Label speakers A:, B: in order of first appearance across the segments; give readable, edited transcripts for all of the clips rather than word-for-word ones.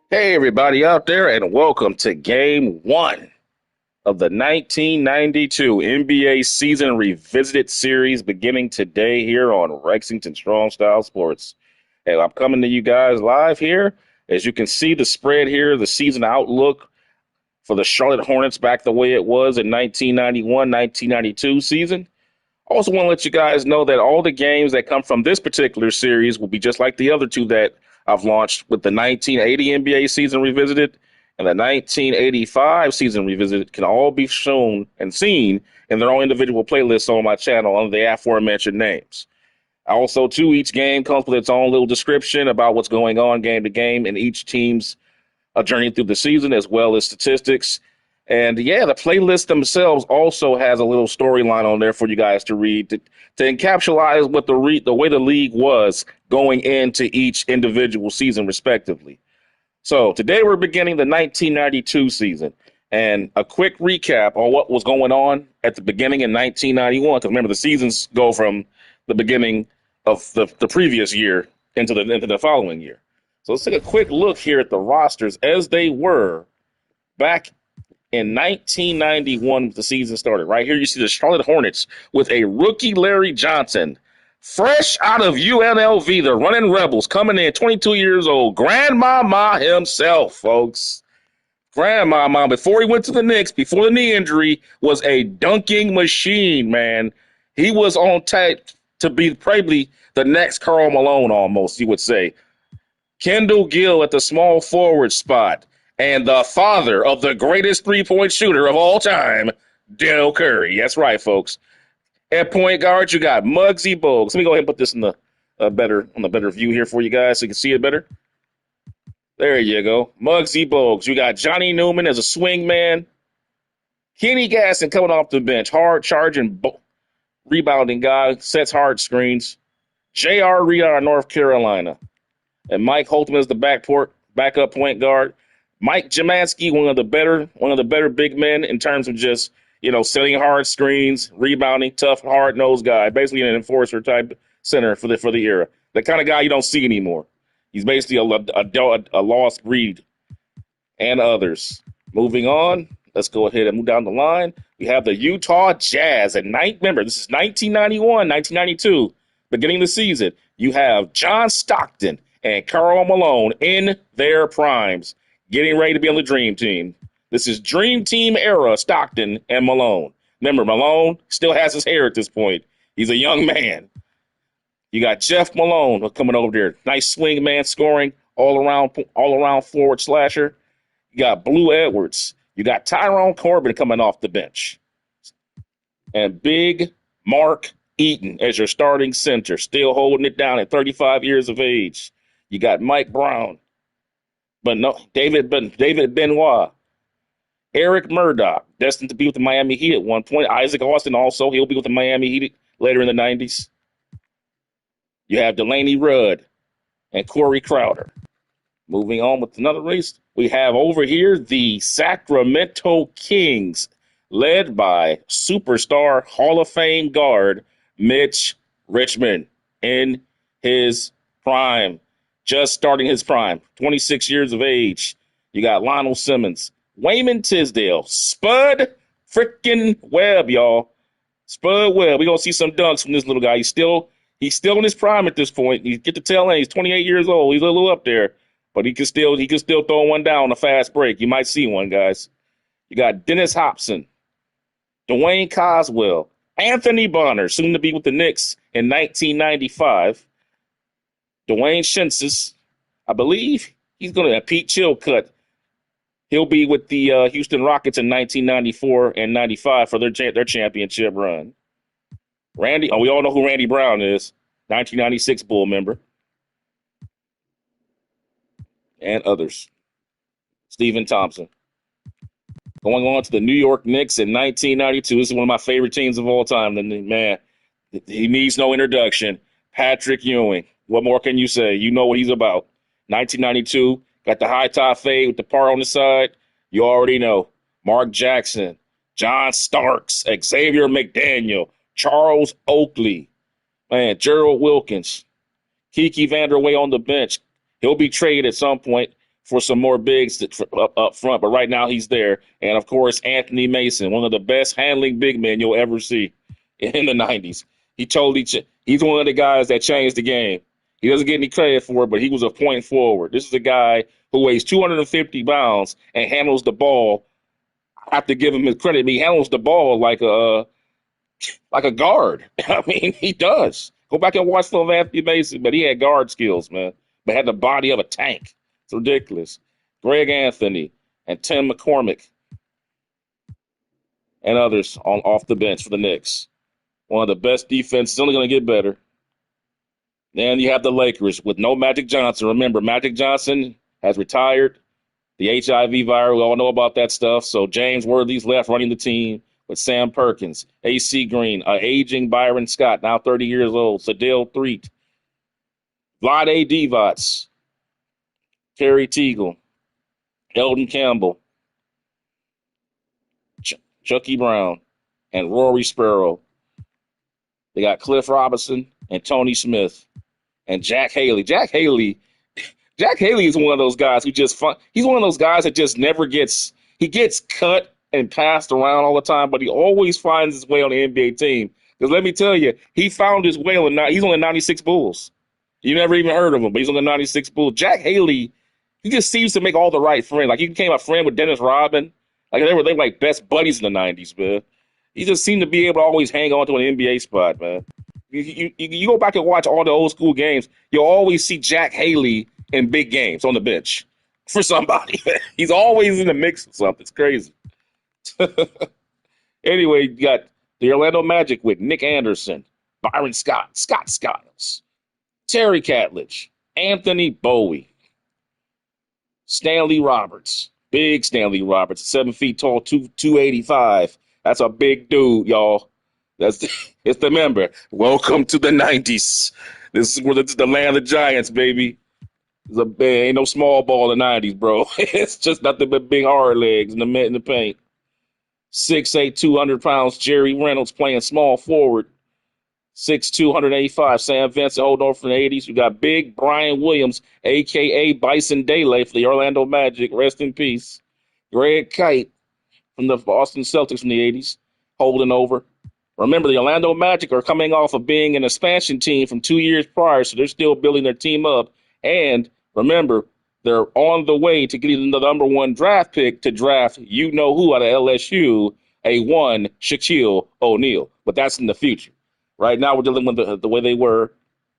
A: Hey, everybody out there, and welcome to Game 1 of the 1992 NBA Season Revisited Series beginning today here on Lexington Strong Style Sports. And I'm coming to you guys live here. As you can see, the spread here, the season outlook for the Charlotte Hornets back the way it was in 1991-1992 season. Also want to let you guys know that all the games that come from this particular series will be just like the other two that I've launched with the 1980 NBA season revisited and the 1985 season revisited can all be shown and seen in their own individual playlists on my channel under the aforementioned names. Also, too, each game comes with its own little description about what's going on game to game and each team's journey through the season as well as statistics. And yeah, the playlist themselves also has a little storyline on there for you guys to read to encapsulate what the way the league was going into each individual season, respectively. So today we're beginning the 1992 season, and a quick recap on what was going on at the beginning in 1991. Because remember, the seasons go from the beginning of the previous year into the following year. So let's take a quick look here at the rosters as they were back in 1991 the season started. Right here you see the Charlotte Hornets with a rookie Larry Johnson, fresh out of UNLV, the running Rebels, coming in 22 years old. Grandmama himself, folks. Grandmama, before he went to the Knicks, before the knee injury, was a dunking machine, man. He was on tape to be probably the next Karl Malone almost, you would say. Kendall Gill at the small forward spot, and the father of the greatest three-point shooter of all time, Dell Curry. That's right, folks. At point guard, you got Muggsy Bogues. Let me go ahead and put this in the better view here for you guys so you can see it better. There you go. Muggsy Bogues. You got Johnny Newman as a swing man. Kenny Gaston coming off the bench. Hard charging, rebounding guy. Sets hard screens. J.R. Reed out of North Carolina. And Mike Holtman is the backup point guard. Mike Jamansky, one of the better big men in terms of just, setting hard screens, rebounding, tough, hard-nosed guy. Basically an enforcer type center for the era. The kind of guy you don't see anymore. He's basically a lost breed. And others. Moving on, let's go ahead and move down the line. We have the Utah Jazz. Remember, this is 1991, 1992, beginning of the season. You have John Stockton and Karl Malone in their primes, getting ready to be on the Dream Team. This is Dream Team era, Stockton and Malone. Remember, Malone still has his hair at this point. He's a young man. You got Jeff Malone coming over there. Nice swing man, scoring, all around forward slasher. You got Blue Edwards. You got Tyrone Corbin coming off the bench. And Big Mark Eaton as your starting center, still holding it down at 35 years of age. You got Mike Brown, but no David Benoit, Eric Murdoch, destined to be with the Miami Heat at one point. Isaac Austin also, he'll be with the Miami Heat later in the 90s. You have Delaney Rudd and Corey Crowder. Moving on with another race, we have over here the Sacramento Kings, led by superstar Hall of Fame guard Mitch Richmond in his prime. Just starting his prime, 26 years of age. You got Lionel Simmons, Wayman Tisdale, Spud freaking Webb, y'all. Spud Webb. We're going to see some dunks from this little guy. He's still in his prime at this point. You get to tell him he's 28 years old. He's a little up there, but he can still throw one down on a fast break. You might see one, guys. You got Dennis Hobson, Dwayne Coswell, Anthony Bonner, soon to be with the Knicks in 1995. Dwayne Shinsis, I believe he's going to have Pete Chilcutt. He'll be with the Houston Rockets in 1994 and 95 for their championship run. We all know who Randy Brown is, 1996 Bull member. And others. Stephen Thompson. Going on to the New York Knicks in 1992. This is one of my favorite teams of all time. And man, he needs no introduction. Patrick Ewing. What more can you say? You know what he's about. 1992, got the high top fade with the par on the side. You already know. Mark Jackson, John Starks, Xavier McDaniel, Charles Oakley, man, Gerald Wilkins, Kiki Vanderway on the bench. He'll be traded at some point for some more bigs up front, but right now he's there. And of course, Anthony Mason, one of the best handling big men you'll ever see in the 90s. He's one of the guys that changed the game. He doesn't get any credit for it, but he was a point forward. This is a guy who weighs 250 pounds and handles the ball. I have to give him his credit. He handles the ball like a guard. I mean, he does. Go back and watch some of Anthony Mason, but he had guard skills, man. But had the body of a tank. It's ridiculous. Greg Anthony and Tim McCormick and others off the bench for the Knicks. One of the best defenses, only going to get better. Then you have the Lakers with no Magic Johnson. Remember, Magic Johnson has retired. The HIV virus, we all know about that stuff. So James Worthy's left running the team with Sam Perkins, A.C. Green, aging Byron Scott, now 30 years old, Sadell Threet, Vlade Divac, Terry Teagle, Eldon Campbell, Chucky Brown, and Rory Sparrow. They got Cliff Robinson and Tony Smith and Jack Haley. Jack Haley is one of those guys who he's one of those guys that just never gets – he gets cut and passed around all the time, but he always finds his way on the NBA team. Because let me tell you, he found his way he's on the 96 Bulls. You never even heard of him, but he's on the 96 Bulls. Jack Haley, he just seems to make all the right friends. Like, he became a friend with Dennis Rodman. Like, they were like best buddies in the 90s, man. He just seemed to be able to always hang on to an NBA spot, man. You go back and watch all the old school games, you'll always see Jack Haley in big games on the bench for somebody. He's always in the mix of something. It's crazy. Anyway, you got the Orlando Magic with Nick Anderson, Byron Scott, Scott Skiles, Terry Catledge, Anthony Bowie, Stanley Roberts, big Stanley Roberts, 7 feet tall, 285. That's a big dude, y'all. It's the member. Welcome to the 90s. This is the land of giants, baby. Ain't no small ball in the 90s, bro. It's just nothing but big hard legs in the paint. 6'8", 200 pounds, Jerry Reynolds playing small forward. 6'2", 185, Sam Vincent holding over from the 80s. You got big Brian Williams, a.k.a. Bison Dele for the Orlando Magic. Rest in peace. Greg Kite from the Boston Celtics from the 80s, holding over. Remember, the Orlando Magic are coming off of being an expansion team from 2 years prior, so they're still building their team up. And remember, they're on the way to getting the number one draft pick to draft you-know-who out of LSU, Shaquille O'Neal. But that's in the future. Right now, we're dealing with the way they were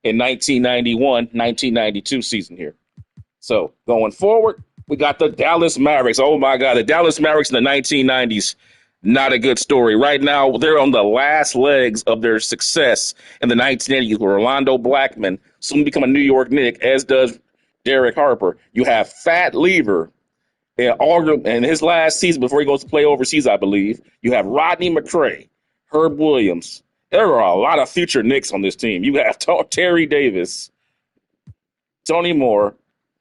A: in 1991-1992 season here. So, going forward, we got the Dallas Mavericks. Oh, my God, the Dallas Mavericks in the 1990s. Not a good story. Right now, they're on the last legs of their success in the 1980s with Orlando Blackman, soon become a New York Knick, as does Derek Harper. You have Fat Lever in his last season before he goes to play overseas, I believe. You have Rodney McCray, Herb Williams. There are a lot of future Knicks on this team. You have Terry Davis, Tony Moore,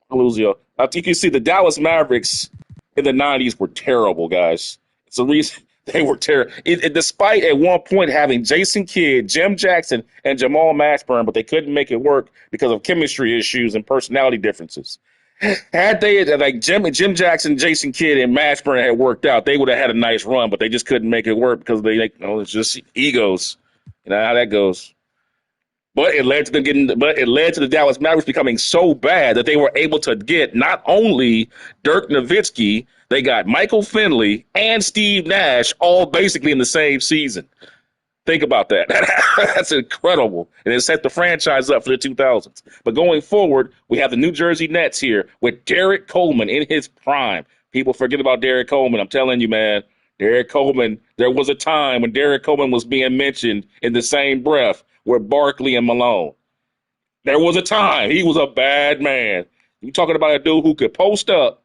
A: Luzio. I think you see the Dallas Mavericks in the 90s were terrible, guys. It's the reason they were terrible. Despite at one point having Jason Kidd, Jim Jackson, and Jamal Mashburn, but they couldn't make it work because of chemistry issues and personality differences. Had they, like Jim Jackson, Jason Kidd, and Mashburn had worked out, they would have had a nice run, but they just couldn't make it work because it's just egos. You know how that goes. But it led to the Dallas Mavericks becoming so bad that they were able to get not only Dirk Nowitzki, they got Michael Finley and Steve Nash all basically in the same season. Think about that. That's incredible. And it set the franchise up for the 2000s. But going forward, we have the New Jersey Nets here with Derek Coleman in his prime. People forget about Derek Coleman. I'm telling you, man. Derek Coleman, there was a time when Derek Coleman was being mentioned in the same breath with Barkley and Malone. There was a time. He was a bad man. You're talking about a dude who could post up,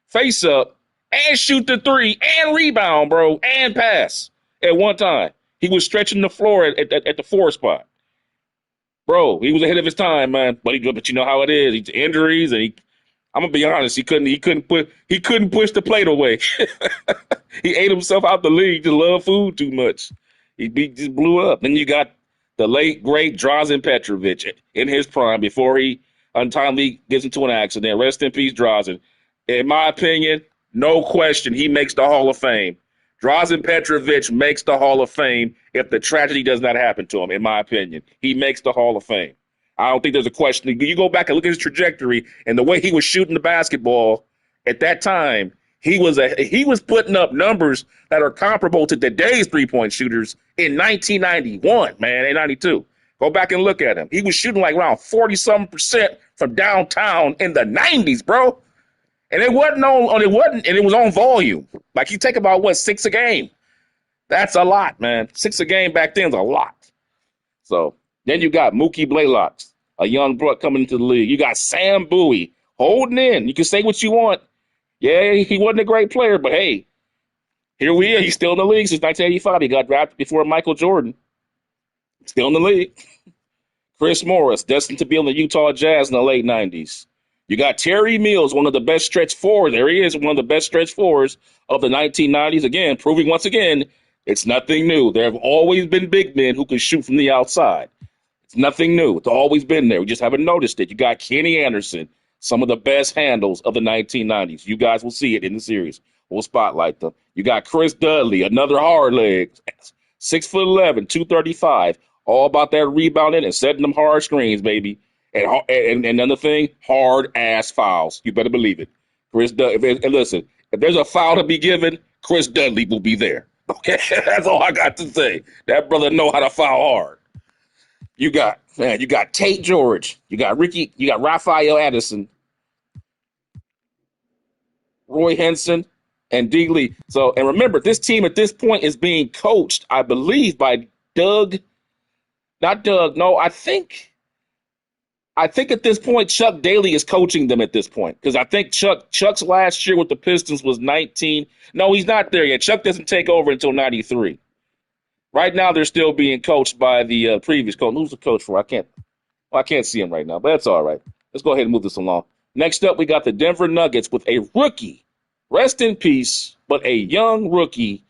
A: face up, and shoot the three, and rebound, bro, and pass at one time. He was stretching the floor at the 4 spot. Bro, he was ahead of his time, man. But you know how it is. He's injuries, and I'm gonna be honest, he couldn't push the plate away. He ate himself out the league. Just loved food too much. He just blew up. Then you got the late great Drazen Petrovic in his prime before he untimely gets into an accident. Rest in peace, Drazen. In my opinion, no question, he makes the Hall of Fame. Drazen Petrovic makes the Hall of Fame if the tragedy does not happen to him, in my opinion. He makes the Hall of Fame. I don't think there's a question. You go back and look at his trajectory and the way he was shooting the basketball at that time, he was putting up numbers that are comparable to today's three-point shooters in 1991, man, and 92. Go back and look at him. He was shooting like around 40-something% from downtown in the 90s, bro. And it was on volume. Like you take about 6 a game. That's a lot, man. 6 a game back then is a lot. So then you got Mookie Blaylock, a young buck coming into the league. You got Sam Bowie holding in. You can say what you want. Yeah, he wasn't a great player, but hey, here we are. He's still in the league since 1985. He got drafted before Michael Jordan. Still in the league. Chris Morris, destined to be on the Utah Jazz in the late 90s. You got Terry Mills, one of the best stretch forwards. There he is, one of the best stretch forwards of the 1990s. Again, proving once again, it's nothing new. There have always been big men who can shoot from the outside. It's nothing new. It's always been there. We just haven't noticed it. You got Kenny Anderson, some of the best handles of the 1990s. You guys will see it in the series. We'll spotlight them. You got Chris Dudley, another hard leg, 6'11", 235, all about that rebounding and setting them hard screens, baby. And another thing, hard-ass fouls. You better believe it. Chris Dudley, and listen, if there's a foul to be given, Chris Dudley will be there. Okay, that's all I got to say. That brother know how to foul hard. You got Tate George. You got Raphael Addison, Roy Henson, and D. Lee. So, and remember, this team at this point is being coached, I believe, by I think at this point, Chuck Daly is coaching them at this point because I think Chuck's last year with the Pistons was 19. No, he's not there yet. Chuck doesn't take over until 93. Right now, they're still being coached by the previous coach. Who's the coach for? I can't see him right now, but that's all right. Let's go ahead and move this along. Next up, we got the Denver Nuggets with a rookie. Rest in peace, but a young rookie.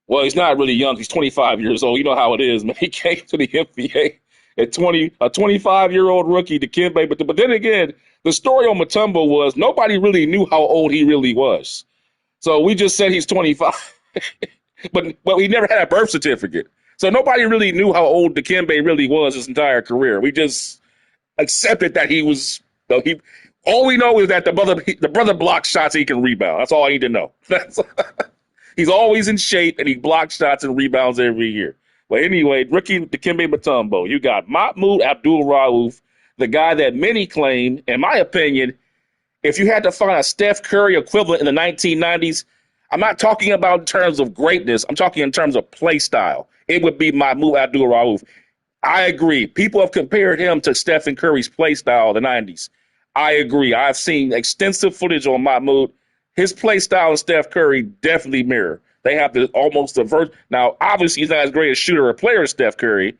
A: Well, he's not really young. He's 25 years old. You know how it is, man. He came to the NBA. A 25-year-old rookie, Dikembe. But then again, the story on Mutombo was nobody really knew how old he really was. So we just said he's 25. but he never had a birth certificate. So nobody really knew how old Dikembe really was his entire career. We just accepted that he was all we know is that the brother blocks shots and he can rebound. That's all I need to know. He's always in shape and he blocks shots and rebounds every year. But anyway, rookie Dikembe Mutombo. You got Mahmoud Abdul-Rauf, the guy that many claim, in my opinion, if you had to find a Steph Curry equivalent in the 1990s, I'm not talking about in terms of greatness. I'm talking in terms of play style. It would be Mahmoud Abdul-Rauf. I agree. People have compared him to Stephen Curry's play style in the 90s. I agree. I've seen extensive footage on Mahmoud. His play style and Steph Curry definitely mirror. They have almost the now, obviously, he's not as great a shooter or player as Steph Curry,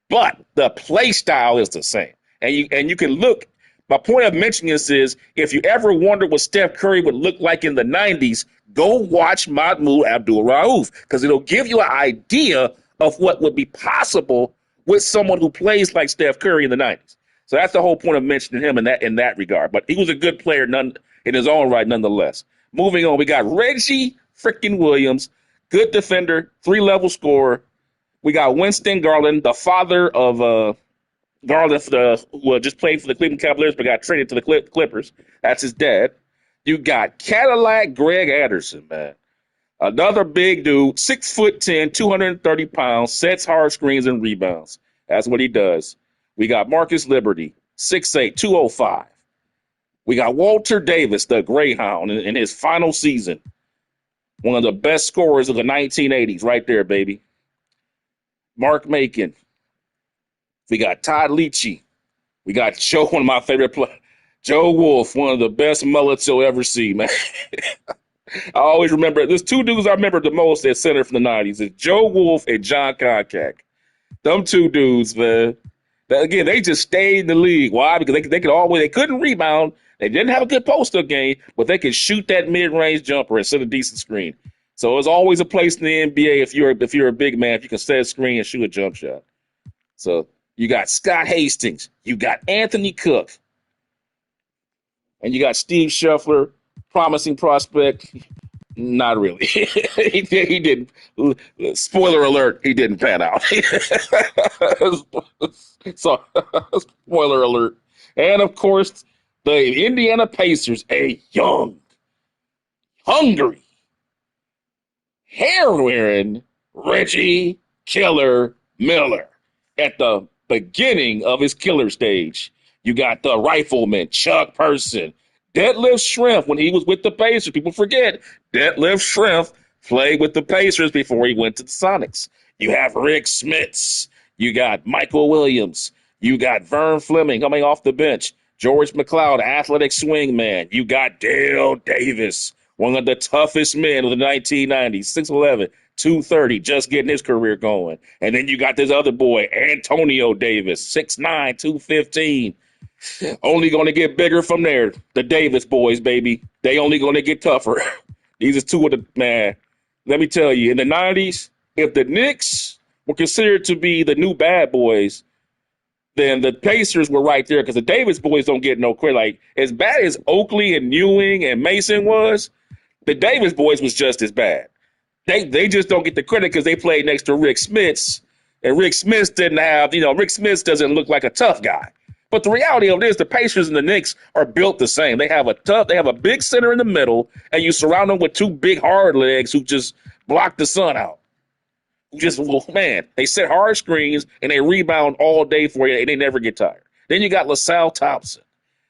A: but the play style is the same. And you can look. My point of mentioning this is if you ever wonder what Steph Curry would look like in the 90s, go watch Mahmoud Abdul-Rauf because it'll give you an idea of what would be possible with someone who plays like Steph Curry in the 90s. So that's the whole point of mentioning him in that regard. But he was a good player in his own right nonetheless. Moving on, we got Reggie freaking Williams, good defender, 3-level scorer. We got Winston Garland, the father of Garland, who just played for the Cleveland Cavaliers but got traded to the Clippers. That's his dad. You got Cadillac Greg Anderson, man. Another big dude, 6'10", 230 pounds, sets hard screens and rebounds. That's what he does. We got Marcus Liberty, 6'8", 205. We got Walter Davis, the Greyhound, in his final season. One of the best scorers of the 1980s right there, baby. Mark Macon. We got Todd Leachy. We got Joe, one of my favorite players. Joe Wolf, one of the best mullets you'll ever see, man. I always remember, there's two dudes I remember the most at center from the 90s. It's Joe Wolf and John Koncak. Them two dudes, man. Again, they just stayed in the league. Why? Because they couldn't rebound. They didn't have a good post-up game, but they could shoot that mid-range jumper and set a decent screen. So there's always a place in the NBA if you're a big man, if you can set a screen and shoot a jump shot. So you got Scott Hastings. You got Anthony Cook. And you got Steve Scheffler, promising prospect. Not really. He didn't. Spoiler alert, he didn't pan out. So, spoiler alert. And of course, the Indiana Pacers, a young, hungry, hair-wearing Reggie Killer Miller at the beginning of his killer stage. You got the rifleman, Chuck Person, Deadlift Shrimp when he was with the Pacers. People forget Deadlift Shrimp played with the Pacers before he went to the Sonics. You have Rick Smits. You got Michael Williams. You got Vern Fleming coming off the bench. George McLeod, athletic swingman. You got Dale Davis, one of the toughest men of the 1990s, 6'11", 230, just getting his career going. And then you got this other boy, Antonio Davis, 6'9", 215. Only going to get bigger from there. The Davis boys, baby. They only going to get tougher. These are two of the, man, let me tell you, in the 90s, if the Knicks were considered to be the new bad boys, then the Pacers were right there because the Davis boys don't get no credit. Like, as bad as Oakley and Ewing and Mason was, the Davis boys was just as bad. They just don't get the credit because they played next to Rick Smits, and Rick Smits didn't have, Rick Smits doesn't look like a tough guy. But the reality of it is the Pacers and the Knicks are built the same. They have a big center in the middle, and you surround them with two big hard legs who just block the sun out. They set hard screens, and they rebound all day for you, and they never get tired. Then you got LaSalle Thompson.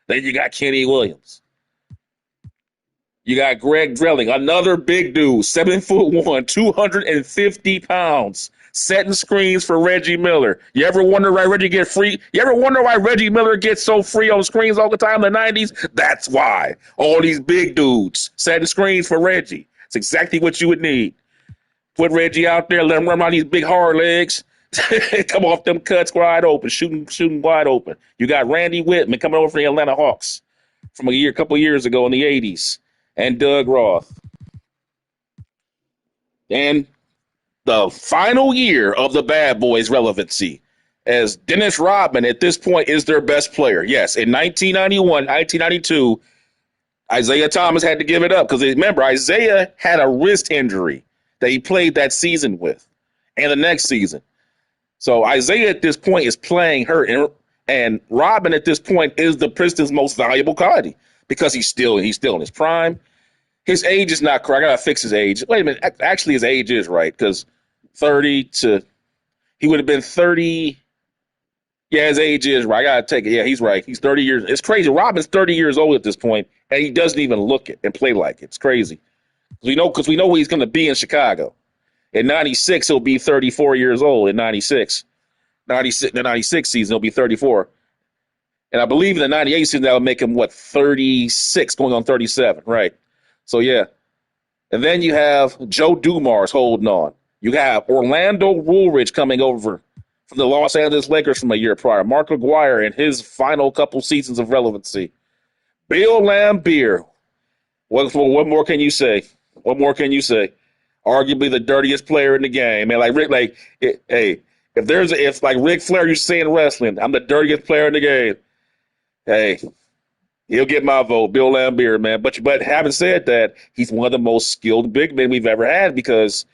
A: Then you got Kenny Williams. You got Greg Drilling, another big dude, 7'1", 250 pounds, setting screens for Reggie Miller. You ever wonder why Reggie get free? You ever wonder why Reggie Miller gets so free on screens all the time in the 90s? That's why. All these big dudes setting screens for Reggie. It's exactly what you would need. Put Reggie out there, let him run around these big hard legs, come off them cuts wide open, shooting wide open. You got Randy Whitman coming over from the Atlanta Hawks from a couple years ago in the 80s, and Doug Roth. And the final year of the Bad Boys relevancy, as Dennis Rodman at this point is their best player. Yes, in 1991, 1992, Isaiah Thomas had to give it up because remember, Isaiah had a wrist injury that he played that season with and the next season. So Isaiah at this point is playing hurt, and Rodman at this point is the Pistons' most valuable commodity because he's still in his prime. His age is not correct. I got to fix his age. Wait a minute. Actually, his age is right because he would have been 30. Yeah, his age is right. I got to take it. Yeah, he's right. He's 30 years. It's crazy. Rodman's 30 years old at this point, and he doesn't even look it and play like it. It's crazy. Because we know where he's going to be in Chicago. In 96, he'll be 34 years old in 96. The 96 season, he'll be 34. And I believe in the 98 season, that'll make him, 36, going on 37, right? So, yeah. And then you have Joe Dumars holding on. You have Orlando Woolridge coming over from the Los Angeles Lakers from a year prior. Mark McGuire in his final couple seasons of relevancy. Bill Laimbeer. What more can you say? What more can you say? Arguably the dirtiest player in the game, man. Like Rick, if Ric Flair used to say in wrestling, I'm the dirtiest player in the game. Hey, he'll get my vote, Bill Laimbeer, man. But having said that, he's one of the most skilled big men we've ever had because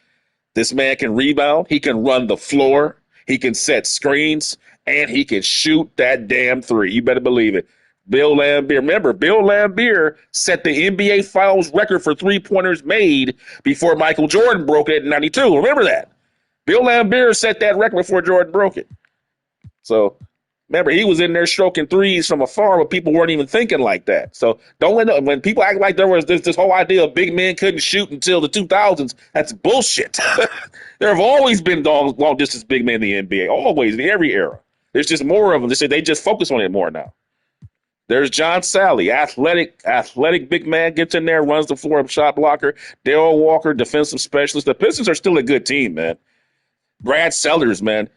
A: this man can rebound, he can run the floor, he can set screens, and he can shoot that damn three. You better believe it. Bill Laimbeer. Remember, Bill Laimbeer set the NBA Finals record for three-pointers made before Michael Jordan broke it in 92. Remember that. Bill Laimbeer set that record before Jordan broke it. So, remember, he was in there stroking threes from afar, but people weren't even thinking like that. So, when people act like there was this whole idea of big men couldn't shoot until the 2000s, that's bullshit. There have always been long-distance big men in the NBA, always, in every era. There's just more of them. They just focus on it more now. There's John Sally, athletic big man, gets in there, runs the floor, shot blocker. Darrell Walker, defensive specialist. The Pistons are still a good team, man. Brad Sellers, man.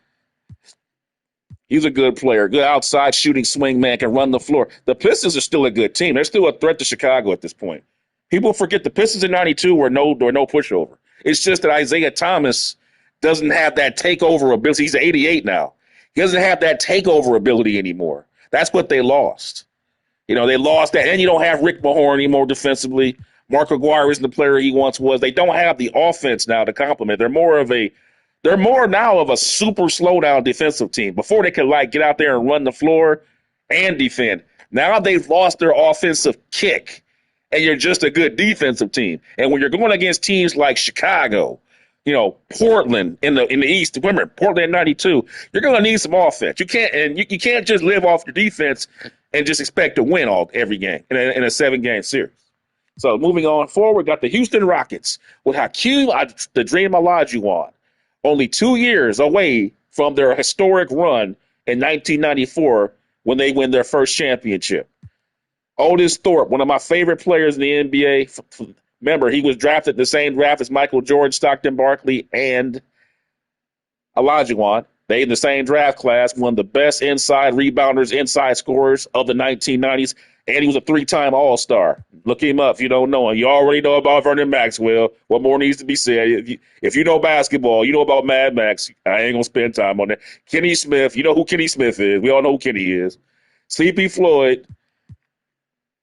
A: He's a good player, good outside shooting swing man, can run the floor. The Pistons are still a good team. They're still a threat to Chicago at this point. People forget the Pistons in 92 were no pushover. It's just that Isaiah Thomas doesn't have that takeover ability. He's 88 now. He doesn't have that takeover ability anymore. That's what they lost. They lost that. And you don't have Rick Mahorn anymore defensively. Mark Aguirre isn't the player he once was. They don't have the offense now to complement. They're more now of a super slow down defensive team. Before they could get out there and run the floor and defend. Now they've lost their offensive kick, and you're just a good defensive team. And when you're going against teams like Chicago, Portland in the East, remember Portland in '92, you're going to need some offense. You can't just live off your defense and just expect to win every game in a 7-game series. So moving on forward, got the Houston Rockets with Hakeem, the dream Olajuwon, only 2 years away from their historic run in 1994 when they win their first championship. Otis Thorpe, one of my favorite players in the NBA. Remember, he was drafted the same draft as Michael Jordan, Stockton Barkley, and Olajuwon. They in the same draft class, one of the best inside rebounders, inside scorers of the 1990s, and he was a 3-time All-Star. Look him up if you don't know him. You already know about Vernon Maxwell. What more needs to be said? If you know basketball, you know about Mad Max. I ain't going to spend time on that. Kenny Smith, you know who Kenny Smith is. We all know who Kenny is. Sleepy Floyd,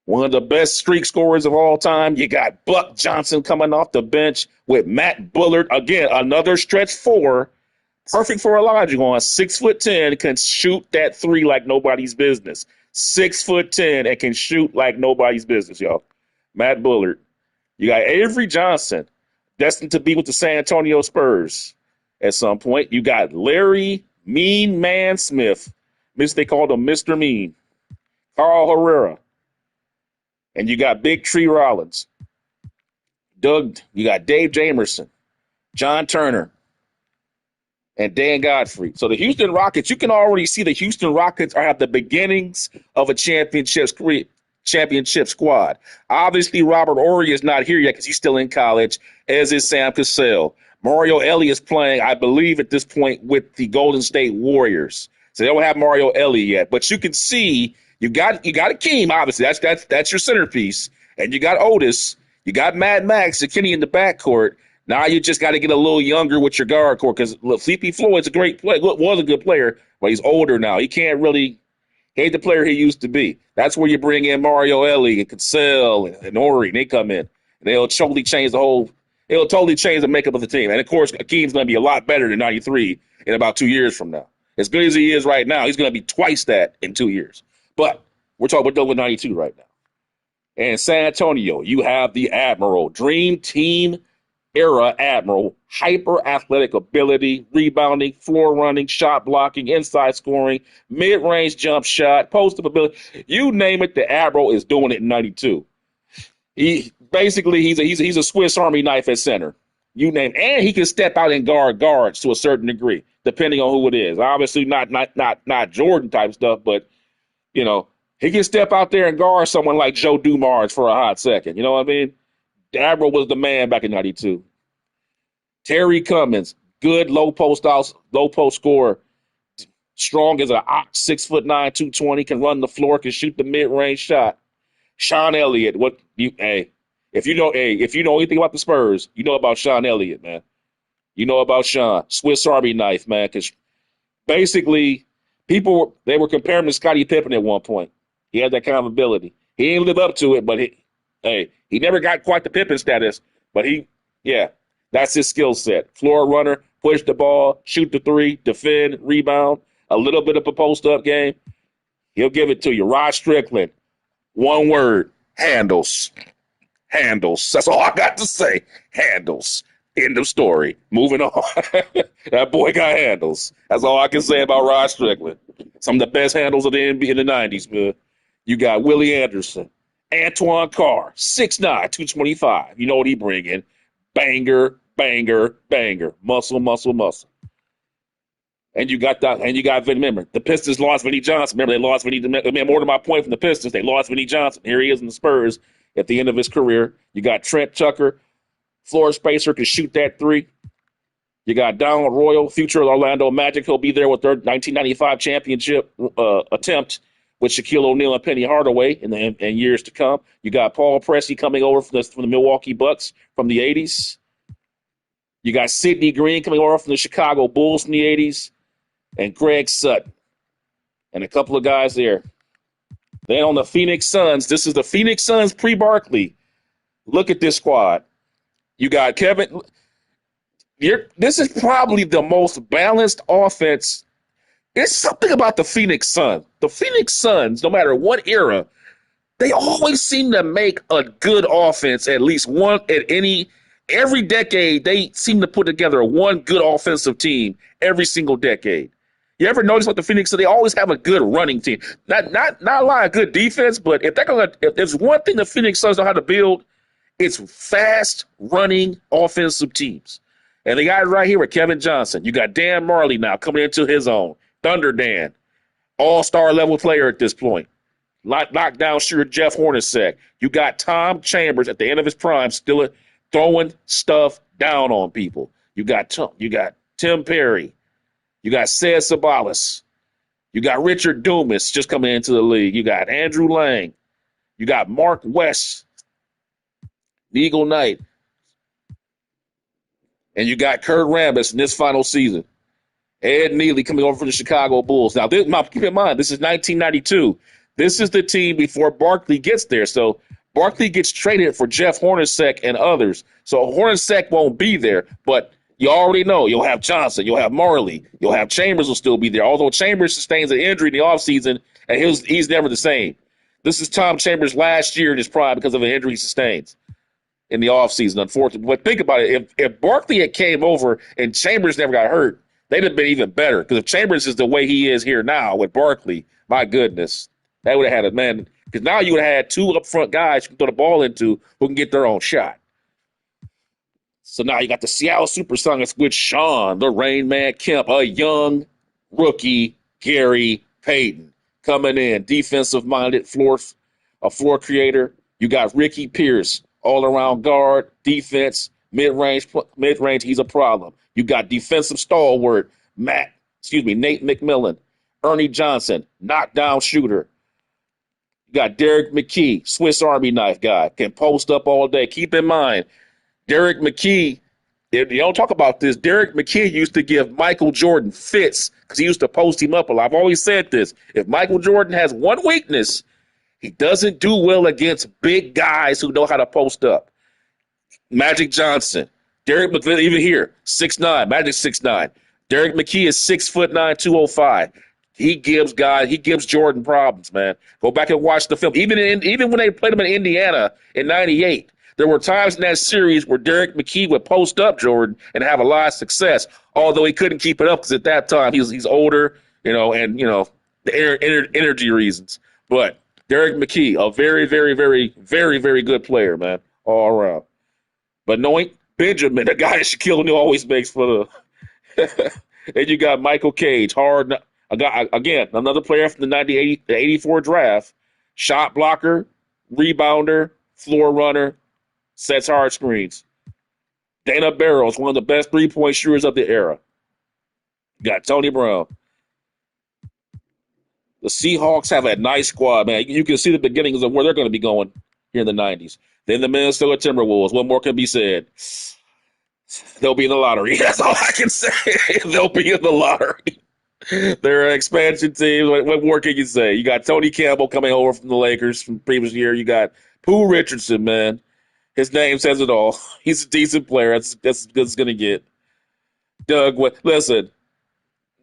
A: one of the best streak scorers of all time. You got Buck Johnson coming off the bench with Matt Bullard. Again, another stretch 4. Perfect for Olajuwon. 6'10", can shoot that 3 like nobody's business. 6'10" and can shoot like nobody's business, y'all. Matt Bullard. You got Avery Johnson, destined to be with the San Antonio Spurs at some point. You got Larry Mean Man Smith. They called him Mr. Mean. Carl Herrera. And you got Big Tree Rollins. You got Dave Jamerson. John Turner. And Dan Godfrey. So the Houston Rockets, you can already see the Houston Rockets have the beginnings of a championship squad. Obviously, Robert Horry is not here yet because he's still in college, as is Sam Cassell. Mario Elie is playing, I believe, at this point with the Golden State Warriors. So they don't have Mario Elie yet. But you can see you got Akeem, obviously. That's your centerpiece. And you got Otis. You got Mad Max and Kenny in the backcourt. Now you just got to get a little younger with your guard core because Sleepy Floyd's a great player, was a good player, but he's older now. He ain't the player he used to be. That's where you bring in Mario Elie and Cassell and Horry, and they come in. And they'll totally change the makeup of the team. And, of course, Akeem's going to be a lot better than 93 in about 2 years from now. As good as he is right now, he's going to be twice that in 2 years. But we're done with 92 right now. And San Antonio, you have the Admiral, Dream Team era Admiral, hyper athletic ability, rebounding, floor running, shot blocking, inside scoring, mid-range jump shot, post-up ability. You name it, the Admiral is doing it in 92. He's a Swiss Army knife at center. You name it. And he can step out and guards to a certain degree, depending on who it is. Obviously not Jordan type stuff, but he can step out there and guard someone like Joe Dumars for a hot second. You know what I mean? The Admiral was the man back in 92. Terry Cummins, good low post scorer, strong as an ox, 6'9", 220, can run the floor, can shoot the mid-range shot. Sean Elliott, if you know anything about the Spurs, you know about Sean Elliott, man. You know about Sean, Swiss Army knife, man, because basically they were comparing him to Scottie Pippen at one point. He had that kind of ability. He didn't live up to it, but he never got quite the Pippen status, but that's his skill set. Floor runner, push the ball, shoot the 3, defend, rebound, a little bit of a post-up game. He'll give it to you. Rod Strickland, one word, handles. Handles. That's all I got to say. Handles. End of story. Moving on. That boy got handles. That's all I can say about Rod Strickland. Some of the best handles of the NBA in the 90s, man. You got Willie Anderson. Antoine Carr, 6'9", 225. You know what he bring in. Banger, banger, banger. Muscle, muscle, muscle. And you got remember, the Pistons lost Vinnie Johnson. Remember, they lost Vinnie. More to my point from the Pistons, they lost Vinnie Johnson. Here he is in the Spurs at the end of his career. You got Trent Tucker, floor spacer, can shoot that 3. You got Donald Royal, future Orlando Magic. He'll be there with their 1995 championship attempt with Shaquille O'Neal and Penny Hardaway in years to come. You got Paul Pressey coming over from the Milwaukee Bucks from the 80s. You got Sidney Green coming over from the Chicago Bulls in the 80s. And Greg Sutton. And a couple of guys there. Then on the Phoenix Suns, this is the Phoenix Suns pre-Barkley. Look at this squad. You got Kevin. This is probably the most balanced offense. There's something about the Phoenix Suns. The Phoenix Suns, no matter what era, they always seem to make a good offense, at least one every decade. They seem to put together one good offensive team every single decade. You ever notice what the Phoenix Suns? They always have a good running team. Not a lot of good defense, but if there's one thing the Phoenix Suns know how to build, it's fast running offensive teams. And they got it right here with Kevin Johnson. You got Dan Marley now coming into his own. Thunder Dan, all-star level player at this point. Lockdown shooter Jeff Hornacek. You got Tom Chambers at the end of his prime still throwing stuff down on people. You got Tim Perry. You got Ced Sabalas. You got Richard Dumas just coming into the league. You got Andrew Lang. You got Mark West, the Eagle Knight. And you got Kurt Rambis in this final season. Ed Neely coming over from the Chicago Bulls. Now, keep in mind, this is 1992. This is the team before Barkley gets there. So Barkley gets traded for Jeff Hornacek and others. So Hornacek won't be there, but you already know you'll have Johnson, you'll have Marley, you'll have Chambers will still be there. Although Chambers sustains an injury in the offseason, and he's never the same. This is Tom Chambers' last year in his prime because of an injury he sustains in the offseason, unfortunately. But think about it. If Barkley had came over and Chambers never got hurt, they'd have been even better. Because if Chambers is the way he is here now with Barkley, my goodness, that would have had a man. Because now you would have had two up-front guys you can throw the ball into who can get their own shot. So now you got the Seattle Supersonics with Sean, the Rain Man Kemp, a young rookie, Gary Payton, coming in, defensive-minded floor creator. You got Ricky Pierce, all-around guard, defense, mid-range, he's a problem. You got defensive stalwart, Nate McMillan, Ernie Johnson, knockdown shooter. You got Derek McKee, Swiss Army knife guy, can post up all day. Keep in mind, Derek McKee, you don't talk about this, Derek McKee used to give Michael Jordan fits because he used to post him up a lot. I've always said this. If Michael Jordan has one weakness, he doesn't do well against big guys who know how to post up. Magic Johnson, Derek McKee, even here, 6'9", Magic 6'9". Derek McKee is 6'9", 205. He gives Jordan problems, man. Go back and watch the film. Even when they played him in Indiana in '98, there were times in that series where Derek McKee would post up Jordan and have a lot of success, although he couldn't keep it up because at that time he's older, the energy reasons. But Derek McKee, a very, very, very, very, very good player, man, all around. But knowing Benjamin, the guy that Shaquille O'Neal always makes fun of. And you got Michael Cage, again, another player from the 84 draft, shot blocker, rebounder, floor runner, sets hard screens. Dana Barrows, one of the best three-point shooters of the era. You got Tony Brown. The Seahawks have a nice squad, man. You can see the beginnings of where they're going to be going here in the 90s. Then the Minnesota Timberwolves. What more can be said? They'll be in the lottery. That's all I can say. They'll be in the lottery. They're an expansion team. What more can you say? You got Tony Campbell coming over from the Lakers from the previous year. You got Pooh Richardson, man. His name says it all. He's a decent player. That's as good as going to get. Doug, listen,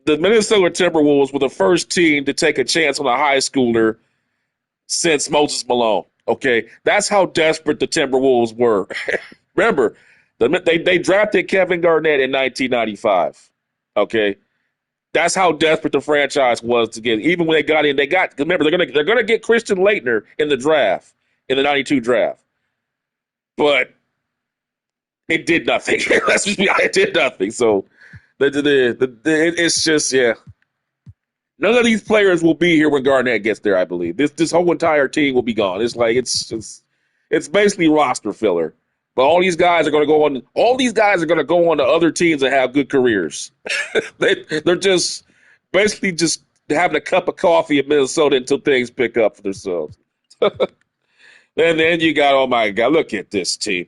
A: the Minnesota Timberwolves were the first team to take a chance on a high schooler since Moses Malone. Okay, that's how desperate the Timberwolves were. Remember, they drafted Kevin Garnett in 1995. Okay, that's how desperate the franchise was to get. Even when they got in, remember they're gonna get Christian Laettner in the draft in the '92 draft, but it did nothing. Let's just be honest, it did nothing. So it's just none of these players will be here when Garnett gets there. I believe this whole entire team will be gone. It's like it's basically roster filler. But all these guys are going to go on. All these guys are going to go on to other teams and have good careers. They're just basically just having a cup of coffee in Minnesota until things pick up for themselves. And then you got, oh my God, look at this team.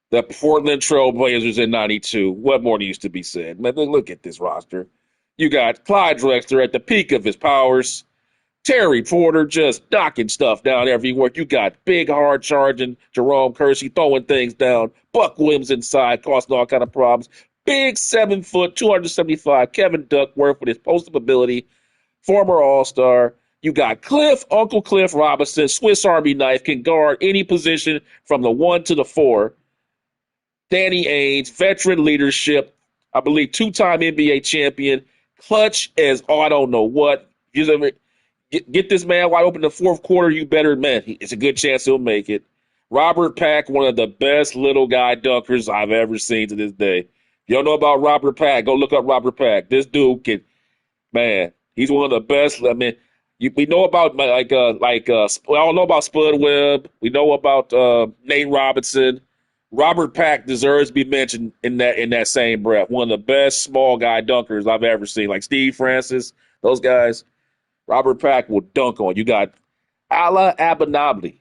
A: The Portland Trail Blazers in '92. What more needs to be said? Man, look at this roster. You got Clyde Drexler at the peak of his powers. Terry Porter just knocking stuff down everywhere. You got big, hard charging Jerome Kersey throwing things down. Buck Williams inside, causing all kind of problems. Big 7 foot, 275 Kevin Duckworth with his post-up ability, former All-Star. You got Uncle Cliff Robinson, Swiss Army knife, can guard any position from the 1 to the 4. Danny Ainge, veteran leadership, I believe 2-time NBA champion, clutch as I don't know what. Get this man wide open in the fourth quarter, you better, man. It's a good chance he'll make it. Robert Pack, one of the best little guy dunkers I've ever seen to this day. You don't know about Robert Pack, go look up Robert Pack. This dude can, man, he's one of the best. I mean, we know about we all know about Spud Webb. We know about Nate Robinson. Robert Pack deserves to be mentioned in that same breath. One of the best small guy dunkers I've ever seen, like Steve Francis, those guys. Robert Pack will dunk on. You got Ala Abinabli,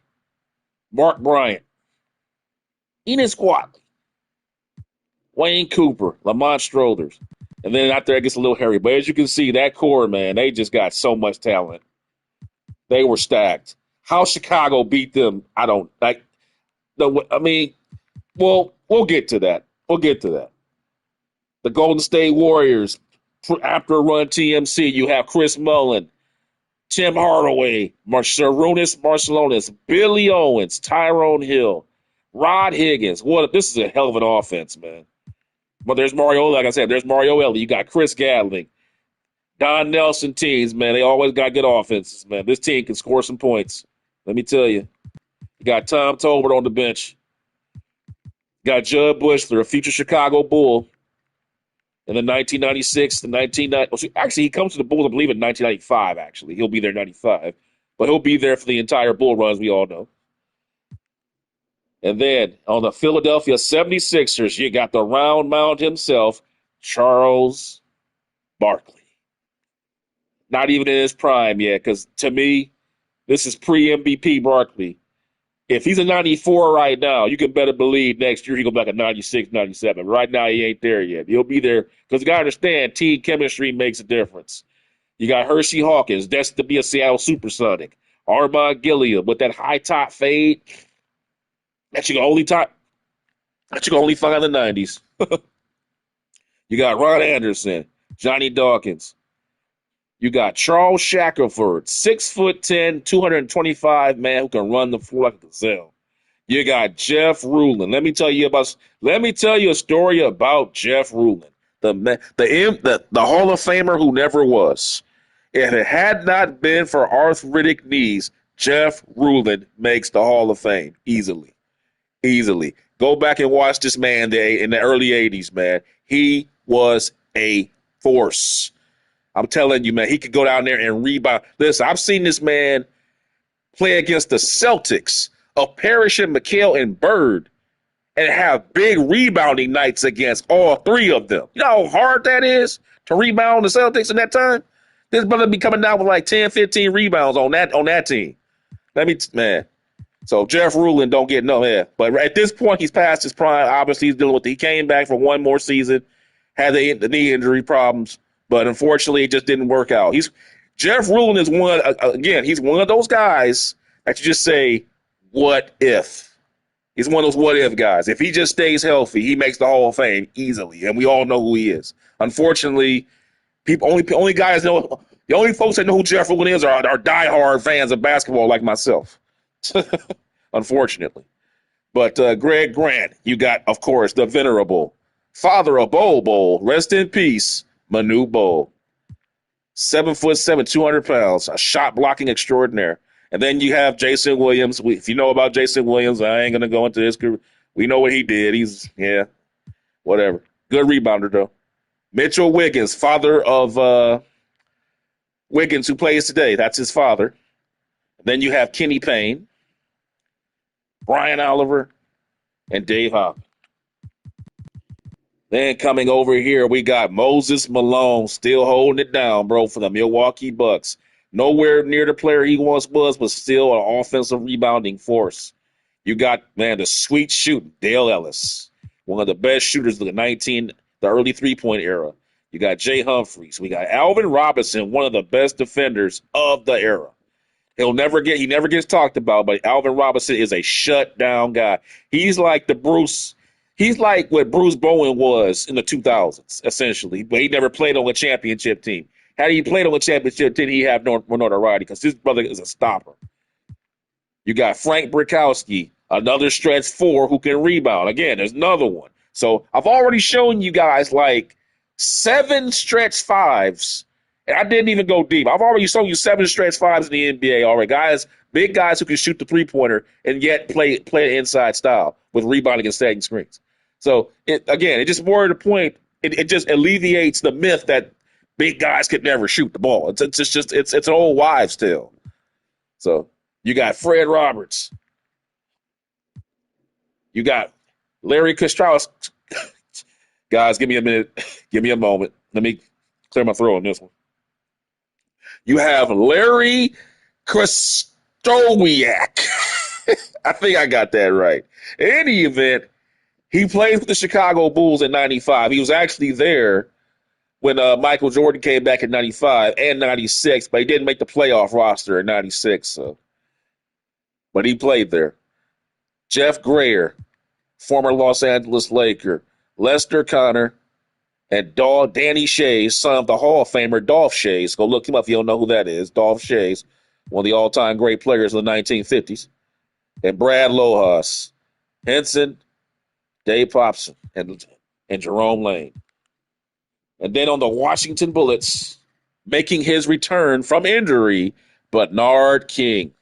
A: Mark Bryant, Enos Quatley, Wayne Cooper, Lamont Strothers. And then out there it gets a little hairy. But as you can see, that core, man, they just got so much talent. They were stacked. How Chicago beat them, I don't like. I mean, well, we'll get to that. We'll get to that. The Golden State Warriors, after a run TMC, you have Chris Mullin, Tim Hardaway, Sarunas Marciulionis, Billy Owens, Tyrone Hill, Rod Higgins. This is a hell of an offense, man. But there's Mario, like I said, there's Mario Ellie. You got Chris Gatling, Don Nelson teams, man. They always got good offenses, man. This team can score some points. Let me tell you. You got Tom Tolbert on the bench. You got Judd Bushler, a future Chicago Bull. In the 1996 to 1990, actually, he comes to the Bulls, I believe, in 1995, actually. He'll be there in 95. But he'll be there for the entire Bull runs, we all know. And then on the Philadelphia 76ers, you got the round mound himself, Charles Barkley. Not even in his prime yet, because to me, this is pre-MVP Barkley. If he's a 94 right now, you can better believe next year he'll go back a 96, 97. Right now, he ain't there yet. He'll be there because you got to understand team chemistry makes a difference. You got Hershey Hawkins, destined to be a Seattle Supersonic. Armand Gilliam with that high top fade that you can only find in the 90s. You got Ron Anderson, Johnny Dawkins. You got Charles Shackelford, 6'10", 225 man who can run the floor like a gazelle. You got Jeff Ruland. Let me tell you a story about Jeff Ruland, the Hall of Famer who never was. If it had not been for arthritic knees, Jeff Ruland makes the Hall of Fame easily. Go back and watch this man in the early 80s, man. He was a force. I'm telling you, man, he could go down there and rebound. Listen, I've seen this man play against the Celtics of Parrish and McHale and Bird and have big rebounding nights against all three of them. You know how hard that is to rebound the Celtics in that time? This brother be coming down with like 10, 15 rebounds on that team. Man. So Jeff Ruland don't get no head. But at this point, he's past his prime. Obviously, he's dealing with he came back for one more season, had the knee injury problems. But unfortunately, it just didn't work out. Jeff Ruland is he's one of those guys that you just say, what if? He's one of those what if guys. If he just stays healthy, he makes the Hall of Fame easily, and we all know who he is. Unfortunately, the only folks that know who Jeff Ruland is are diehard fans of basketball like myself. Unfortunately. But Greg Grant, you got, of course, the venerable father of Bol, rest in peace, Manu Bol. 7'7", 200 pounds, a shot blocking extraordinaire. And then you have Jason Williams. If you know about Jason Williams, I ain't going to go into his career. We know what he did. Whatever. Good rebounder, though. Mitchell Wiggins, father of Wiggins, who plays today. That's his father. Then you have Kenny Payne, Brian Oliver, and Dave Hoppe. Then coming over here, we got Moses Malone still holding it down, bro, for the Milwaukee Bucks. Nowhere near the player he once was, but still an offensive rebounding force. You got, man, the sweet shooting, Dale Ellis, one of the best shooters of the early three-point era. You got Jay Humphries. We got Alvin Robinson, one of the best defenders of the era. He never gets talked about, but Alvin Robinson is a shutdown guy. He's like he's like what Bruce Bowen was in the 2000s, essentially, but he never played on a championship team. Had he played on a championship team, he'd have no notoriety because his brother is a stopper. You got Frank Brickowski, another stretch four who can rebound. Again, there's another one. So I've already shown you guys like 7 stretch fives, and I didn't even go deep. I've already shown you 7 stretch fives in the NBA already. Guys, big guys who can shoot the 3-pointer and yet play an inside style with rebounding and setting screens. So it just more to the point. It just alleviates the myth that big guys could never shoot the ball. It's an old wives' tale. So you got Fred Roberts. You got Larry Kostrowski. Guys, give me a minute. Give me a moment. Let me clear my throat on this one. You have Larry Kostrowski. I think I got that right. In any event, he played with the Chicago Bulls in 95. He was actually there when Michael Jordan came back in 95 and 96, but he didn't make the playoff roster in 96. But he played there. Jeff Grayer, former Los Angeles Laker, Lester Connor, and Danny Shays, son of the Hall of Famer Dolph Shays. Go look him up if you don't know who that is. Dolph Shays, one of the all-time great players of the 1950s. And Brad Lohaus, Henson, Dave Popson, and Jerome Lane. And then on the Washington Bullets, making his return from injury, Bernard King.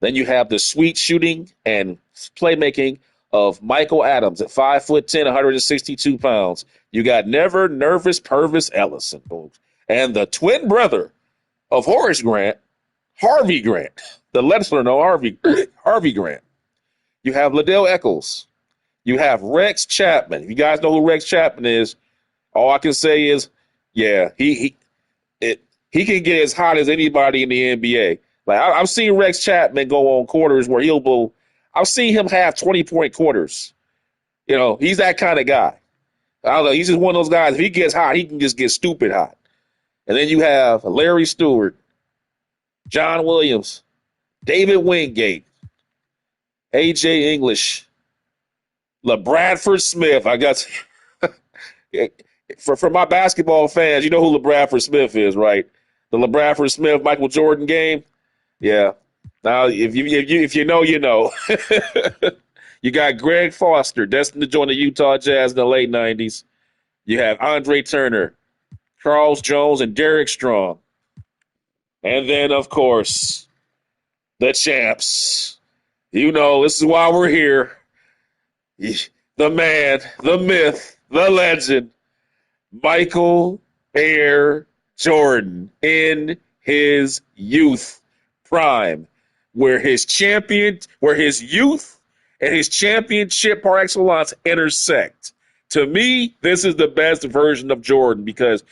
A: Then you have the sweet shooting and playmaking of Michael Adams at 5'10", 162 pounds. You got never nervous Purvis Ellison, folks. And the twin brother of Horace Grant, Harvey Grant. The lesser known Harvey Grant. You have Liddell Eccles. You have Rex Chapman. If you guys know who Rex Chapman is, all I can say is, yeah, he can get as hot as anybody in the NBA. Like I've seen Rex Chapman go on quarters where he'll go. I've seen him have 20-point quarters. You know, he's that kind of guy. I don't know. He's just one of those guys. If he gets hot, he can just get stupid hot. And then you have Larry Stewart, John Williams, David Wingate, A.J. English, LeBradford Smith. I got for my basketball fans, you know who LeBradford Smith is, right? The LeBradford Smith Michael Jordan game. Yeah. Now, if you know, you know. You got Greg Foster, destined to join the Utah Jazz in the late 90s. You have Andre Turner, Charles Jones, and Derek Strong. And then, of course, the champs. You know, this is why we're here. The man, the myth, the legend, Michael Air Jordan in his youth prime, where his youth and his championship par excellence intersect. To me, this is the best version of Jordan because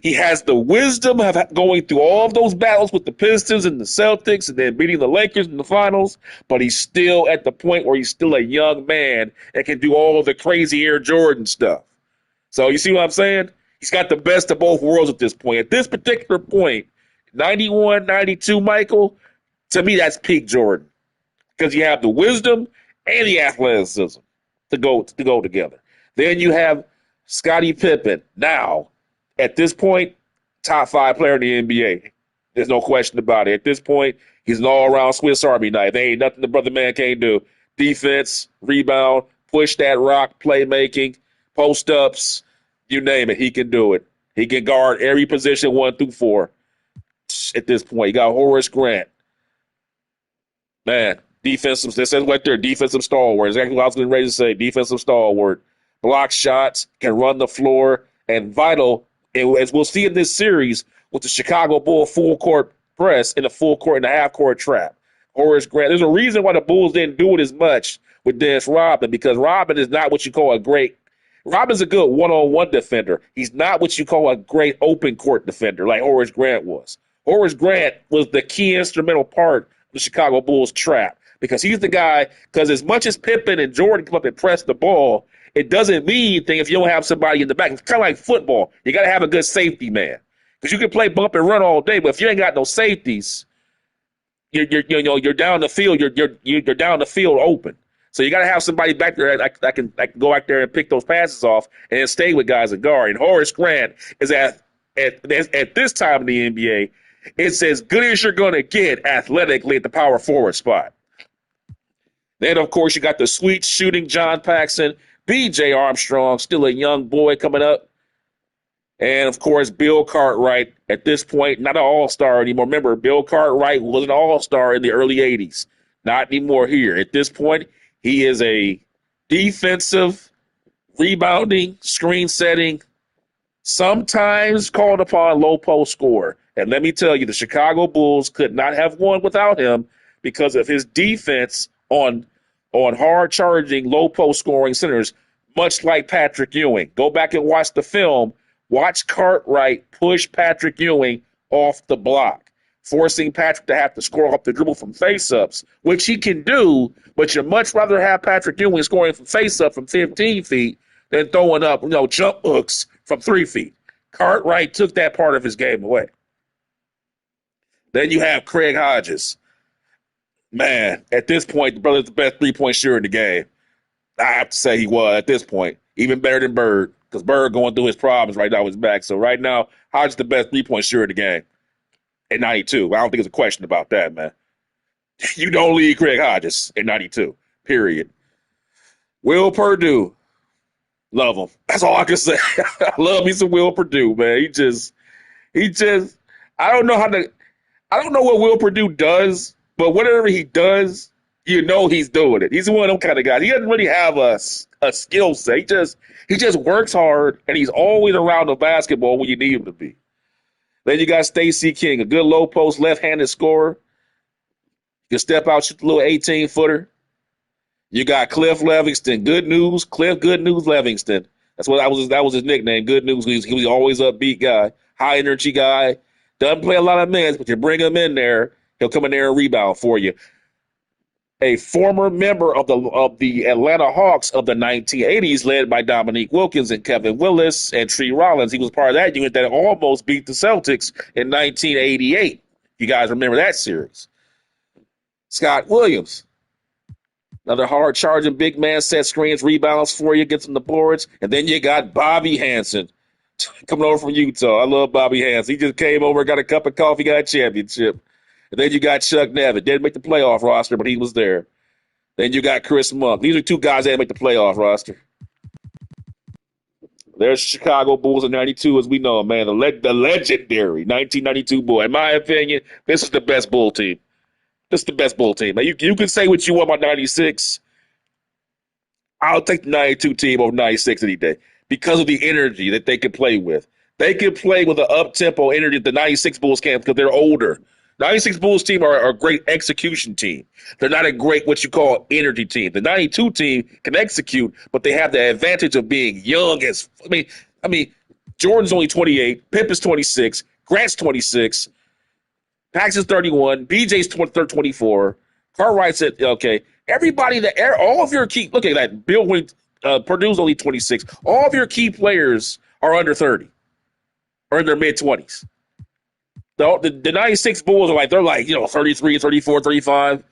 A: he has the wisdom of going through all of those battles with the Pistons and the Celtics and then beating the Lakers in the finals, but he's still at the point where he's still a young man and can do all of the crazy Air Jordan stuff. So you see what I'm saying? He's got the best of both worlds at this point. At this particular point, 91, 92 Michael, to me, that's peak Jordan because you have the wisdom and the athleticism to go together. Then you have Scottie Pippen. Now, at this point, top 5 player in the NBA. There's no question about it. At this point, he's an all-around Swiss Army knife. There ain't nothing the brother man can't do. Defense, rebound, push that rock, playmaking, post-ups, you name it, he can do it. He can guard every position 1 through 4. At this point, you got Horace Grant. Man, defensive, this is right there, defensive stalwart. Exactly what I was getting ready to say, defensive stalwart. Block shots, can run the floor, and vital, as we'll see in this series, with the Chicago Bull full court press and a full court and a half court trap. Horace Grant. There's a reason why the Bulls didn't do it as much with Dennis Rodman, because Rodman is not what you call a great. Rodman's a good one-on-one defender. He's not what you call a great open court defender like Horace Grant was. Horace Grant was the key instrumental part of the Chicago Bulls trap because he's the guy, because as much as Pippen and Jordan come up and press the ball, it doesn't mean anything if you don't have somebody in the back. It's kind of like football. You got to have a good safety man because you can play bump and run all day, but if you ain't got no safeties, you're down the field. You're down the field open. So you got to have somebody back there that can go out there and pick those passes off and then stay with guys at guard. And Horace Grant is at this time in the NBA, it's as good as you're going to get athletically at the power forward spot. Then, of course, you got the sweet shooting John Paxson, B.J. Armstrong, still a young boy coming up. And, of course, Bill Cartwright, at this point, not an all-star anymore. Remember, Bill Cartwright was an all-star in the early 80s. Not anymore here. At this point, he is a defensive, rebounding, screen-setting, sometimes called upon low-post scorer. And let me tell you, the Chicago Bulls could not have won without him because of his defense on hard-charging, low-post scoring centers, much like Patrick Ewing. Go back and watch the film. Watch Cartwright push Patrick Ewing off the block, forcing Patrick to have to score off the dribble from face-ups, which he can do, but you'd much rather have Patrick Ewing scoring from face-up from 15 feet than throwing up, jump hooks from 3 feet. Cartwright took that part of his game away. Then you have Craig Hodges. Man, at this point, the brother's the best three-point shooter in the game. I have to say he was at this point, even better than Bird, because Bird going through his problems right now with his back. So right now, Hodges the best three-point shooter in the game at 92. I don't think there's a question about that, man. You don't lead Craig Hodges at 92, period. Will Perdue, love him. That's all I can say. I love me some Will Perdue, man. He just, I don't know what Will Perdue does, but whatever he does, he's doing it. He's one of them kind of guys. He doesn't really have a skill set. He just works hard, and he's always around the basketball when you need him to be. Then you got Stacey King, a good low post left-handed scorer. You can step out, shoot the little 18-footer. You got Cliff Levingston, Cliff Good News Levingston. That was his nickname, Good News. He was always upbeat guy, high energy guy. Doesn't play a lot of minutes, but you bring him in there, he'll come in there and rebound for you. A former member of the Atlanta Hawks of the 1980s, led by Dominique Wilkins and Kevin Willis and Tree Rollins. He was part of that unit that almost beat the Celtics in 1988. You guys remember that series. Scott Williams, another hard-charging big man, set screens, rebounds for you, gets on the boards. And then you got Bobby Hansen coming over from Utah. I love Bobby Hansen. He just came over, got a cup of coffee, got a championship. And then you got Chuck Nevitt. Didn't make the playoff roster, but he was there. Then you got Chris Monk. These are two guys that didn't make the playoff roster. There's Chicago Bulls in 92, as we know, man. The legendary 1992 Bull. In my opinion, this is the best Bull team. This is the best Bull team. Now, you can say what you want about 96. I'll take the 92 team over 96 any day because of the energy that they can play with. They can play with an up-tempo energy that the 96 Bulls can't because they're older. 96 Bulls team are a great execution team. They're not a great what you call energy team. The 92 team can execute, but they have the advantage of being young as I mean, Jordan's only 28, Pippen's 26, Grant's 26, Paxson's 31, BJ's 24, Cartwright's at okay. Everybody all of your key look at that. Purdue's only 26. All of your key players are under 30 or in their mid-20s. The 96 Bulls are they're 33, 34, 35,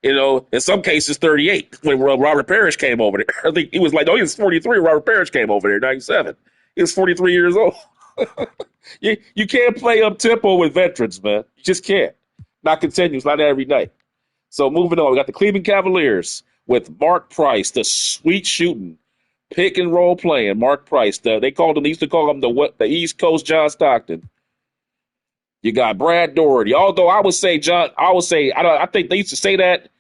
A: in some cases 38 when Robert Parrish came over there. I think he was he was 43 when Robert Parrish came over there, 97. He was 43 years old. You can't play up-tempo with veterans, man. You just can't. Not continuous, not every night. So moving on, we got the Cleveland Cavaliers with Mark Price, the sweet shooting, pick and roll playing Mark Price. They used to call him the East Coast John Stockton. You got Brad Doherty. Although I think they used to say that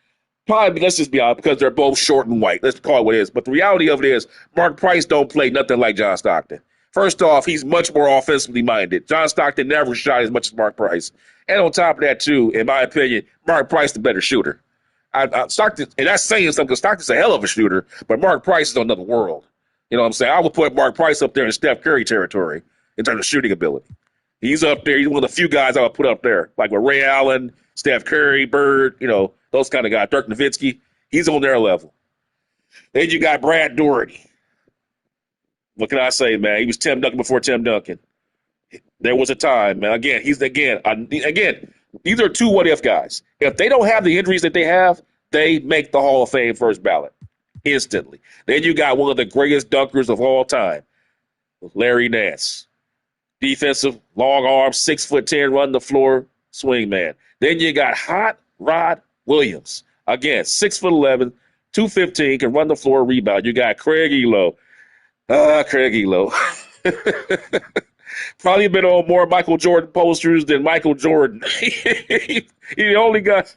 A: probably, let's just be honest, because they're both short and white. Let's call it what it is. But the reality of it is Mark Price don't play nothing like John Stockton. First off, he's much more offensively minded. John Stockton never shot as much as Mark Price. And on top of that, too, in my opinion, Mark Price the better shooter. Stockton, and that's saying something because Stockton's a hell of a shooter, but Mark Price is on another world. You know what I'm saying? I would put Mark Price up there in Steph Curry territory in terms of shooting ability. He's up there. He's one of the few guys I would put up there, like with Ray Allen, Steph Curry, Bird, those kind of guys. Dirk Nowitzki. He's on their level. Then you got Brad Doherty. What can I say, man? He was Tim Duncan before Tim Duncan. There was a time, man. Again, These are two what-if guys. If they don't have the injuries that they have, they make the Hall of Fame first ballot instantly. Then you got one of the greatest dunkers of all time, Larry Nance. Defensive, long arms, 6'10", run the floor, swing man. Then you got Hot Rod Williams. Again, 6'11", 215, can run the floor, rebound. You got Craig Elo. Craig Elo. Probably been on more Michael Jordan posters than Michael Jordan. He only got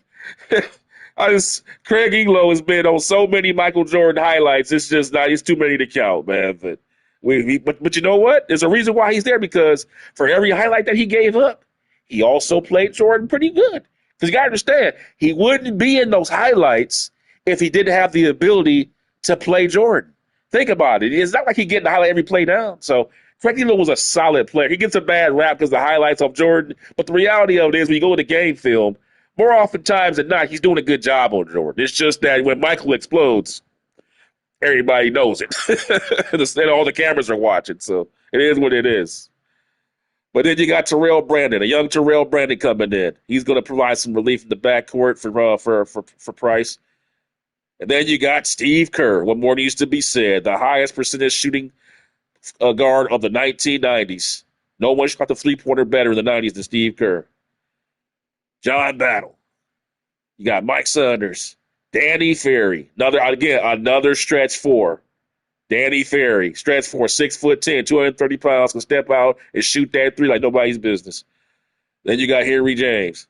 A: Craig Elo has been on so many Michael Jordan highlights. It's just not. It's too many to count, man. But you know what? There's a reason why he's there, because for every highlight that he gave up, he also played Jordan pretty good. Because you got to understand, he wouldn't be in those highlights if he didn't have the ability to play Jordan. Think about it. It's not like he getting the highlight every play down. So Craig Elo was a solid player. He gets a bad rap because of the highlights of Jordan. But the reality of it is, when you go to the game film, more oftentimes than not, he's doing a good job on Jordan. It's just that when Michael explodes, everybody knows it. And all the cameras are watching. So it is what it is. But then you got Terrell Brandon, a young Terrell Brandon coming in. He's going to provide some relief in the backcourt for Price. And then you got Steve Kerr. What more needs to be said? The highest percentage shooting guard of the 1990s. No one shot the three-pointer better in the 90s than Steve Kerr. John Battle. You got Mike Saunders. Danny Ferry. Another stretch four. Danny Ferry, stretch four, 6'10", 230 pounds, can step out and shoot that three like nobody's business. Then you got Henry James.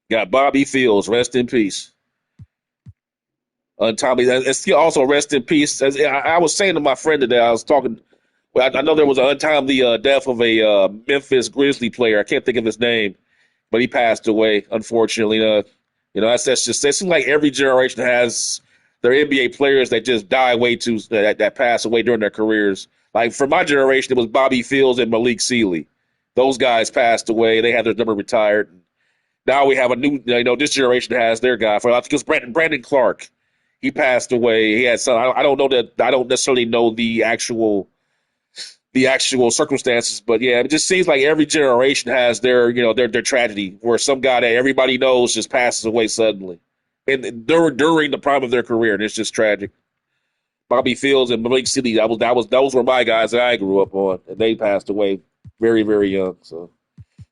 A: Got Bobby Fields, rest in peace. Tommy, also rest in peace. As I was saying to my friend today, I was talking. Well, I know there was an untimely death of a Memphis Grizzly player. I can't think of his name, but he passed away, unfortunately. That's just. It seems like every generation has their NBA players that just die way too, that pass away during their careers. Like for my generation, it was Bobby Fields and Malik Sealy. Those guys passed away. They had their number retired. Now we have a new, this generation has their guy. I think it was Brandon Clark. He passed away. He had some. I don't necessarily know the actual circumstances, but yeah, it just seems like every generation has their tragedy, where some guy that everybody knows just passes away suddenly, and during the prime of their career, and it's just tragic. Bobby Fields and Malik Sealy, those were my guys that I grew up on, and they passed away very, very young. So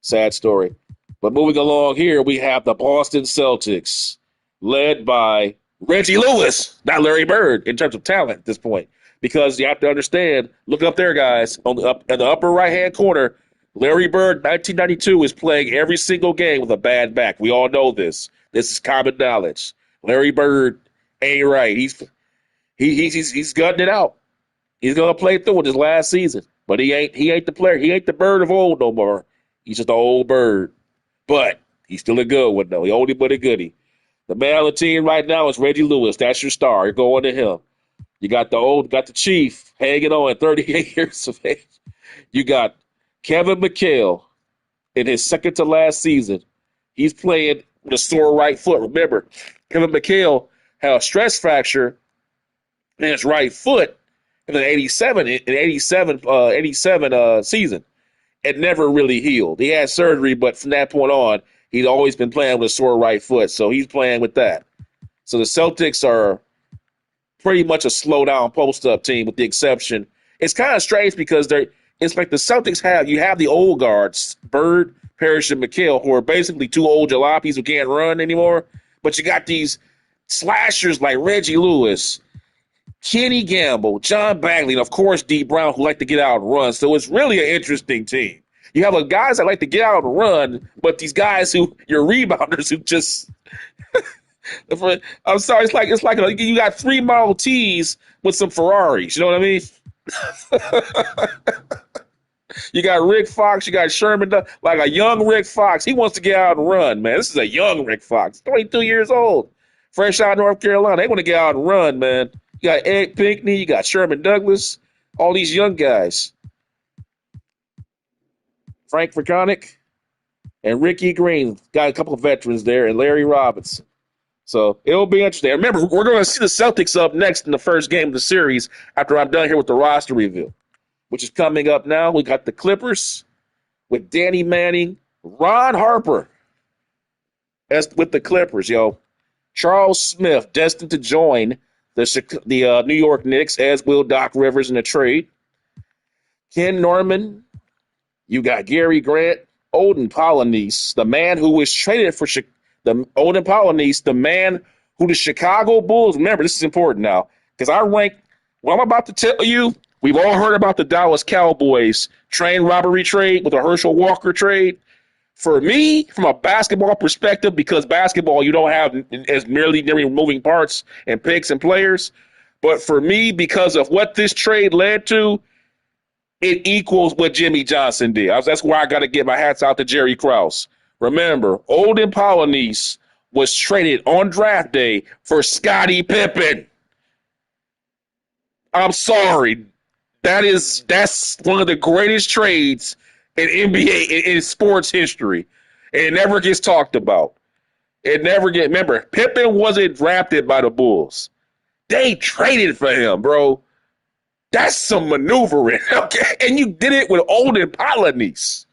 A: sad story. But moving along here, we have the Boston Celtics, led by Reggie Lewis, not Larry Bird, in terms of talent at this point. Because you have to understand, look up there, guys, in the upper right-hand corner, Larry Bird, 1992, is playing every single game with a bad back. We all know this. This is common knowledge. Larry Bird ain't right. He's gutting it out. He's gonna play through it his last season, but he ain't the player. He ain't the Bird of old no more. He's just an old Bird, but he's still a good one though. He oldie but a goodie. The man on the team right now is Reggie Lewis. That's your star. You're going to him. You got the Chief hanging on at 38 years of age. You got Kevin McHale in his second to last season. He's playing with a sore right foot. Remember, Kevin McHale had a stress fracture in his right foot in the 87 season. It never really healed. He had surgery, but from that point on, he'd always been playing with a sore right foot, so he's playing with that. So the Celtics are pretty much a slow-down post-up team, with the exception. It's kind of strange because it's like the Celtics have the old guards, Bird, Parrish, and McHale, who are basically two old jalopies who can't run anymore. But you got these slashers like Reggie Lewis, Kenny Gamble, John Bagley, and of course D. Brown, who like to get out and run. So it's really an interesting team. You have guys that like to get out and run, but these guys you're rebounders who just I'm sorry, it's like you got three Model Ts with some Ferraris. You know what I mean? You got Rick Fox, you got Sherman, like a young Rick Fox. He wants to get out and run, man. This is a young Rick Fox, 22 years old, fresh out of North Carolina. They want to get out and run, man. You got Ed Pinckney, you got Sherman Douglas, all these young guys. Frank Verkonic and Ricky Green, got a couple of veterans there, and Larry Robinson. So it'll be interesting. Remember, we're going to see the Celtics up next in the first game of the series after I'm done here with the roster review, which is coming up now. We got the Clippers with Danny Manning, Ron Harper. as with the Clippers, yo. Charles Smith destined to join the New York Knicks, as will Doc Rivers in the trade. Ken Norman, you got Gary Grant, Odin Polynice, the man who was traded for the Odin Polynice, the man who the Chicago Bulls. Remember, this is important now because I rank what I'm about to tell you. We've all heard about the Dallas Cowboys train robbery trade with the Herschel Walker trade. For me, from a basketball perspective, because basketball you don't have as merely moving parts and picks and players, but for me, because of what this trade led to, it equals what Jimmy Johnson did. That's why I got to get my hats out to Jerry Krause. Remember, Olden Polynice was traded on draft day for Scottie Pippen. I'm sorry. That's one of the greatest trades in NBA in sports history. And it never gets talked about. Remember, Pippen wasn't drafted by the Bulls. They traded for him, bro. That's some maneuvering, okay? And you did it with Olden Polynice.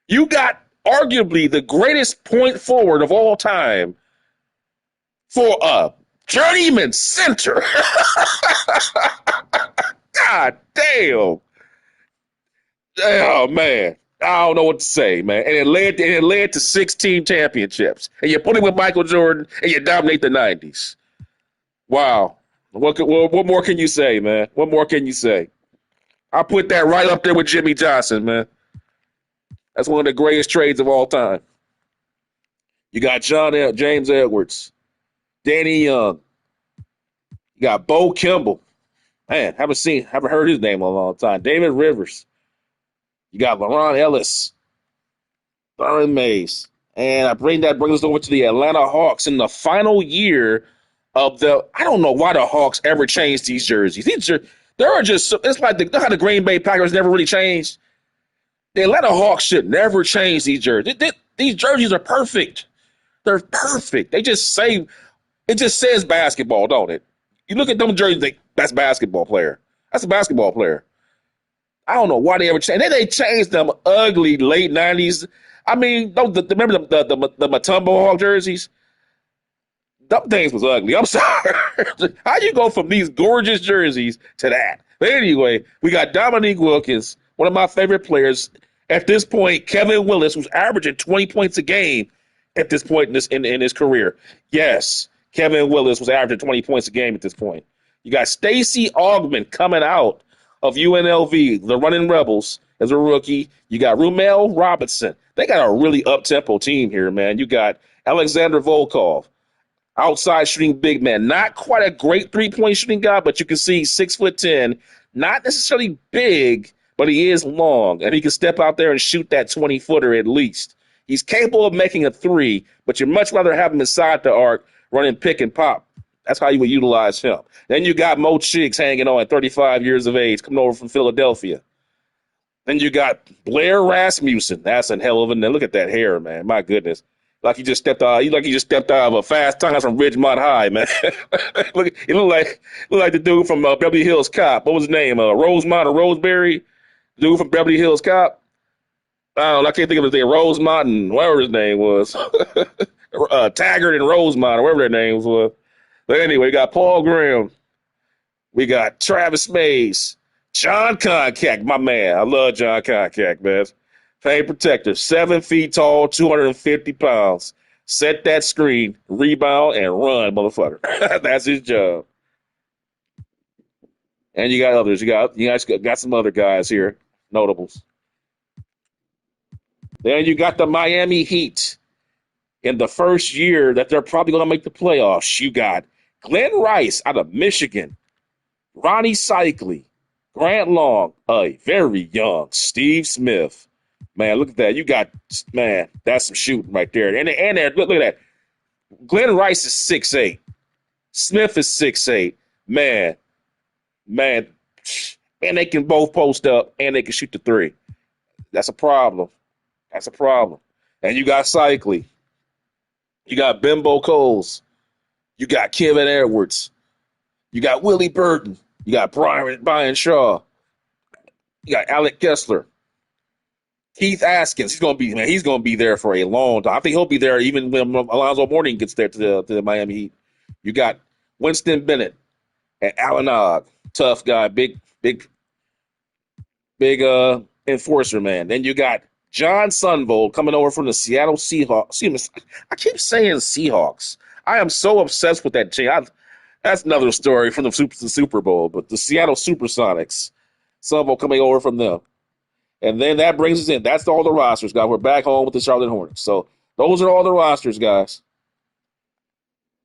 A: You got arguably the greatest point forward of all time for a journeyman center. God damn. Oh, man. I don't know what to say, man. And it led to 16 championships. And you put it with Michael Jordan and you dominate the 90s. Wow. What more can you say, man? What more can you say? I put that right up there with Jimmy Johnson, man. That's one of the greatest trades of all time. You got James Edwards, Danny Young. You got Bo Kimball. Man, haven't heard his name in a long time. David Rivers. You got LaRon Ellis, Thurman Mays. And that brings us over to the Atlanta Hawks in the final year of I don't know why the Hawks ever changed these jerseys. It's like how the Green Bay Packers never really changed. The Atlanta Hawks should never change these jerseys. These jerseys are perfect. They're perfect. It just says basketball, don't it? You look at them jerseys, think that's basketball player. That's a basketball player. I don't know why they ever changed. Then they changed them ugly late 90s. I mean, remember the Mutombo Hawk jerseys? Them things was ugly. I'm sorry. How you go from these gorgeous jerseys to that? But anyway, we got Dominique Wilkins, one of my favorite players. At this point, Kevin Willis, who's averaging 20 points a game at this point in his career. Yes, Kevin Willis was averaging 20 points a game at this point. You got Stacey Augmon coming out of UNLV, the Running Rebels, as a rookie. You got Rumel Robinson. They got a really up-tempo team here, man. You got Alexander Volkov, outside shooting big man. Not quite a great three-point shooting guy, but you can see 6'10", not necessarily big, but he is long, and he can step out there and shoot that 20-footer at least. He's capable of making a three, but you'd much rather have him inside the arc running pick and pop. That's how you would utilize him. Then you got Mo Chiggs hanging on at 35 years of age, coming over from Philadelphia. Then you got Blair Rasmussen. That's a hell of a name. Look at that hair, man. My goodness. Like he just stepped out of a Fast Times from Ridgemont High, man. He looked like the dude from Beverly Hills Cop. What was his name? Rosemont or Roseberry? Dude from Beverly Hills Cop. I can't think of his name. Rosemont and whatever his name was. Taggart and Rosemont or whatever their names were. But anyway, we got Paul Graham. We got Travis Mays. John Koncak, my man. I love John Koncak, man. Paint protector, 7 feet tall, 250 pounds. Set that screen, rebound, and run, motherfucker. That's his job. And you got others. You guys got some other guys here, notables. Then you got the Miami Heat. In the first year that they're probably going to make the playoffs, you got Glenn Rice out of Michigan, Ronnie Cycli, Grant Long, a very young Steve Smith. Man, look at that. You got, man, that's some shooting right there. And look at that. Glenn Rice is 6'8". Smith is 6'8". Man. And they can both post up and they can shoot the three. That's a problem. And you got Cycli. You got Bimbo Coles. You got Kevin Edwards. You got Willie Burton. You got Brian Shaw. You got Alec Kessler. Keith Askins, he's gonna be there for a long time. I think he'll be there even when Alonzo Mourning gets there to the Miami Heat. You got Winston Bennett and Alan Ogg, tough guy, big enforcer man. Then you got John Sunvold coming over from the Seattle Seahawks. I keep saying Seahawks. I am so obsessed with that team. That's another story from the Super Bowl, but the Seattle Supersonics. Sunvold coming over from them. And then that brings us in. That's all the rosters, guys. We're back home with the Charlotte Hornets. So those are all the rosters, guys.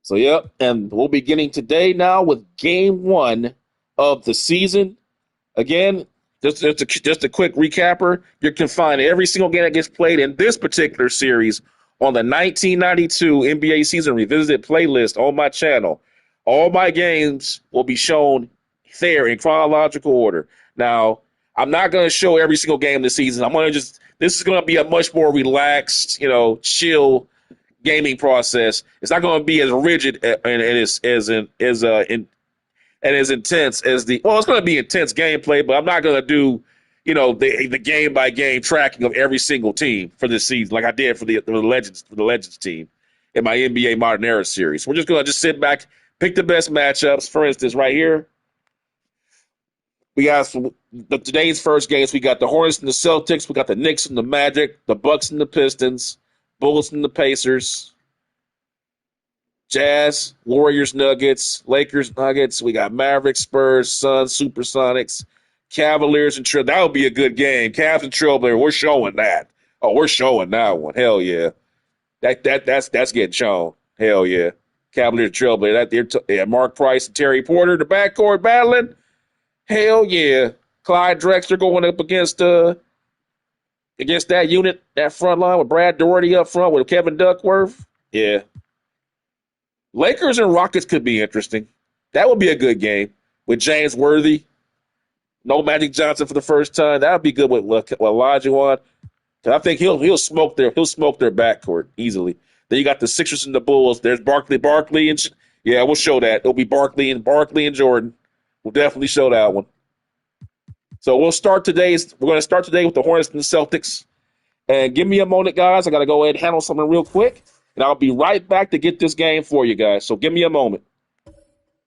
A: So, yep. And we'll be beginning today now with game one of the season. Again, just a quick recapper. You can find every single game that gets played in this particular series on the 1992 NBA season revisited playlist on my channel. All my games will be shown there in chronological order. Now, I'm not going to show every single game this season. This is going to be a much more relaxed, chill gaming process. It's not going to be as rigid and as intense as it's going to be intense gameplay, but I'm not going to do, the game by game tracking of every single team for this season like I did for the Legends team in my NBA Modern Era series. We're just going to sit back, pick the best matchups. For instance, right here, we got today's first games. We got the Hornets and the Celtics. We got the Knicks and the Magic, the Bucks and the Pistons, Bullets and the Pacers, Jazz, Warriors, Nuggets, Lakers, Nuggets. We got Mavericks, Spurs, Suns, Supersonics, Cavaliers, and Trail. That would be a good game. Cavs and Trailblazers. We're showing that. Oh, we're showing that one. Hell yeah. That's getting shown. Hell yeah. Cavaliers and Trailblazers. Mark Price and Terry Porter, the backcourt battling. Hell yeah. Clyde Drexler going up against that unit, that front line with Brad Doherty up front with Kevin Duckworth. Yeah. Lakers and Rockets could be interesting. That would be a good game with James Worthy. No Magic Johnson for the first time. That would be good with Olajuwon. I think he'll smoke their backcourt easily. Then you got the Sixers and the Bulls. There's Barkley, and we'll show that. It'll be Barkley and Jordan. We'll definitely show that one. So we're going to start today with the Hornets and the Celtics. And give me a moment, guys. I got to go ahead and handle something real quick. And I'll be right back to get this game for you guys. So give me a moment.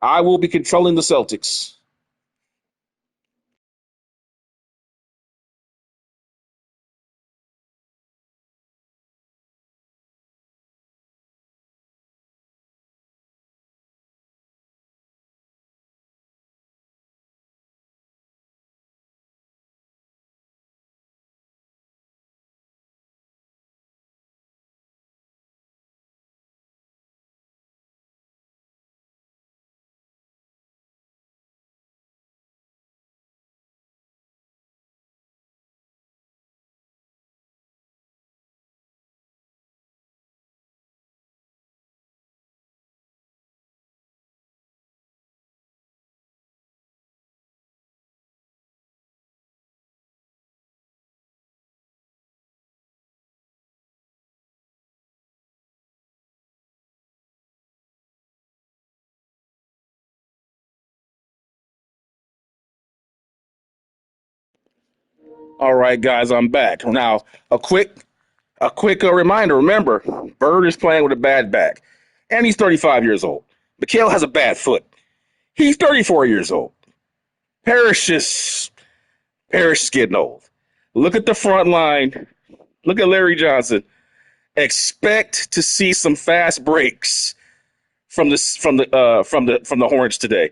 A: I will be controlling the Celtics. All right, guys, I'm back. Now, a quick reminder. Remember, Bird is playing with a bad back, and he's 35 years old. Mikhail has a bad foot. He's 34 years old. Parrish is getting old. Look at the front line. Look at Larry Johnson. Expect to see some fast breaks from the Hornets today.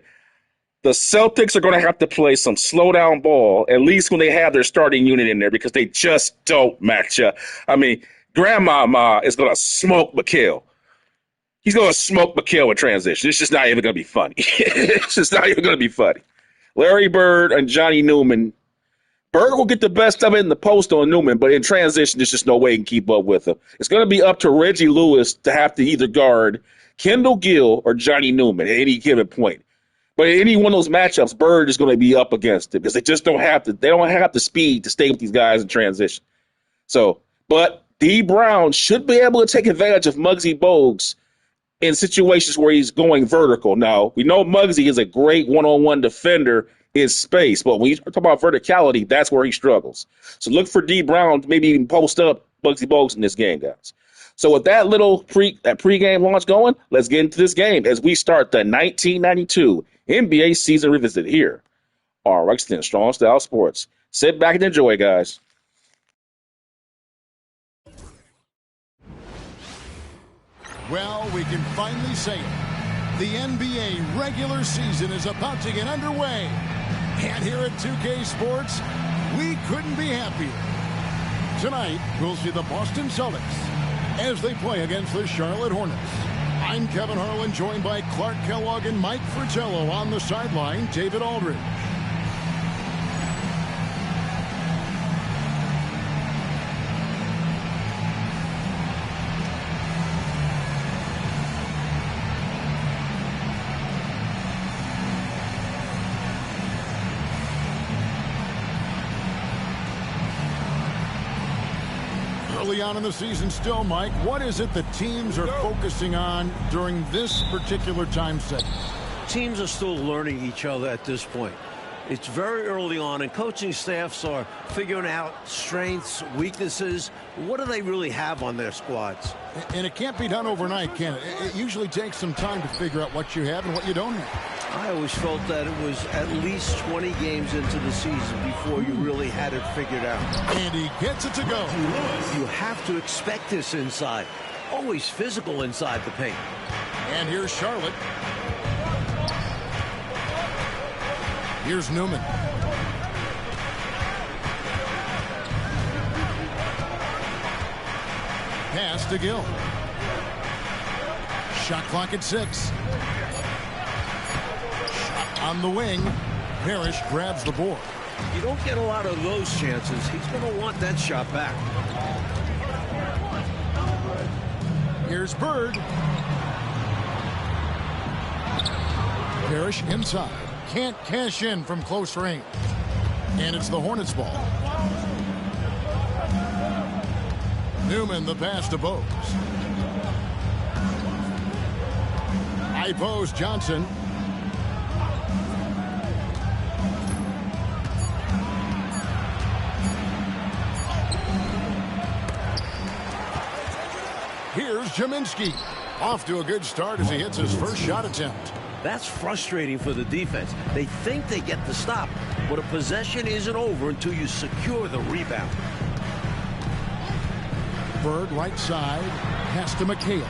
A: The Celtics are going to have to play some slow down ball, at least when they have their starting unit in there, because they just don't match up. I mean, Grandmama is going to smoke Mikhail. He's going to smoke Mikhail in transition. It's just not even going to be funny. It's just not even going to be funny. Larry Bird and Johnny Newman. Bird will get the best of it in the post on Newman, but in transition, there's just no way he can keep up with him. It's going to be up to Reggie Lewis to have to either guard Kendall Gill or Johnny Newman at any given point. But in any one of those matchups, Bird is going to be up against it because they just don't have the speed to stay with these guys in transition. So, but D. Brown should be able to take advantage of Muggsy Bogues in situations where he's going vertical. Now, we know Muggsy is a great one-on-one defender is space. But when you talk about verticality, that's where he struggles. So look for D Brown to maybe even post up Bugsy Bogues in this game, guys. So with that little pregame launch going, let's get into this game as we start the 1992 NBA season revisit here on Lexington Strong Style Sports. Sit back and enjoy, guys.
B: Well, we can finally say it. The NBA regular season is about to get underway. And here at 2K Sports, we couldn't be happier. Tonight, we'll see the Boston Celtics as they play against the Charlotte Hornets. I'm Kevin Harlan, joined by Clark Kellogg and Mike Fratello. On the sideline, David Aldridge. Early on in the season still, Mike, what is it that teams are focusing on during this particular time segment?
C: Teams are still learning each other at this point. It's very early on, and coaching staffs are figuring out strengths, weaknesses. What do they really have on their squads?
B: And it can't be done overnight, can it? It usually takes some time to figure out what you have and what you don't have.
C: I always felt that it was at least 20 games into the season before you really had it figured out.
B: And he gets it to go.
C: You have to expect this inside. Always physical inside the paint.
B: And here's Charlotte. Here's Newman. Pass to Gill. Shot clock at 6. On the wing, Parrish grabs the board.
C: You don't get a lot of those chances. He's going to want that shot back.
B: Here's Bird. Parrish inside. Can't cash in from close range. And it's the Hornets ball. Newman, the pass to Bogues. High post, Johnson. Here's Jaminski. Off to a good start as he hits his first shot attempt.
C: That's frustrating for the defense. They think they get the stop, but a possession isn't over until you secure the rebound.
B: Bird right side. Pass to McHale.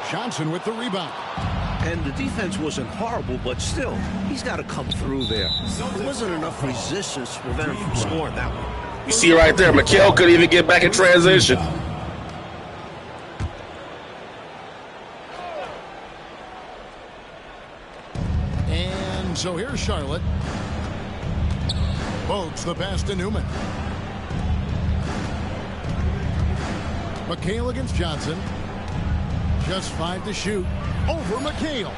B: Johnson with the rebound.
C: And the defense wasn't horrible, but still, he's got to come through there. There wasn't enough resistance to prevent him from scoring that one.
A: You see right there, McHale couldn't even get back in transition.
B: And so here's Charlotte. Bogues the pass to Newman. McHale against Johnson. Just 5 to shoot. Over McHale.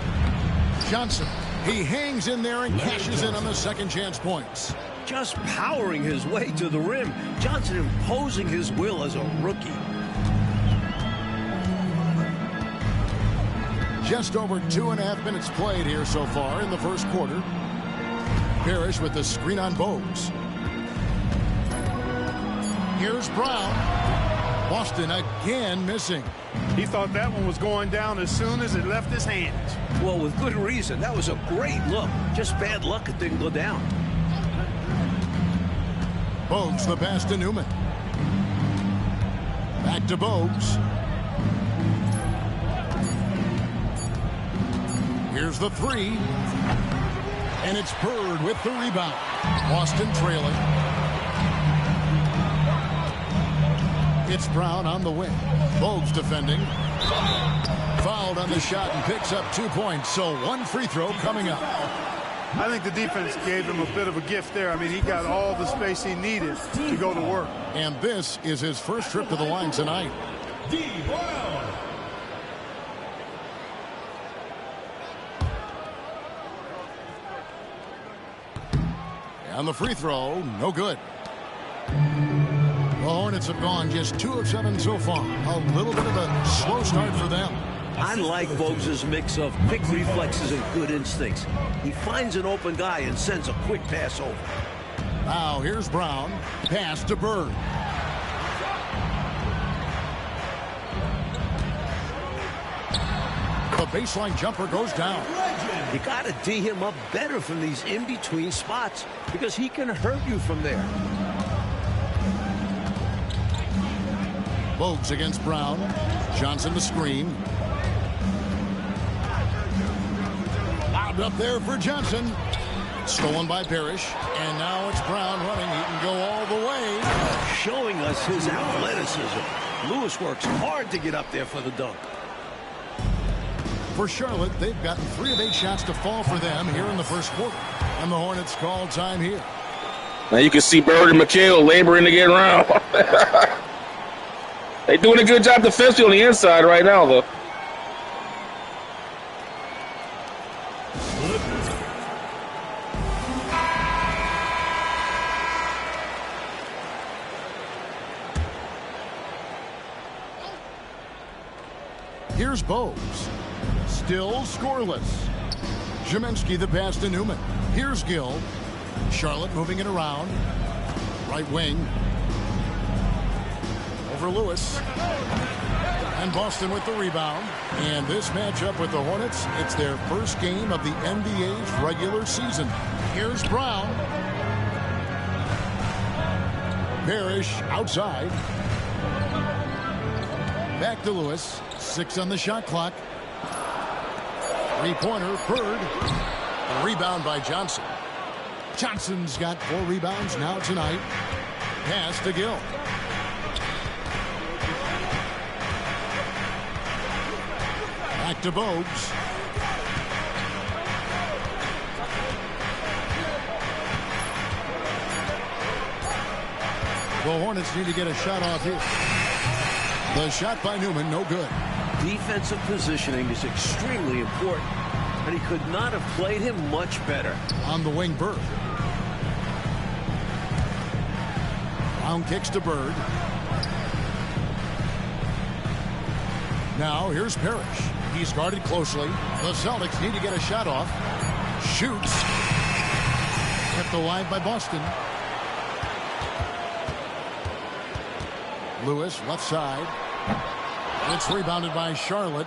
B: Johnson. He hangs in there and cashes in on the second chance points.
C: Just powering his way to the rim. Johnson imposing his will as a rookie.
B: Just over 2.5 minutes played here so far in the first quarter. Parrish with the screen on Bogues. Here's Brown. Boston again missing.
D: He thought that one was going down as soon as it left his hands.
C: Well, with good reason. That was a great look. Just bad luck it didn't go down.
B: Bogues the pass to Newman. Back to Bogues. Here's the 3. And it's Bird with the rebound. Boston trailing. It's Brown on the wing. Bogues defending. Fouled on the shot and picks up 2 points. So 1 free throw coming up.
D: I think the defense gave him a bit of a gift there. I mean, he got all the space he needed to go to work.
B: And this is his first trip to the line tonight. D. Brown. And the free throw, no good. The Hornets have gone just 2 of 7 so far. A little bit of a slow start for them.
C: I like Bogues' mix of quick reflexes and good instincts. He finds an open guy and sends a quick pass over.
B: Now here's Brown. Pass to Bird. The baseline jumper goes down.
C: You got to D him up better from these in-between spots because he can hurt you from there.
B: Bogues against Brown. Johnson the screen. Lobbed up there for Johnson. Stolen by Parrish. And now it's Brown running. He can go all the way.
C: Showing us his athleticism. Lewis works hard to get up there for the dunk.
B: For Charlotte, they've gotten 3 of 8 shots to fall for them here in the first quarter. And the Hornets call time here.
A: Now you can see Bird and McHale laboring to get around. They're doing a good job defensively on the inside right now, though.
B: Here's Bogues. Still scoreless. Ziminski the pass to Newman. Here's Gill. Charlotte moving it around. Right wing. Over Lewis. And Boston with the rebound. And this matchup with the Hornets, it's their first game of the NBA's regular season. Here's Brown. Parrish outside. Back to Lewis. 6 on the shot clock. 3-pointer, Bird. A rebound by Johnson. Johnson's got 4 rebounds now tonight. Pass to Gill. Back to Bogues. The Hornets need to get a shot off here. The shot by Newman, no good.
C: Defensive positioning is extremely important, but he could not have played him much better.
B: On the wing, Bird. Brown kicks to Bird. Now here's Parrish. He's guarded closely. The Celtics need to get a shot off. Shoots. Kept alive by Boston. Lewis, left side. It's rebounded by Charlotte.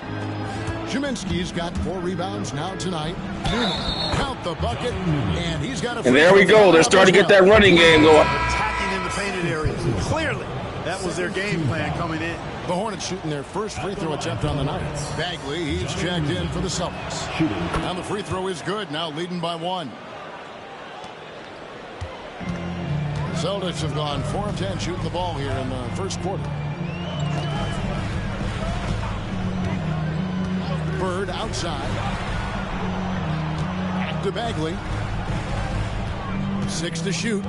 B: Ziminski's got 4 rebounds now tonight. Newman, count the bucket, and he's got a.
A: And there we go. They're starting to get that running game going.
D: Attacking in the painted areas. Clearly, that was their game plan coming in.
B: The Hornets shooting their first free throw attempt on the night. Bagley, he's checked in for the Celtics. And the free throw is good, now leading by 1. The Celtics have gone 4 of 10 shooting the ball here in the first quarter. Bird outside. Back to Bagley. 6 to shoot.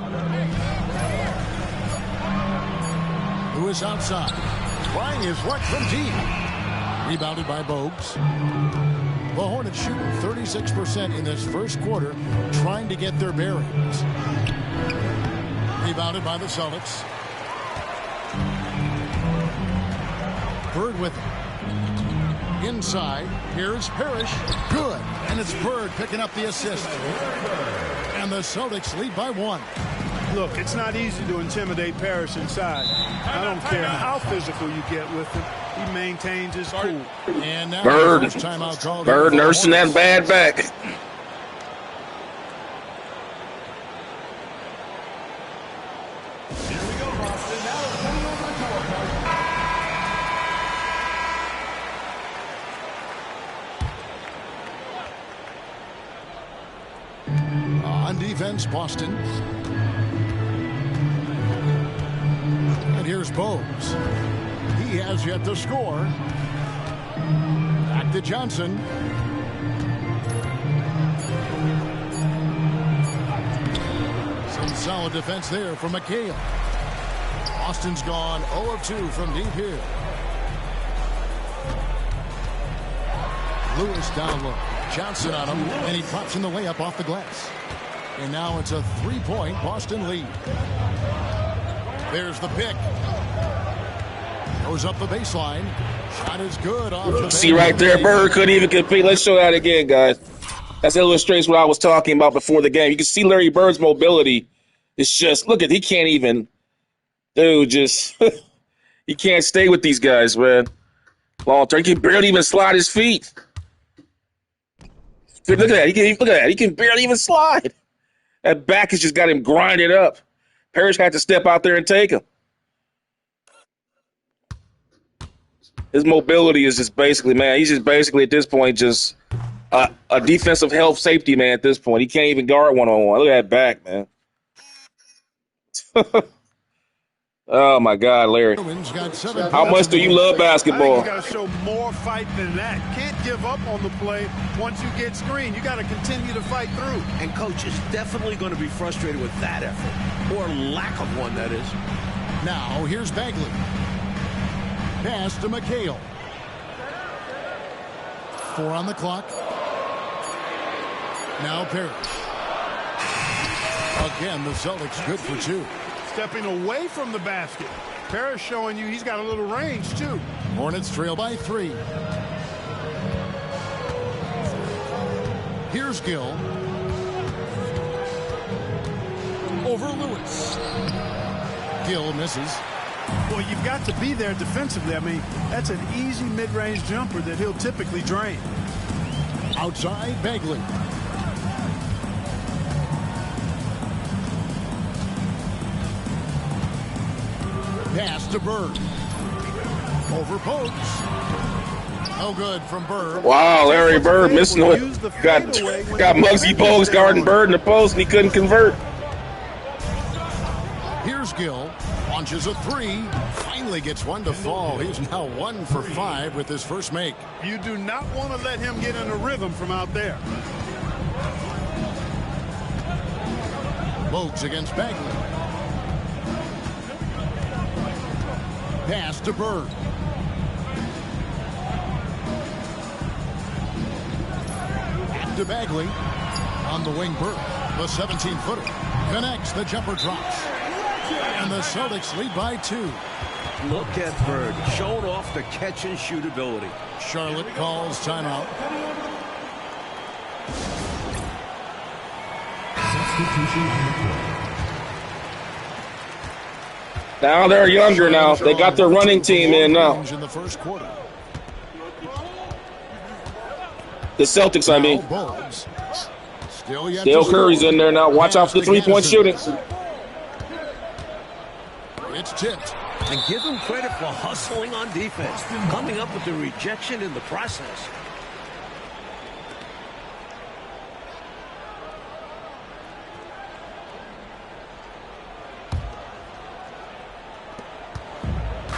B: Lewis outside. Trying his luck from deep. Rebounded by Bogues. The Hornets shooting 36% in this first quarter, trying to get their bearings. Rebounded by the Celtics. Bird with it. Inside, here's Parrish. Good. And it's Bird picking up the assist. And the Celtics lead by 1.
D: Look, it's not easy to intimidate Parrish inside. I don't care how physical you get with him. He maintains his cool.
B: And now
A: Bird.
B: timeout called.
A: Bird nursing that bad back.
B: On defense, Boston. And here's Bogues. He has yet to score. Back to Johnson. Some solid defense there from McHale. Boston's gone 0 of 2 from deep here. Lewis down low. Johnson on him, and he drops in the layup off the glass. And now it's a 3-point Boston lead. There's the pick. Goes up the baseline. Shot is good. Off
A: See right there, Bird couldn't even compete. Let's show that again, guys. That illustrates what I was talking about before the game. You can see Larry Bird's mobility. It's just, look at, he can't even, dude, just, he can't stay with these guys, man. Long term, he can barely even slide his feet. Look at that. He can barely even slide. That back has just got him grinded up. Parrish had to step out there and take him. His mobility is just basically, man, he's just basically at this point just a defensive health safety man at this point. He can't even guard one-on-one. Look at that back, man. Oh, my God, Larry. How much do you love basketball?
D: You got to show more fight than that. Can't give up on the play once you get screened. You got to continue to fight through.
C: And Coach is definitely going to be frustrated with that effort, or lack of one, that is.
B: Now, here's Bagley. Pass to McHale. 4 on the clock. Now Parrish. Again, the Celtics good for 2.
D: Stepping away from the basket. Parrish showing you he's got a little range, too.
B: Hornets trail by 3. Here's Gill. Over Lewis. Gill misses.
D: Well, you've got to be there defensively. I mean, that's an easy mid-range jumper that he'll typically drain.
B: Outside, Bagley. Pass to Bird. Over Bogues. No good from Bird.
A: Wow, Larry Bird missing it. Got Muggsy Bogues guarding Bird in the post, and he couldn't convert.
B: Here's Gill. Launches a 3. Finally gets one to fall. He's now 1 for 5 with his first make.
D: You do not want to let him get in a rhythm from out there.
B: Bogues against Bagley. Pass to Bird. Back to Bagley. On the wing, Bird. The 17-footer. Connects. The jumper drops. And the Celtics lead by 2.
C: Look at Bird, showing off the catch and shoot ability.
B: Charlotte calls timeout.
A: Now they're younger now. They got their running team in now.
B: In the first quarter.
A: The Celtics, I mean.
B: Still
A: Curry's in there now. Watch out for the three-point shooting.
B: It's tipped.
C: And give him credit for hustling on defense, coming up with the rejection in the process.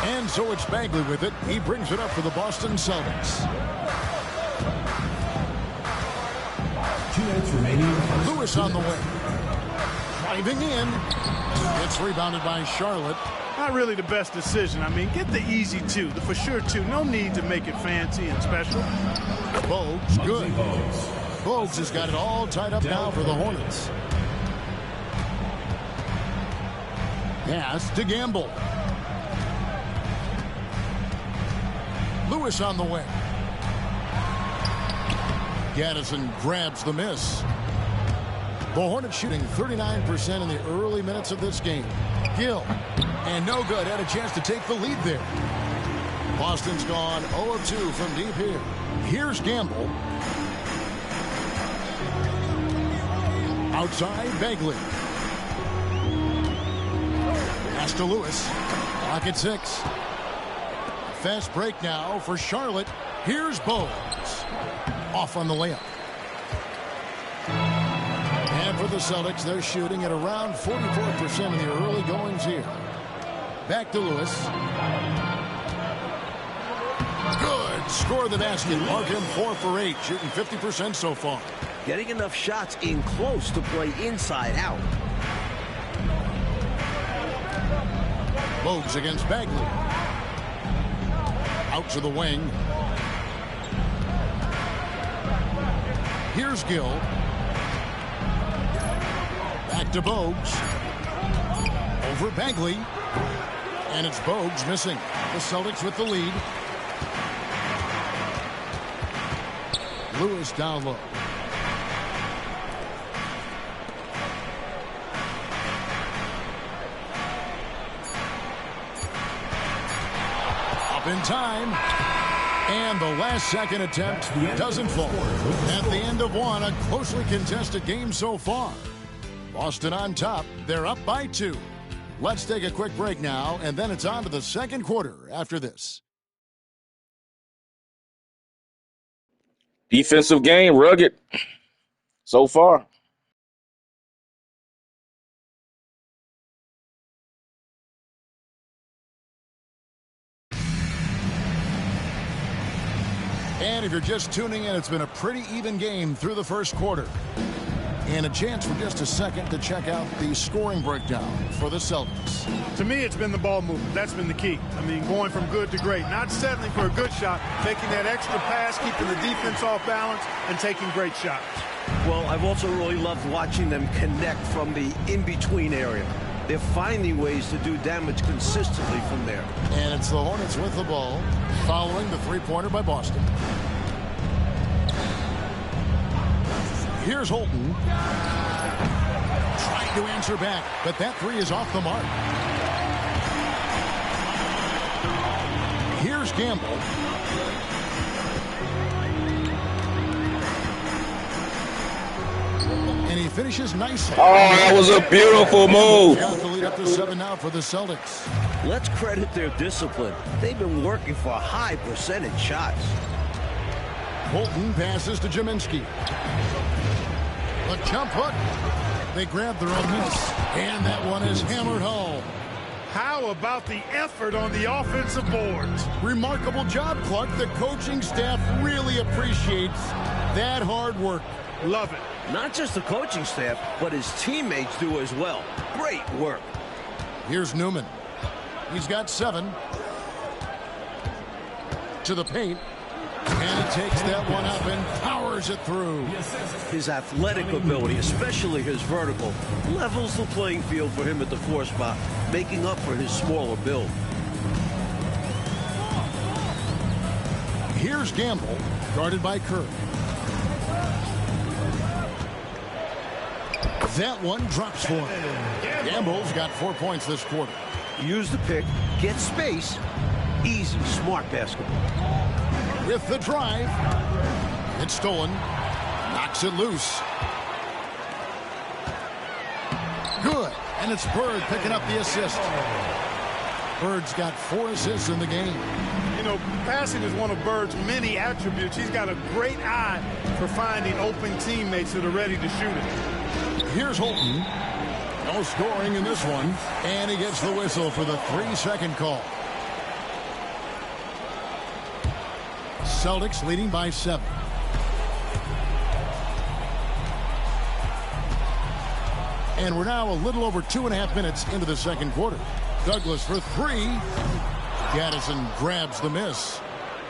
B: And so it's Bagley with it. He brings it up for the Boston Celtics.
E: 2 minutes remaining.
B: Lewis on the way. Driving in. It's rebounded by Charlotte.
D: Not really the best decision. I mean, get the easy 2, the for sure 2. No need to make it fancy and special.
B: Bogues, good. Bogues has got it all tied up now for the Hornets. Pass to Gamble. Lewis on the way. Gaddison grabs the miss. The Hornets shooting 39% in the early minutes of this game. Gill. And no good. Had a chance to take the lead there. Boston's gone 0 of 2 from deep here. Here's Gamble. Outside, Bagley. Pass to Lewis. Clock at 6. Fast break now for Charlotte. Here's Bogues. Off on the layup. And for the Celtics, they're shooting at around 44% in the early goings here. Back to Lewis. Good. Score the basket. Mark him 4 for 8. Shooting 50% so far.
C: Getting enough shots in close to play inside out.
B: Bogues against Bagley. Out to the wing. Here's Gill. Back to Bogues. Over Bagley. And it's Bogues missing. The Celtics with the lead. Lewis down low. Up in time. And the last second attempt doesn't fall. At the end of one, a closely contested game so far. Boston on top. They're up by 2. Let's take a quick break now, and then it's on to the second quarter after this.
A: Defensive game, rugged so far.
B: And if you're just tuning in, it's been a pretty even game through the first quarter. And a chance for just a second to check out the scoring breakdown for the Celtics.
D: To me, it's been the ball movement. That's been the key. I mean, going from good to great. Not settling for a good shot, making that extra pass, keeping the defense off balance, and taking great shots.
C: Well, I've also really loved watching them connect from the in-between area. They're finding ways to do damage consistently from there.
B: And it's the Hornets with the ball, following the three-pointer by Boston. Here's Holton. Trying to answer back, but that three is off the mark. Here's Gamble. And he finishes nicely.
A: Oh, that was a beautiful move.
B: Got the lead up to 7 now for the Celtics.
C: Let's credit their discipline. They've been working for high percentage shots.
B: Holton passes to Jaminski. The jump hook. They grab their own miss. And that one is hammered home.
D: How about the effort on the offensive boards?
B: Remarkable job, Clark. The coaching staff really appreciates that hard work.
D: Love it.
C: Not just the coaching staff, but his teammates do as well. Great work.
B: Here's Newman. He's got 7. To the paint. And he takes that one up and powers it through.
C: His athletic ability, especially his vertical, levels the playing field for him at the 4 spot, making up for his smaller build.
B: Here's Gamble, guarded by Kerr. That one drops for him. Gamble's got 4 points this quarter.
C: Use the pick, get space, easy, smart basketball.
B: With the drive, it's stolen, knocks it loose. Good, and it's Bird picking up the assist. Bird's got 4 assists in the game.
D: You know, passing is one of Bird's many attributes. He's got a great eye for finding open teammates that are ready to shoot it.
B: Here's Holton. No scoring in this one, and he gets the whistle for the 3-second call. Celtics leading by 7. And we're now a little over 2.5 minutes into the second quarter. Douglas for 3. Gaddison grabs the miss.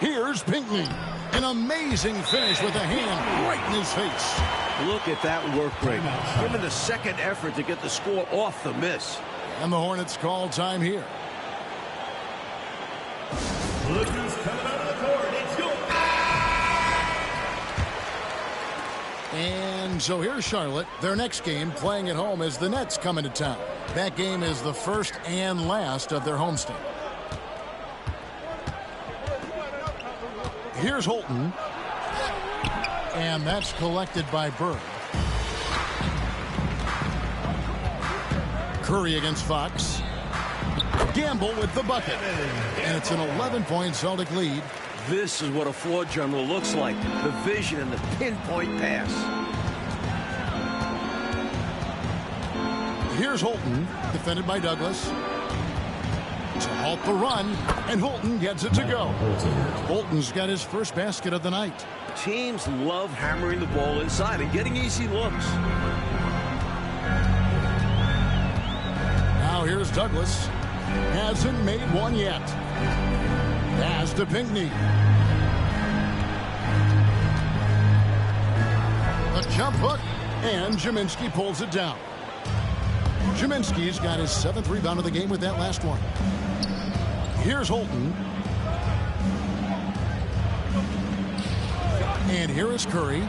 B: Here's Pinckney. An amazing finish with a hand right in his face.
C: Look at that work rate. Given the second effort to get the score off the miss.
B: And the Hornets call time here.
E: Look who's coming out of the court. It's good.
B: And so here's Charlotte. Their next game playing at home as the Nets come into town. That game is the first and last of their homestand. Here's Holton. And that's collected by Bird. Curry against Fox. Gamble with the bucket. And it's an 11-point Celtic lead.
C: This is what a floor general looks like. The vision and the pinpoint pass.
B: Here's Holton, defended by Douglas. To halt the run, and Holton gets it to go. Holton's got his first basket of the night.
C: Teams love hammering the ball inside and getting easy looks.
B: Now here's Douglas. Hasn't made one yet. Pass to Pinckney. The jump hook, and Jaminski pulls it down. Ziminski's got his 7th rebound of the game with that last one. Here's Holton. And here is Curry.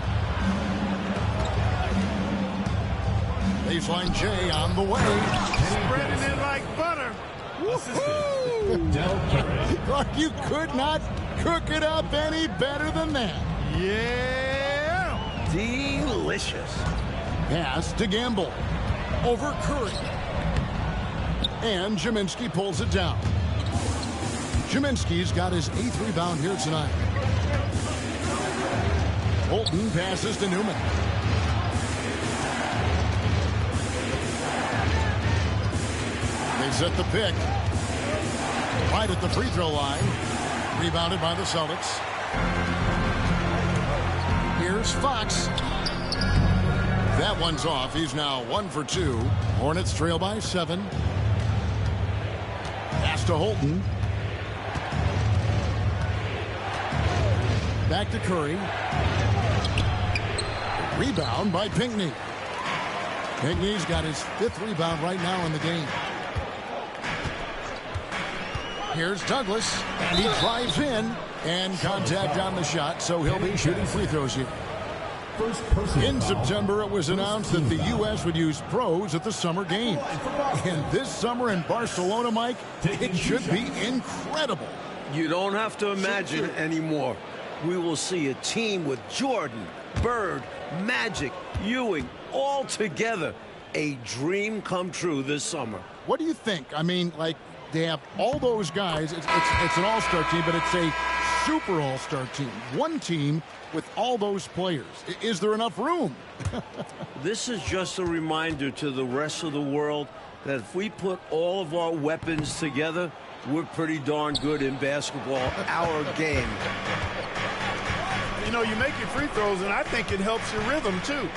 B: Baseline J on the way.
D: Spreading it like butter.
B: You could not cook it up any better than that.
D: Yeah.
C: Delicious.
B: Pass to Gamble. Over Curry. And Ziminski pulls it down. Ziminski's got his 8th rebound here tonight. Holton passes to Newman. They set the pick. Right at the free throw line. Rebounded by the Celtics. Here's Fox. That one's off. He's now 1 for 2. Hornets trail by 7. Pass to Holton. Back to Curry. Rebound by Pinckney. Pinckney's got his 5th rebound right now in the game. Here's Douglas, and he drives in, and contact on the shot, so he'll be shooting free throws here. In September, it was announced that the U.S. would use pros at the summer games. And this summer in Barcelona, Mike, it should be incredible.
C: You don't have to imagine anymore. We will see a team with Jordan, Bird, Magic, Ewing, all together. A dream come true this summer.
B: What do you think? I mean, like, they have all those guys. It's an all-star team, but it's a super all-star team. One team with all those players. Is there enough room?
C: This is just a reminder to the rest of the world that if we put all of our weapons together, we're pretty darn good in basketball, our game.
D: You know, you make your free throws, and I think it helps your rhythm, too.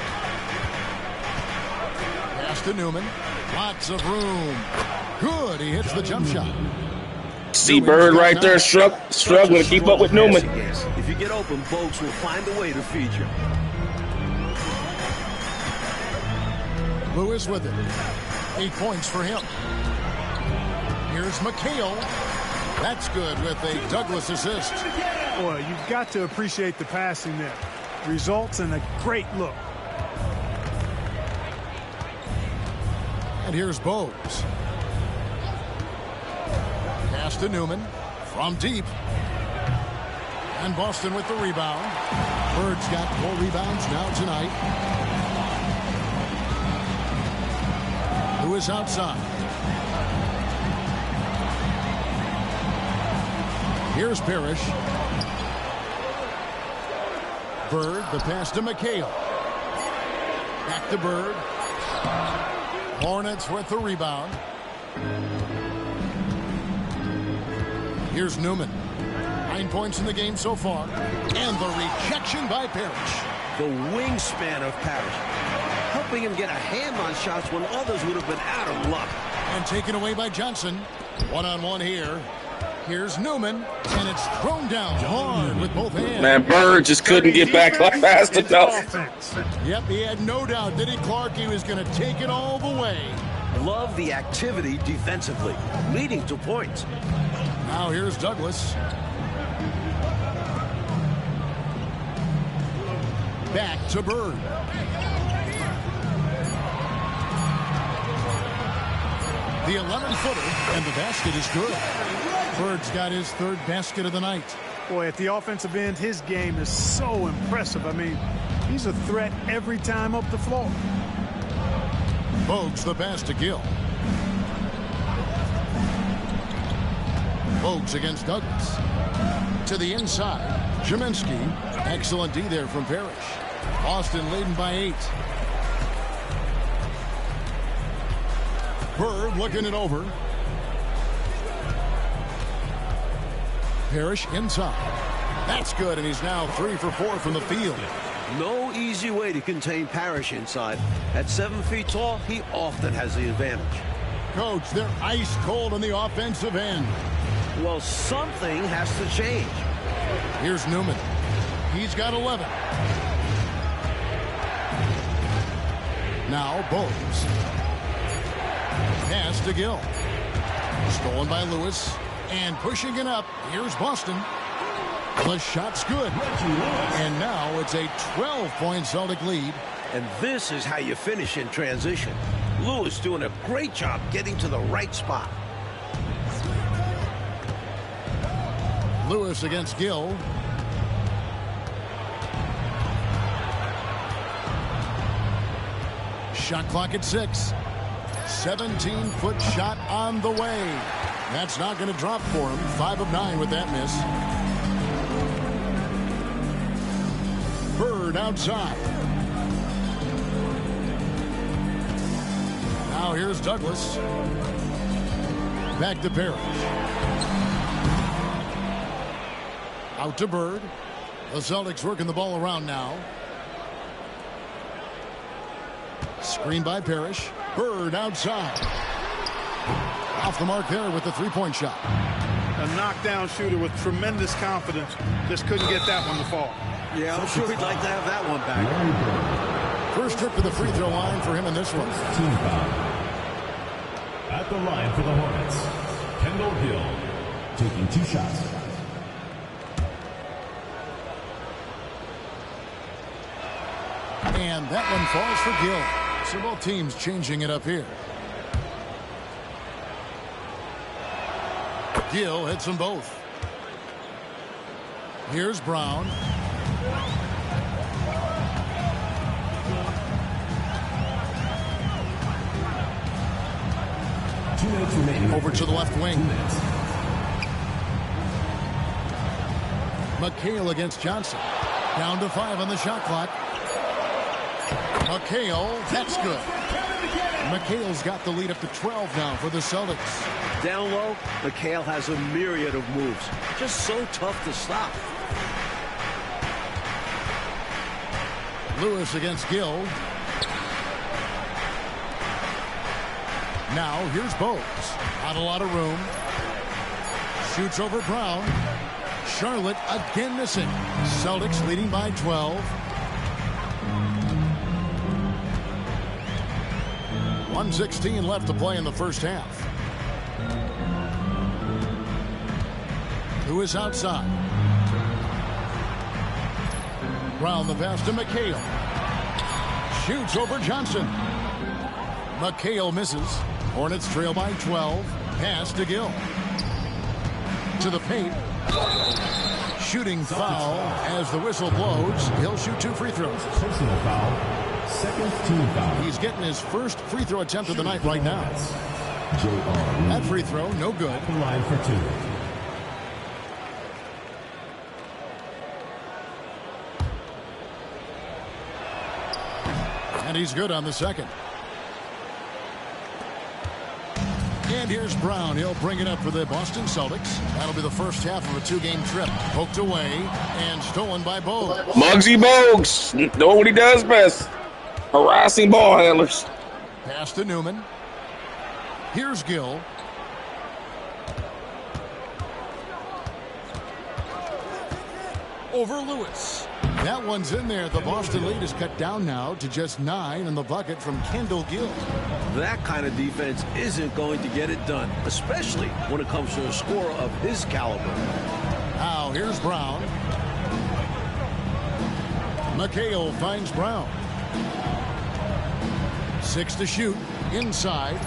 B: Pass to Newman. Lots of room. Good. He hits the jump shot.
A: See Bird right there struggling to keep up with Newman.
C: If you get open, Bogues will find a way to feed you.
B: Lewis with it. 8 points for him. Here's McHale. That's good with a Douglas assist.
D: Boy, you've got to appreciate the passing there. Results in a great look.
B: And here's Bogues. Pass to Newman from deep. And Boston with the rebound. Bird's got 4 rebounds now tonight. Who is outside? Here's Parrish. Bird, the pass to McHale. Back to Bird. Hornets with the rebound. Here's Newman. 9 points in the game so far. And the rejection by Parrish.
C: The wingspan of Parrish, helping him get a hand on shots when others would have been out of luck.
B: And taken away by Johnson. One-on-one here. Here's Newman, and it's thrown down hard with both hands.
A: Man, Bird just couldn't get back fast enough.
B: Yep, he had no doubt, did he, Clark? He was going to take it all the way.
C: Love the activity defensively, leading to points.
B: Now here's Douglas. Back to Bird. The 11-footer, and the basket is good. Bird's got his 3rd basket of the night.
D: Boy, at the offensive end, his game is so impressive. I mean, he's a threat every time up the floor.
B: Bogues the pass to Gill. Bogues against Douglas. To the inside. Ziminski. Excellent D there from Parrish. Boston leading by 8. Bird looking it over. Parrish inside. That's good, and he's now 3 for 4 from the field.
C: No easy way to contain Parrish inside. At 7 feet tall, he often has the advantage.
B: Coach, they're ice cold on the offensive end.
C: Well, something has to change.
B: Here's Newman. He's got 11. Now Bogues. Pass to Gill. Stolen by Lewis. And pushing it up. Here's Boston. The shot's good. And now it's a 12-point Celtic lead.
C: And this is how you finish in transition. Lewis doing a great job getting to the right spot.
B: Lewis against Gill. Shot clock at 6. 17-foot shot on the way. That's not going to drop for him. 5 of 9 with that miss. Bird outside. Now here's Douglas. Back to Parrish. Out to Bird. The Celtics working the ball around now. Screen by Parrish. Bird outside. Off the mark there with the three-point shot.
D: A knockdown shooter with tremendous confidence. Just couldn't get that one to fall.
C: Yeah, I'm sure he'd like to have that one back.
B: First trip to the free throw line for him in this one.
E: Team foul. At the line for the Hornets, Kendall Gill taking 2 shots.
B: And that one falls for Gill. So both teams changing it up here. Gill hits them both. Here's Brown. Over to the left wing. McHale against Johnson. Down to 5 on the shot clock. McHale, that's good. McHale's got the lead up to 12 now for the Celtics.
C: Down low, McHale has a myriad of moves. Just so tough to stop.
B: Lewis against Gill. Now here's Bowes. Not a lot of room. Shoots over Brown. Charlotte again missing. Celtics leading by 12. 1:16 left to play in the first half. Lewis outside. Brown the pass to McHale. Shoots over Johnson. McHale misses. Hornets trail by 12. Pass to Gill. To the paint. Shooting foul as the whistle blows. He'll shoot 2 free throws.
E: Personal foul. Second team foul.
B: He's getting his first free throw attempt of the night right now. That free throw, no good.
E: Line for 2.
B: And he's good on the second. And here's Brown. He'll bring it up for the Boston Celtics. That'll be the first half of a 2-game trip. Poked away and stolen by Bowes.
A: Muggsy Bogues. Know what he does best. Harassing ball handlers.
B: Pass to Newman. Here's Gill. Over Lewis. That one's in there. The Boston lead is cut down now to just 9 in the bucket from Kendall Gill.
C: That kind of defense isn't going to get it done, especially when it comes to a scorer of his caliber.
B: Now here's Brown. McHale finds Brown. 6 to shoot. Inside.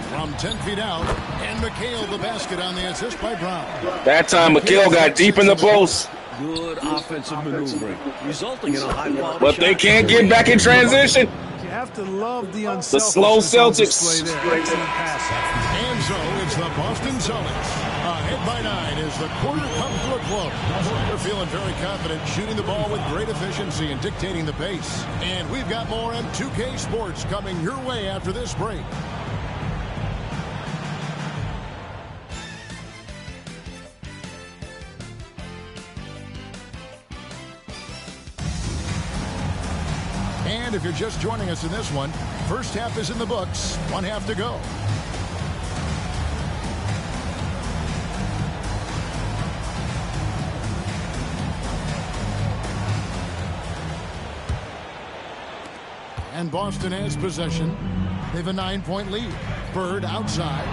B: From 10 feet out. And McHale the basket on the assist by Brown.
A: That time McHale got deep in the post.
C: Good offensive maneuvering, resulting in a high-quality
A: But they can't get back in transition.
D: You have to love the
A: slow Celtics.
B: And so it's the Boston Celtics. Ahead by 9 as the quarter comes to a close. They're feeling very confident, shooting the ball with great efficiency and dictating the pace. And we've got more M2K Sports coming your way after this break. And if you're just joining us in this one, first half is in the books. 1 half to go. And Boston has possession. They have a 9-point lead. Bird outside.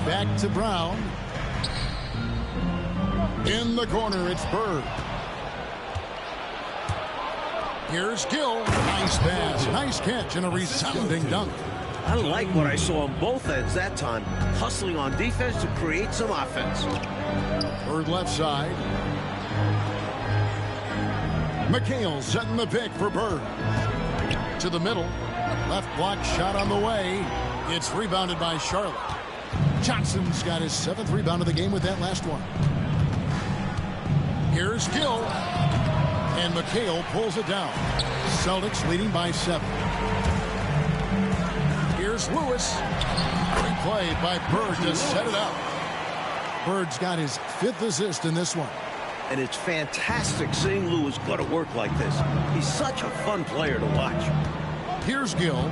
B: Back to Brown. In the corner, it's Bird. Here's Gill. Nice pass, nice catch, and a resounding dunk.
C: I like what I saw on both ends that time. Hustling on defense to create some offense.
B: Bird left side. McHale setting the pick for Bird. To the middle. Left block shot on the way. It's rebounded by Charlotte. Johnson's got his 7th rebound of the game with that last one. Here's Gill. And McHale pulls it down. Celtics leading by 7. Here's Lewis. Great play by Bird to set it up. Bird's got his 5th assist in this one.
C: And it's fantastic seeing Lewis go to work like this. He's such a fun player to watch.
B: Here's Gill.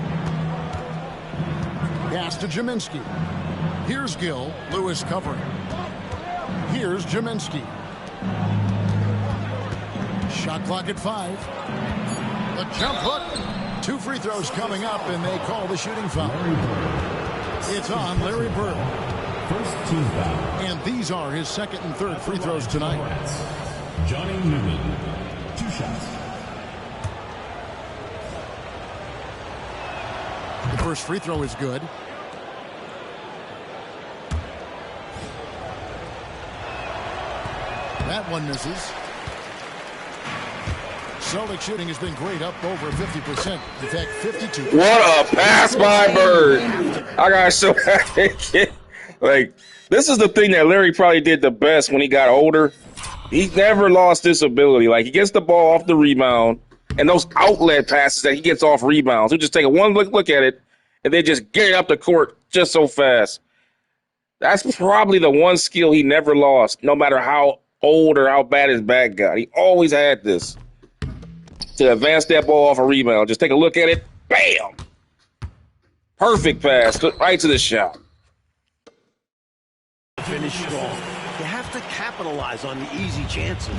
B: Pass to Jaminski. Here's Gill. Lewis covering. Here's Jaminski. Shot clock at 5. The jump hook. 2 free throws coming up, and they call the shooting foul. It's on Larry Bird.
E: First team foul.
B: And these are his 2nd and 3rd free throws tonight.
E: Johnny Newman, 2 shots.
B: The first free throw is good. That one misses. Celtic shooting has been great, up over 50%. In fact, 52%.
A: What a pass by Bird. I got so happy. Like, this is the thing that Larry probably did the best when he got older. He never lost this ability. Like, he gets the ball off the rebound, and those outlet passes that he gets off rebounds, he'll just take a one look at it, and then just get it up the court just so fast. That's probably the one skill he never lost, no matter how old or how bad his back got. He always had this. To advance that ball off a rebound. Just take a look at it. Bam! Perfect pass. Right to the shot.
C: Finish strong. You have to capitalize on the easy chances.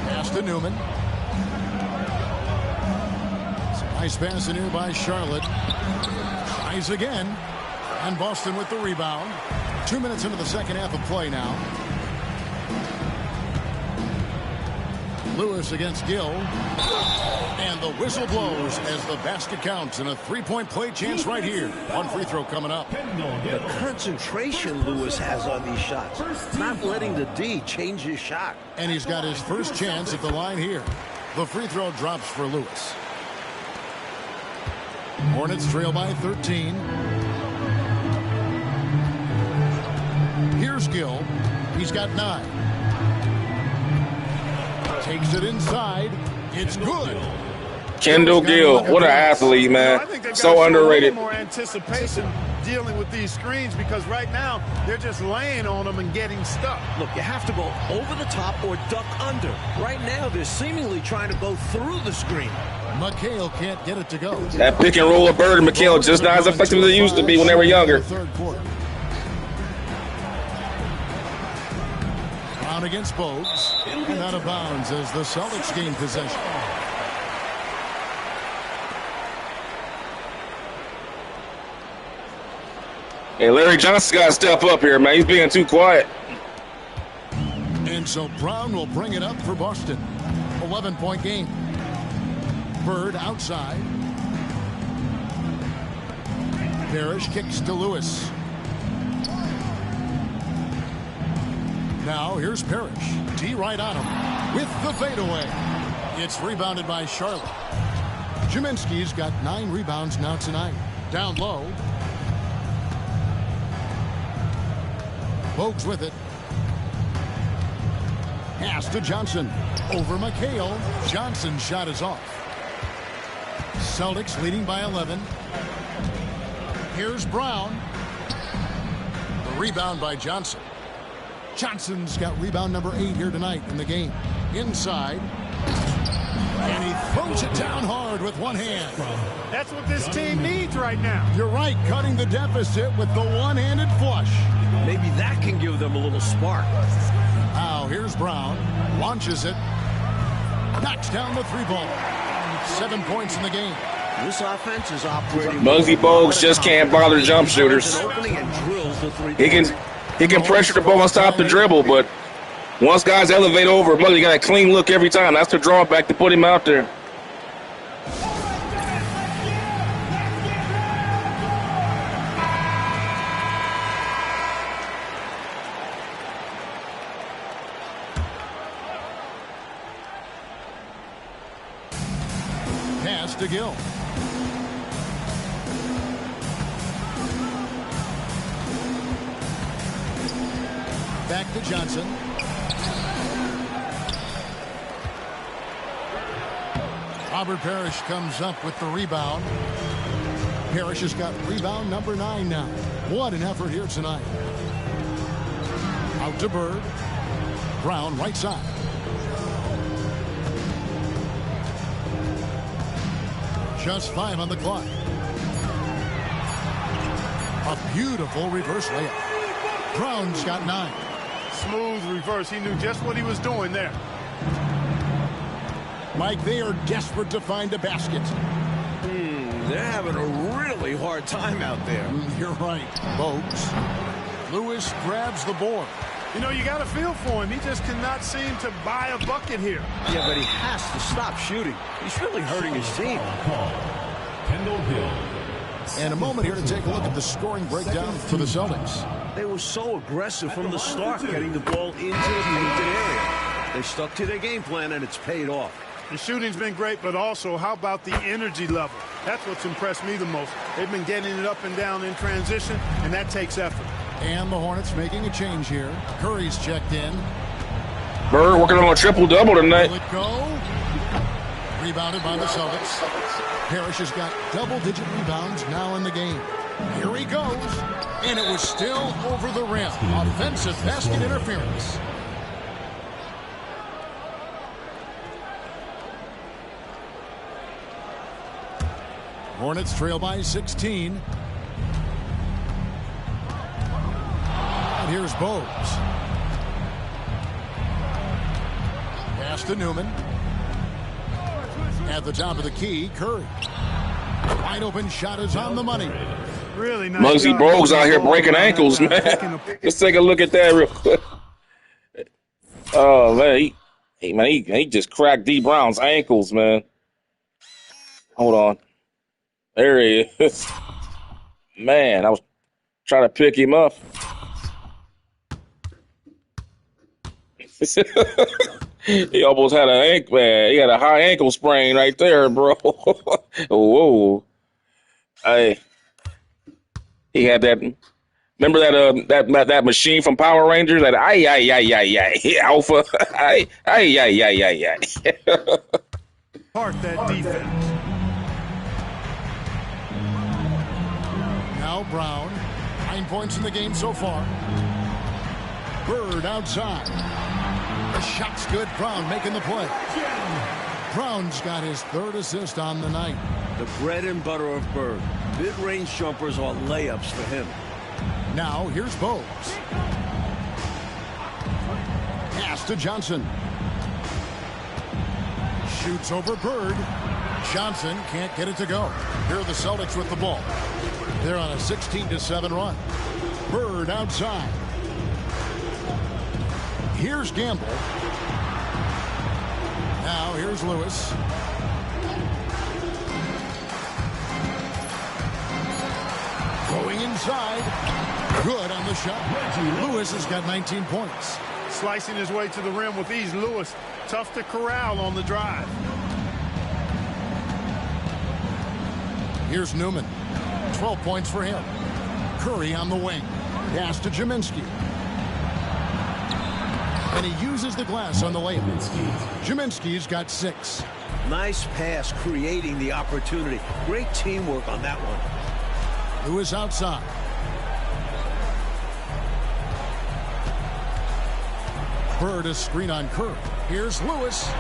B: Pass to Newman. Some nice pass in here by Charlotte. Tries again. And Boston with the rebound. 2 minutes into the second half of play now. Lewis against Gill. And the whistle blows as the basket counts, and a 3-point play chance right here. One free throw coming up.
C: The concentration Lewis has on these shots. Not letting the D change his shot.
B: And he's got his first chance at the line here. The free throw drops for Lewis. Hornets trail by 13. Here's Gill. He's got 9. Takes it inside. It's good.
A: Kendall Gill, what an athlete, man.
D: I think they've
A: So
D: got
A: underrated.
D: more anticipation dealing with these screens, because right now they're just laying on them and getting stuck.
C: Look, you have to go over the top or duck under. Right now, they're seemingly trying to go through the screen.
B: McHale can't get it to go.
A: That pick and roll of Bird and McHale just not as effective as they used to be when they were younger.
B: Third quarter. Brown against Bogues. And out of bounds as the Celtics gain possession.
A: Hey, Larry Johnson got to step up here, man. He's being too quiet.
B: And so Brown will bring it up for Boston. 11-point game. Bird outside. Parrish kicks to Lewis. Now here's Parrish. D right on him with the fadeaway. It's rebounded by Charlotte. Jaminski's got 9 rebounds now tonight. Down low. Bogues with it. Pass to Johnson. Over McHale. Johnson's shot is off. Celtics leading by 11. Here's Brown. The rebound by Johnson. Johnson's got rebound number 8 here tonight in the game. Inside. And he throws it down hard with one hand.
D: That's what this team needs right now.
B: You're right, cutting the deficit with the one-handed flush.
C: Maybe that can give them a little spark.
B: Now here's Brown. Launches it. Knocks down the 3 ball. 7 points in the game.
C: This offense is operating.
A: Muggsy Bogues just can't bother jump shooters. He can pressure the ball and stop the dribble, but once guys elevate over, Muggsy got a clean look every time. That's the drawback to put him out there.
B: Pass to Gill. Back to Johnson. Robert Parrish comes up with the rebound. Parrish has got rebound number 9 now. What an effort here tonight. Out to Bird. Brown right side. Just 5 on the clock. A beautiful reverse layup. Brown's got 9.
D: Smooth reverse. He knew just what he was doing there.
B: Mike, they are desperate to find a basket.
C: They're having a really hard time out there.
B: You're right, Bogues. Lewis grabs the board.
D: You know, you got to feel for him. He just cannot seem to buy a bucket here.
C: Yeah, but he has to stop shooting. He's really hurting his team.
E: Kendall Hill.
B: And a moment here to take a look at the scoring breakdown for the Celtics.
C: They were so aggressive from the start, getting the ball into the painted area. They stuck to their game plan, and it's paid off.
D: The shooting's been great, but also, how about the energy level? That's what's impressed me the most. They've been getting it up and down in transition, and that takes effort.
B: And the Hornets making a change here. Curry's checked in.
A: Bird working on a triple-double tonight.
B: Will it go? Rebounded by the Celtics. Parrish has got double-digit rebounds now in the game. Here he goes. And it was still over the rim. Offensive basket interference. Hornets trail by 16. And here's Bogues. Pass to Newman. At the top of the key, Curry. Wide open shot is on the money.
D: Really nice.
A: Muggsy Bogues out here breaking ankles, man. Let's take a look at that real quick. Oh, man. He just cracked D. Brown's ankles, man. Hold on. There he is. Man, I was trying to pick him up. He almost had an ankle, man. He had a high ankle sprain right there, bro. Whoa. He had that. Remember that machine from Power Rangers? That Alpha.
D: Part that defense.
B: Now Brown. 9 points in the game so far. Bird outside. The shot's good. Brown making the play. Brown's got his 3rd assist on the night.
C: The bread and butter of Bird. Mid-range jumpers are layups for him.
B: Now here's Bogues. Pass to Johnson. Shoots over Bird. Johnson can't get it to go. Here are the Celtics with the ball. They're on a 16-7 run. Bird outside. Here's Gamble. Now here's Lewis. Going inside. Good on the shot. Lewis has got 19 points.
D: Slicing his way to the rim with ease. Lewis, tough to corral on the drive.
B: Here's Newman. 12 points for him. Curry on the wing. Pass to Jaminski. And he uses the glass on the layup. Jaminski's got 6.
C: Nice pass, creating the opportunity. Great teamwork on that one.
B: Lewis outside. Bird a screen on Curry. Here's Lewis. Oh,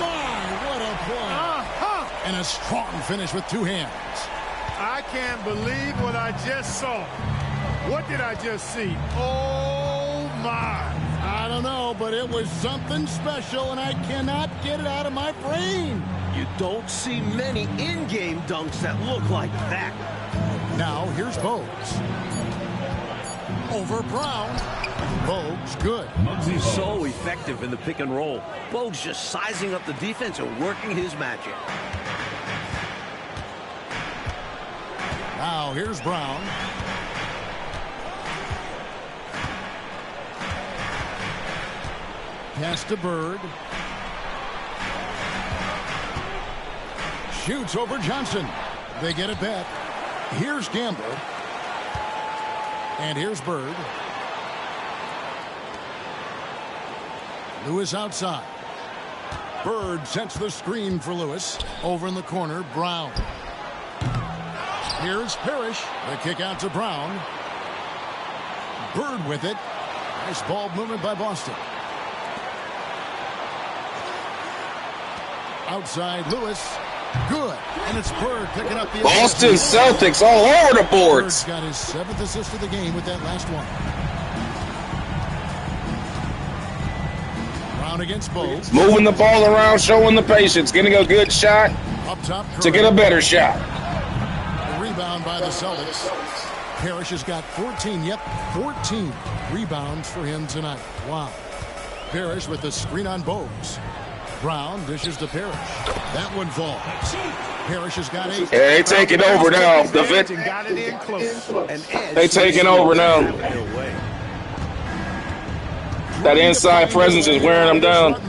B: my, what a play. And a strong finish with 2 hands.
D: I can't believe what I just saw. What did I just see? Oh, my.
B: I don't know. know, but it was something special, and I cannot get it out of my brain.
C: You don't see many in-game dunks that look like that.
B: Now, here's Bogues. Over Brown. Bogues, good.
C: He's so effective in the pick and roll. Bogues just sizing up the defense and working his magic.
B: Now, here's Brown. Pass to Bird. Shoots over Johnson. They get it back. Here's Gamble. And here's Bird. Lewis outside. Bird sets the screen for Lewis. Over in the corner, Brown. Here's Parrish. The kick out to Brown. Bird with it. Nice ball movement by Boston. Outside Lewis. Good. And it's Bird picking up the
A: Boston Celtics all over the boards.
B: Bird's got his 7th assist of the game with that last one. Brown against Bogues.
A: Moving the ball around, showing the patience, getting a good shot
B: Up top,
A: to get a better shot.
B: The rebound by the Celtics. Parrish has got 14. Yep, 14 rebounds for him tonight. Wow. Parrish with the screen on Bogues. Brown dishes to Parrish. That one falls. Parrish has got 8.
A: Yeah, they taking over now.
D: Got it in close.
A: They taking over now. That inside presence is wearing them down.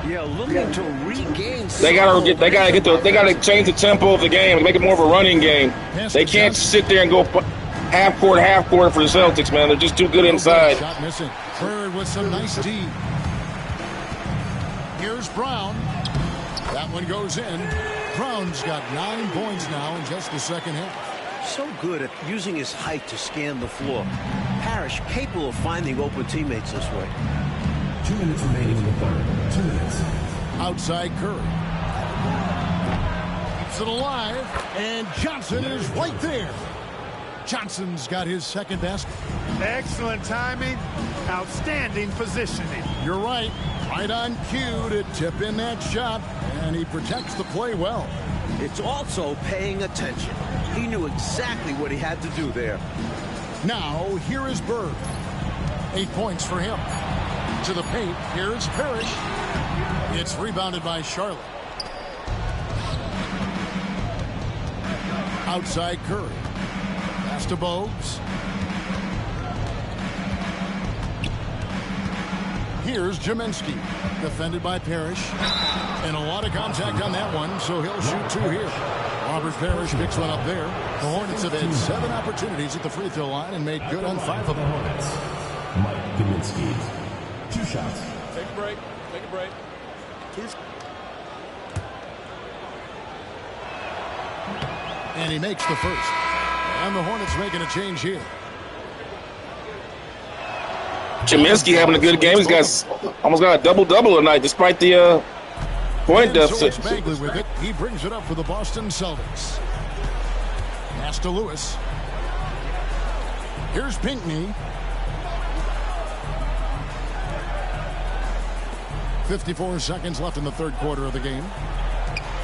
C: Yeah, looking to regain.
A: They gotta change the tempo of the game and make it more of a running game. They can't sit there and go half court for the Celtics, man. They're just too good inside.
B: Shot missing. Bird with some nice D. Here's Brown. That one goes in. Brown's got 9 points now in just the second half.
C: So good at using his height to scan the floor. Parrish capable of finding open teammates this way.
E: 2 minutes remaining in the third. 2 minutes.
B: Outside Curry. Keeps it alive. And Johnson is right there. Johnson's got his second basket.
D: Excellent timing. Outstanding positioning.
B: You're right. Right on cue to tip in that shot. And he protects the play well.
C: It's also paying attention. He knew exactly what he had to do there.
B: Now, here is Bird. 8 points for him. To the paint, here's Parrish. It's rebounded by Charlotte. Outside Curry. Pass to Bogues. Here's Jaminski. Defended by Parrish. And a lot of contact on that one, so he'll shoot 2 here. Robert Parrish picks one up there. The Hornets have had 7 opportunities at the free throw line and made good on 5 of them.
E: Hornets. Mike Kaminsky. 2 shots.
D: Take a break. Take a break. 2.
B: And he makes the first. And the Hornets making a change here.
A: Jaminski having a good game. He's got almost got a double-double tonight despite the point deficit.
B: So Bagley with it. He brings it up for the Boston Celtics. Pass to Lewis. Here's Pinckney. 54 seconds left in the third quarter of the game.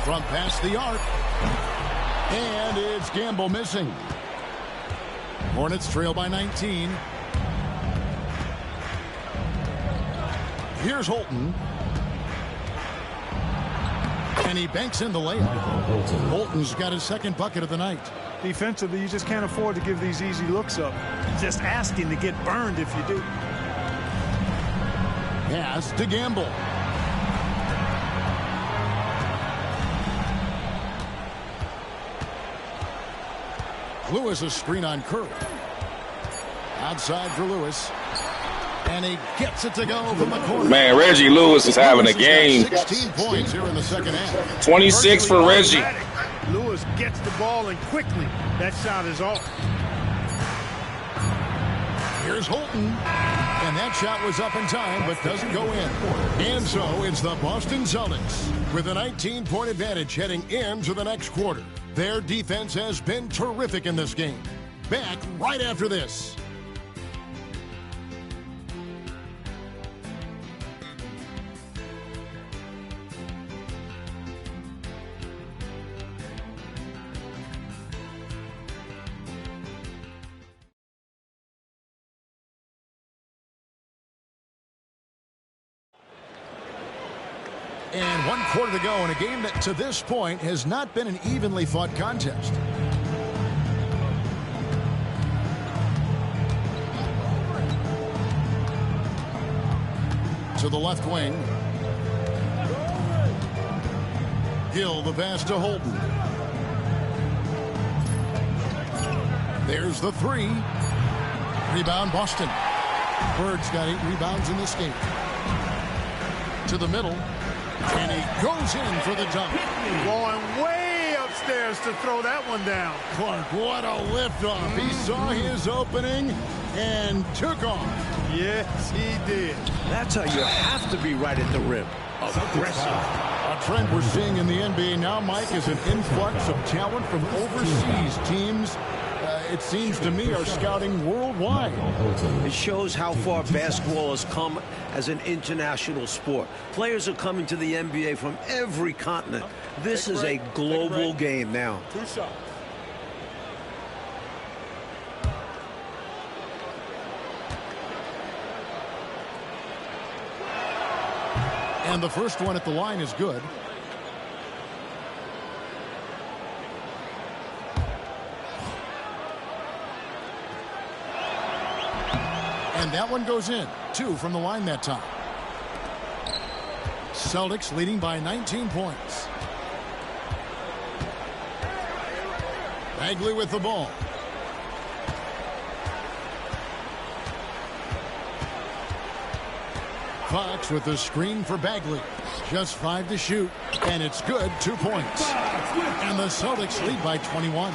B: From past the arc. And it's Gamble missing. Hornets trail by 19. Here's Holton. And he banks in the layup. Holton's got his second bucket of the night.
D: Defensively, you just can't afford to give these easy looks up. Just asking to get burned if you do.
B: Pass to Gamble. Lewis a screen on Curry. Outside for Lewis. And he gets it to go from the corner.
A: Man, Reggie Lewis is having a game.
B: 16 points here in the second half.
A: 26 for Reggie.
D: Lewis gets the ball and quickly that shot is off.
B: Here's Holton. And that shot was up in time but doesn't go in. And so it's the Boston Celtics with a 19-point advantage heading into the next quarter. Their defense has been terrific in this game. Back right after this. And 1 quarter to go in a game that to this point has not been an evenly fought contest. To the left wing. Gill, the pass to Holden. There's the 3. Rebound, Boston. Bird's got 8 rebounds in this game. To the middle. And he goes in for the dunk.
D: Going way upstairs to throw that one down.
B: Clark, what a liftoff. He saw his opening and took off.
D: Yes, he did.
C: That's how you have to be right at the rim. Aggressive.
B: A trend we're seeing in the NBA now, Mike, is an influx of talent from overseas teams. It seems to me are scouting worldwide.
C: It shows how far basketball has come as an international sport. Players are coming to the NBA from every continent. This is a global game now.
B: 2 shots. And the first one at the line is good. And that one goes in. 2 from the line that time. Celtics leading by 19 points. Bagley with the ball. Fox with the screen for Bagley. Just 5 to shoot. And it's good. 2 points. And the Celtics lead by 21.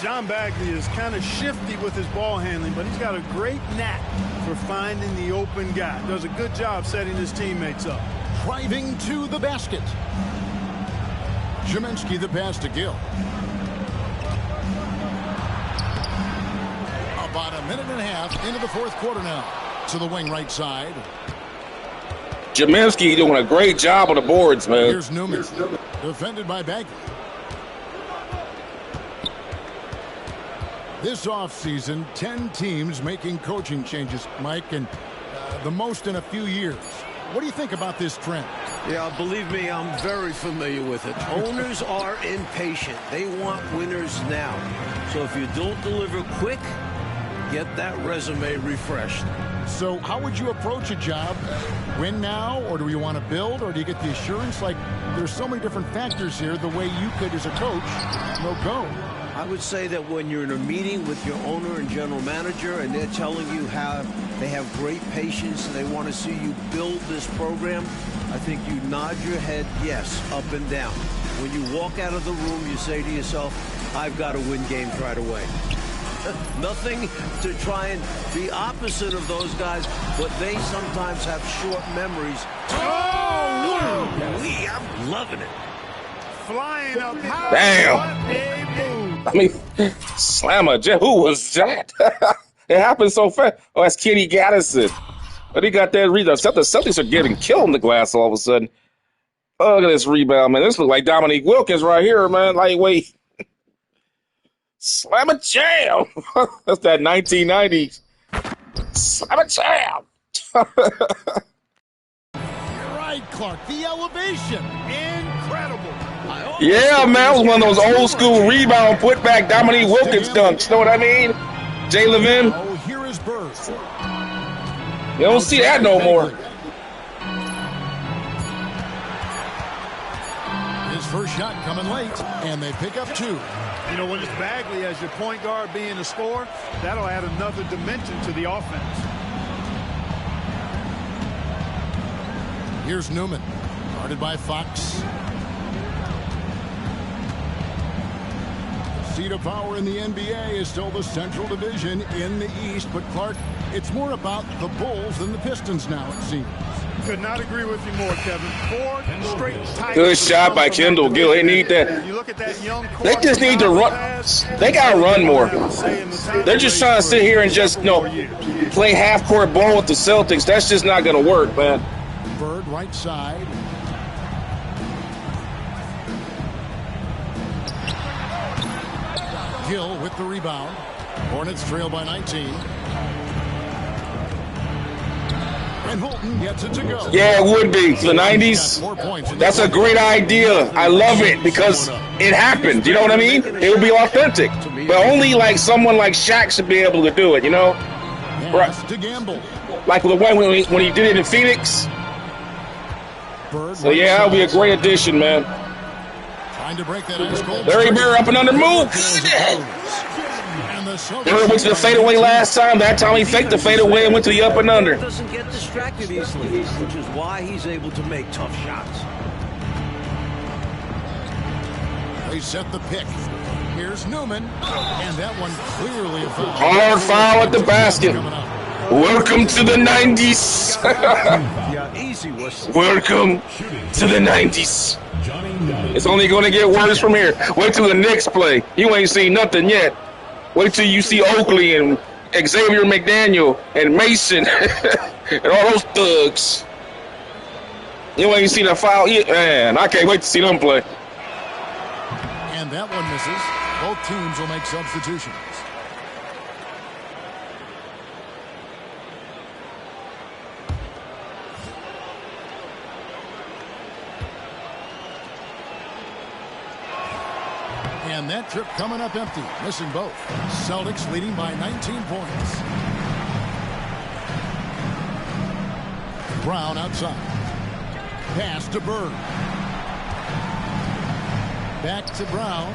D: John Bagley is kind of shifty with his ball handling, but he's got a great knack for finding the open guy. Does a good job setting his teammates up.
B: Driving to the basket. Szymanski the pass to Gill. About a minute and a half into the 4th quarter now. To the wing right side.
A: Szymanski doing a great job on the boards, man.
B: Here's Newman. Defended by Bagley. This offseason, 10 teams making coaching changes, Mike, and the most in a few years. What do you think about this trend?
C: Yeah, believe me, I'm very familiar with it. Owners are impatient. They want winners now. So if you don't deliver quick, get that resume refreshed.
B: So how would you approach a job? Win now, or do you want to build, or do you get the assurance? Like, there's so many different factors here, the way you could, as a coach, go.
C: I would say that when you're in a meeting with your owner and general manager and they're telling you how they have great patience and they want to see you build this program, I think you nod your head yes, up and down. When you walk out of the room, you say to yourself, I've got to win games right away. Nothing to try and be opposite of those guys, but they sometimes have short memories. Oh, I'm loving it.
D: Flying up high.
A: Damn.
D: What a move.
A: I mean, slammer. Who was that? It happened so fast. Oh, that's Kenny Gaddison. But he got that rebound. The Celtics are getting killed in the glass all of a sudden. Oh, look at this rebound, man. This looks like Dominique Wilkins right here, man. Lightweight. Slam a jam. That's that 1990s. Slam a jam.
B: You're right, Clark. The elevation.
D: Incredible.
A: Yeah, man. That was one of those old school rebound put back Dominique Wilkins dunks. Know what I mean? Jay Levin.
B: Oh, here is Bird.
A: You don't see that no more.
B: His first shot coming late, and they pick up 2.
D: You know, when it's Bagley as your point guard being a scorer, that'll add another dimension to the offense.
B: Here's Newman, guarded by Fox. The seat of power in the NBA is still the Central Division in the East, but Clark, it's more about the Bulls than the Pistons now, it seems.
D: Could not agree with you more, Kevin. 4 straight titles.
A: Good shot by Kendall Gill. They need that.
D: You look at that young core.
A: They just need to run. They got to run more. They're just trying to sit here and just, play half-court ball with the Celtics. That's just not going to work, man.
B: Bird, right side. Gill with the rebound. Hornets trail by 19. And Holton gets it to go.
A: Yeah, it would be. The 90s. That's a great idea. I love it because it happened. You know what I mean? It would be authentic. But only like someone like Shaq should be able to do it, you know? Right.
B: To Gamble.
A: Like the one when he did it in Phoenix. So yeah, that would be a great addition, man.
B: Trying to break that ice cold.
A: Larry Bird up and under move. Bird went to the fadeaway last time. That time he faked the fadeaway and went to the up and under.
C: Doesn't get distracted easily, which is why he's able to make tough shots.
B: They set the pick. Here's Newman, and that one clearly a foul.
A: Hard foul at the basket. Welcome to the 90s. Welcome to the 90s. It's only going to get worse from here. Wait till the Knicks play. You ain't seen nothing yet. Wait till you see Oakley and Xavier McDaniel and Mason and all those thugs. You ain't seen a foul yet. Man, I can't wait to see them play.
B: And that one misses. Both teams will make substitutions. And that trip coming up empty, missing both. Celtics leading by 19 points. Brown outside. Pass to Bird. Back to Brown.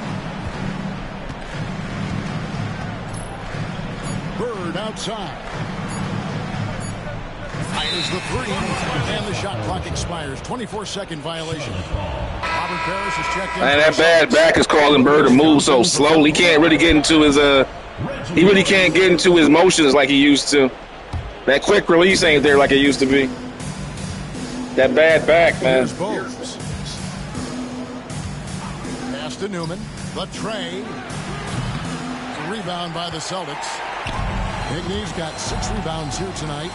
B: Bird outside. Fires the three. And the shot clock expires. 24-second violation. Robert Parrish has checked in.
A: Man, that bad back is causing Bird to move so slow. He can't really get into his he really can't get into his motions like he used to. That quick release ain't there like it used to be. That bad back, man.
B: Pass to Newman. The tray. Rebound by the Celtics. Big E's got 6 rebounds here tonight.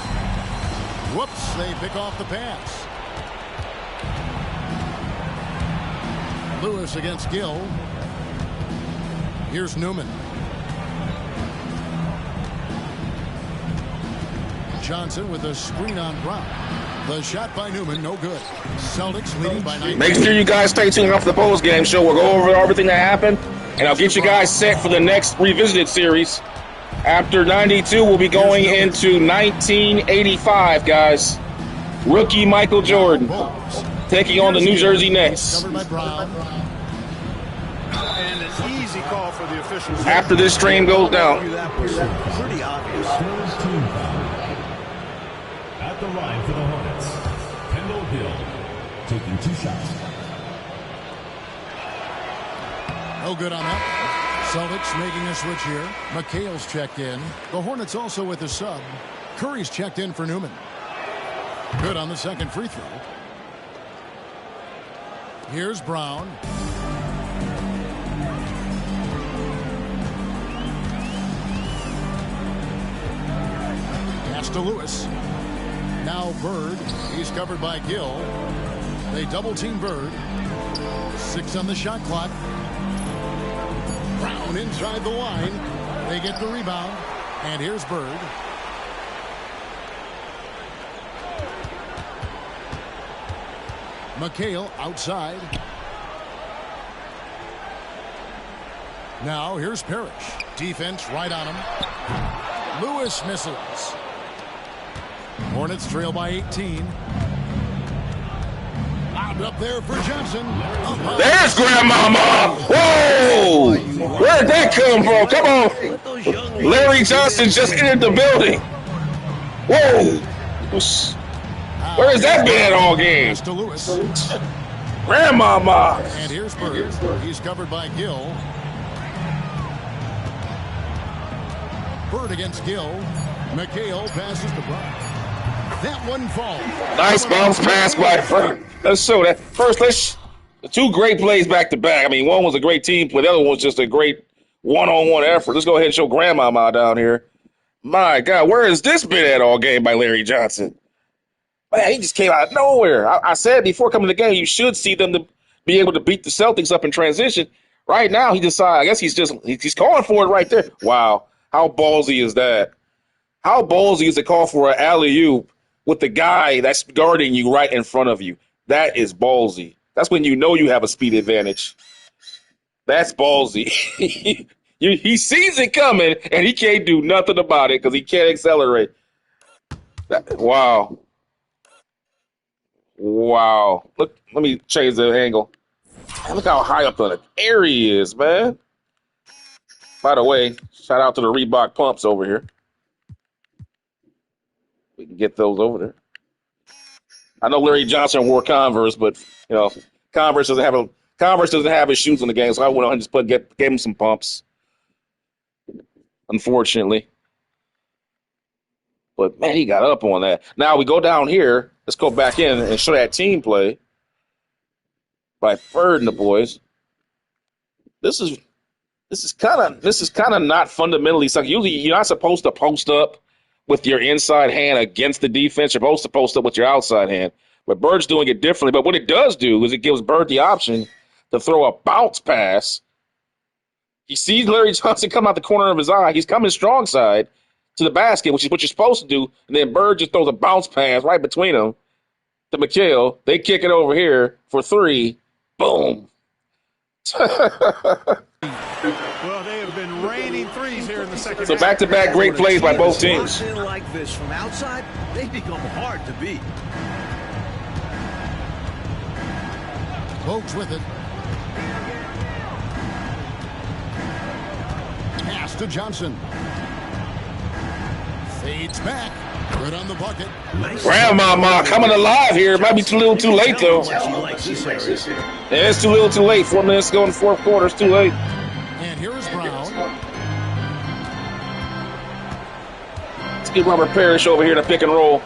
B: Whoops, they pick off the pass. Lewis against Gill. Here's Newman. Johnson with a screen on Brown. The shot by Newman, no good. Celtics leading by 9.
A: Make sure you guys stay tuned off the post game show. We'll go over everything that happened, and I'll get you guys set for the next revisited series. After 92, we'll be going into 1985, guys. Rookie Michael Jordan taking on the New Jersey Nets.
D: And an easy call for the officials.
A: After this stream goes down.
C: That was pretty obvious.
E: At the line for the Hornets, Kendall Hill taking 2 shots.
B: No good on that. Celtics making a switch here. McHale's checked in. The Hornets also with a sub. Curry's checked in for Newman. Good on the second free throw. Here's Brown. Pass to Lewis. Now Bird. He's covered by Gill. They double team Bird. 6 on the shot clock. Brown inside the line. They get the rebound. And here's Bird. McHale outside. Now here's Parrish. Defense right on him. Lewis misses. Hornets trail by 18. Lobbed up there for Johnson.
A: There's Grandmama. Whoa! Where'd that come from? Come on. Larry Johnson just entered the building. Whoa! Where has that been at all game?
B: To Lewis.
A: Grandmama.
B: And here's Bird. He's covered by Gill. Bird against Gill. McHale passes to Brown. That one falls.
A: Nice bounce pass by Bird. Let's show that. First, let's 2 great plays back to back. I mean, one was a great team play. The other one was just a great one-on-one effort. Let's go ahead and show Grandmama down here. My God, where has this been at all game by Larry Johnson? Man, he just came out of nowhere. I said before coming to the game, you should see them to be able to beat the Celtics up in transition. Right now, he decided. I guess he's calling for it right there. Wow, how ballsy is that? How ballsy is to call for an alley-oop with the guy that's guarding you right in front of you. That is ballsy. That's when you know you have a speed advantage. That's ballsy. He sees it coming, and he can't do nothing about it because he can't accelerate. Wow. Wow. Look, let me change the angle. Man, look how high up in the air he is, man. By the way, shout out to the Reebok pumps over here. We can get those over there. I know Larry Johnson wore Converse, but you know, Converse doesn't have his shoes in the game, so I went on and just gave him some pumps. Unfortunately. But man, he got up on that. Now we go down here. Let's go back in and show that team play by Bird and the boys. This is kind of not fundamentally something. Usually, you're not supposed to post up with your inside hand against the defense. You're supposed to post up with your outside hand. But Bird's doing it differently. But what it does do is it gives Bird the option to throw a bounce pass. He sees Larry Johnson come out the corner of his eye. He's coming strong side to the basket, which is what you're supposed to do. And then Bird just throws a bounce pass right between them to McHale. They kick it over here for three. Boom.
D: Well, they have been raining threes here in the second
A: So
D: half.
A: back-to-back great plays by both teams.
C: Like this from outside, they become hard to beat.
B: Bogues with it. Pass to Johnson. Fades back. Good on the bucket.
A: Grandmama coming alive here. It might be a little too late, though. Yeah, it's too little too late. 4 minutes to go in the fourth quarter. It's too late.
B: And here is Brown.
A: Let's get Robert Parrish over here to pick and roll.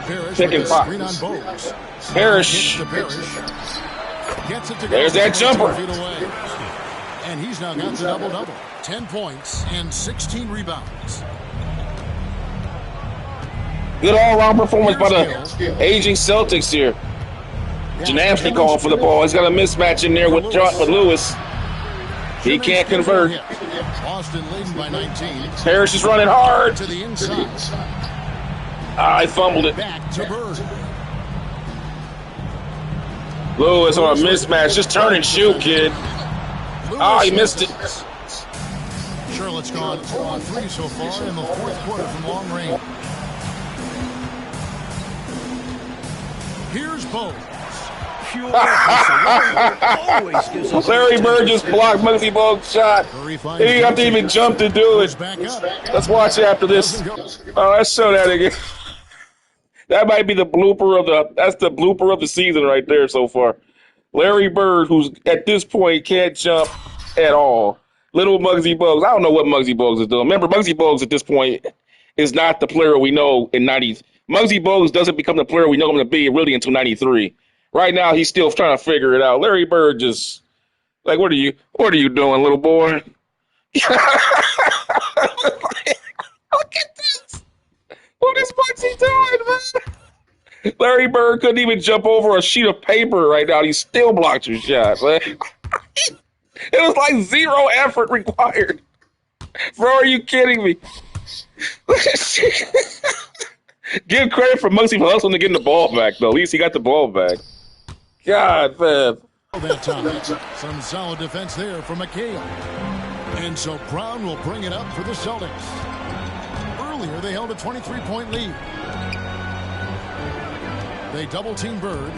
B: Parrish
A: Pick and
B: with a
A: pop.
B: screen on Bogues.
A: Parrish.
B: Gets it to
A: There's that jumper.
B: And he's now got the double-double. 10 points and 16 rebounds.
A: Good all-round performance by the aging Celtics here. Janamsky calling for the ball. He's got a mismatch in there with Lewis. He can't convert.
B: Boston leading by 19.
A: Parrish is running hard.
B: To the inside.
A: I fumbled it.
B: Back to Bird.
A: Lewis on a mismatch. Just turn and shoot, kid. Oh, he missed it.
B: Charlotte's gone 4-3 so far in the fourth quarter from long range. Here's Bogues.
A: Larry Bird just blocked Muggsy Bogues' shot. He didn't have to even jump to do it. Let's watch after this. Oh, let's show that again. That might be the blooper that's the blooper of the season right there so far. Larry Bird, who's at this point can't jump at all. Little Muggsy Bogues. I don't know what Muggsy Bogues is doing. Remember, Muggsy Bogues at this point is not the player we know in 90s. Muggsy Bogues doesn't become the player we know him to be really until 93. Right now, he's still trying to figure it out. Larry Bird just, like, what are you doing, little boy? Look at this. What is Muggsy doing, man? Larry Bird couldn't even jump over a sheet of paper right now. He still blocked your shot, man. It was like zero effort required. Bro, are you kidding me? Give credit for Muggsy for hustling to getting the ball back, though. At least he got the ball back. God, man.
B: That time. Some solid defense there for McHale. And so Brown will bring it up for the Celtics. Earlier, they held a 23-point lead. They double-team Bird.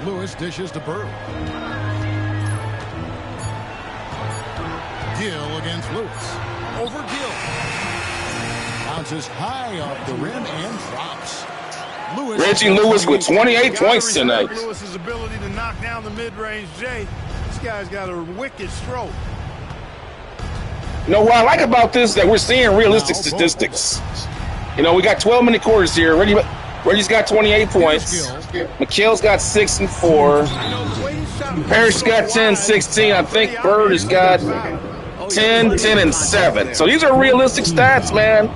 B: Lewis dishes to Bird. Gill against Lewis. Over Gill. Bounces high off the rim and drops.
A: Reggie Lewis with 28 points tonight.
D: Lewis's ability to knock down the mid-range J. This guy's got a wicked stroke.
A: You know what I like about this is that we're seeing realistic statistics. You know, we got 12-minute quarters here. Reggie has got 28 points. McHale's got 6 and 4. Parrish got 10, 16. I think Bird has got 10, 10, and 7. So these are realistic stats, man,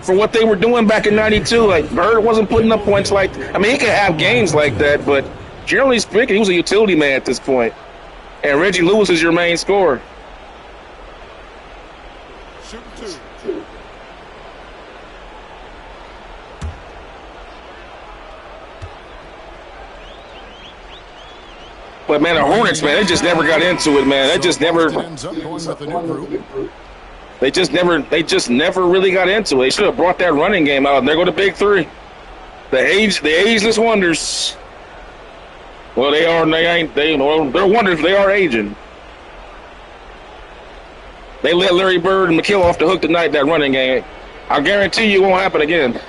A: for what they were doing back in 92. Like, Bird wasn't putting up points like, I mean, he could have games like that, but generally speaking, he was a utility man at this point. And Reggie Lewis is your main scorer. But, man, the Hornets, man, they just never got into it, man. They just never really got into it. They should have brought that running game out. And there go the big three. The ageless wonders. Well, they're wonders. They are aging. They let Larry Bird and McHale off the hook tonight, that running game. I guarantee you it won't happen again.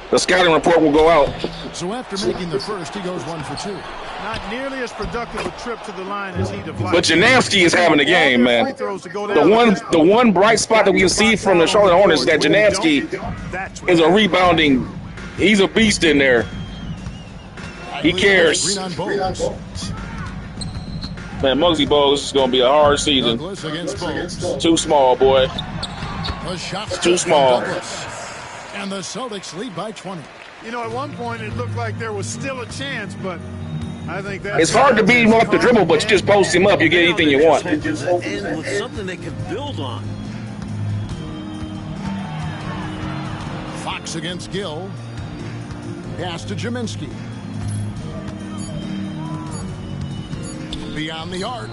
A: The scouting report will go out.
B: So after making the first, he goes 1 for 2.
D: Not nearly as productive a trip to the line as he'd have liked.
A: But Janowski is having a game, man. The one bright spot that we can see from the Charlotte Hornets is that Janowski is a rebounding. He's a beast in there. He cares. Man, Muggsy Bogues, this is going to be a hard season. Too small, boy. Too small.
B: And the Celtics lead by 20.
D: You know, at one point it looked like there was still a chance, but I think that's...
A: It's hard to beat him off the dribble, but you just post him up, you get anything you want.
C: And with something they can build on.
B: Fox against Gill. Pass to Jaminski. Beyond the arc.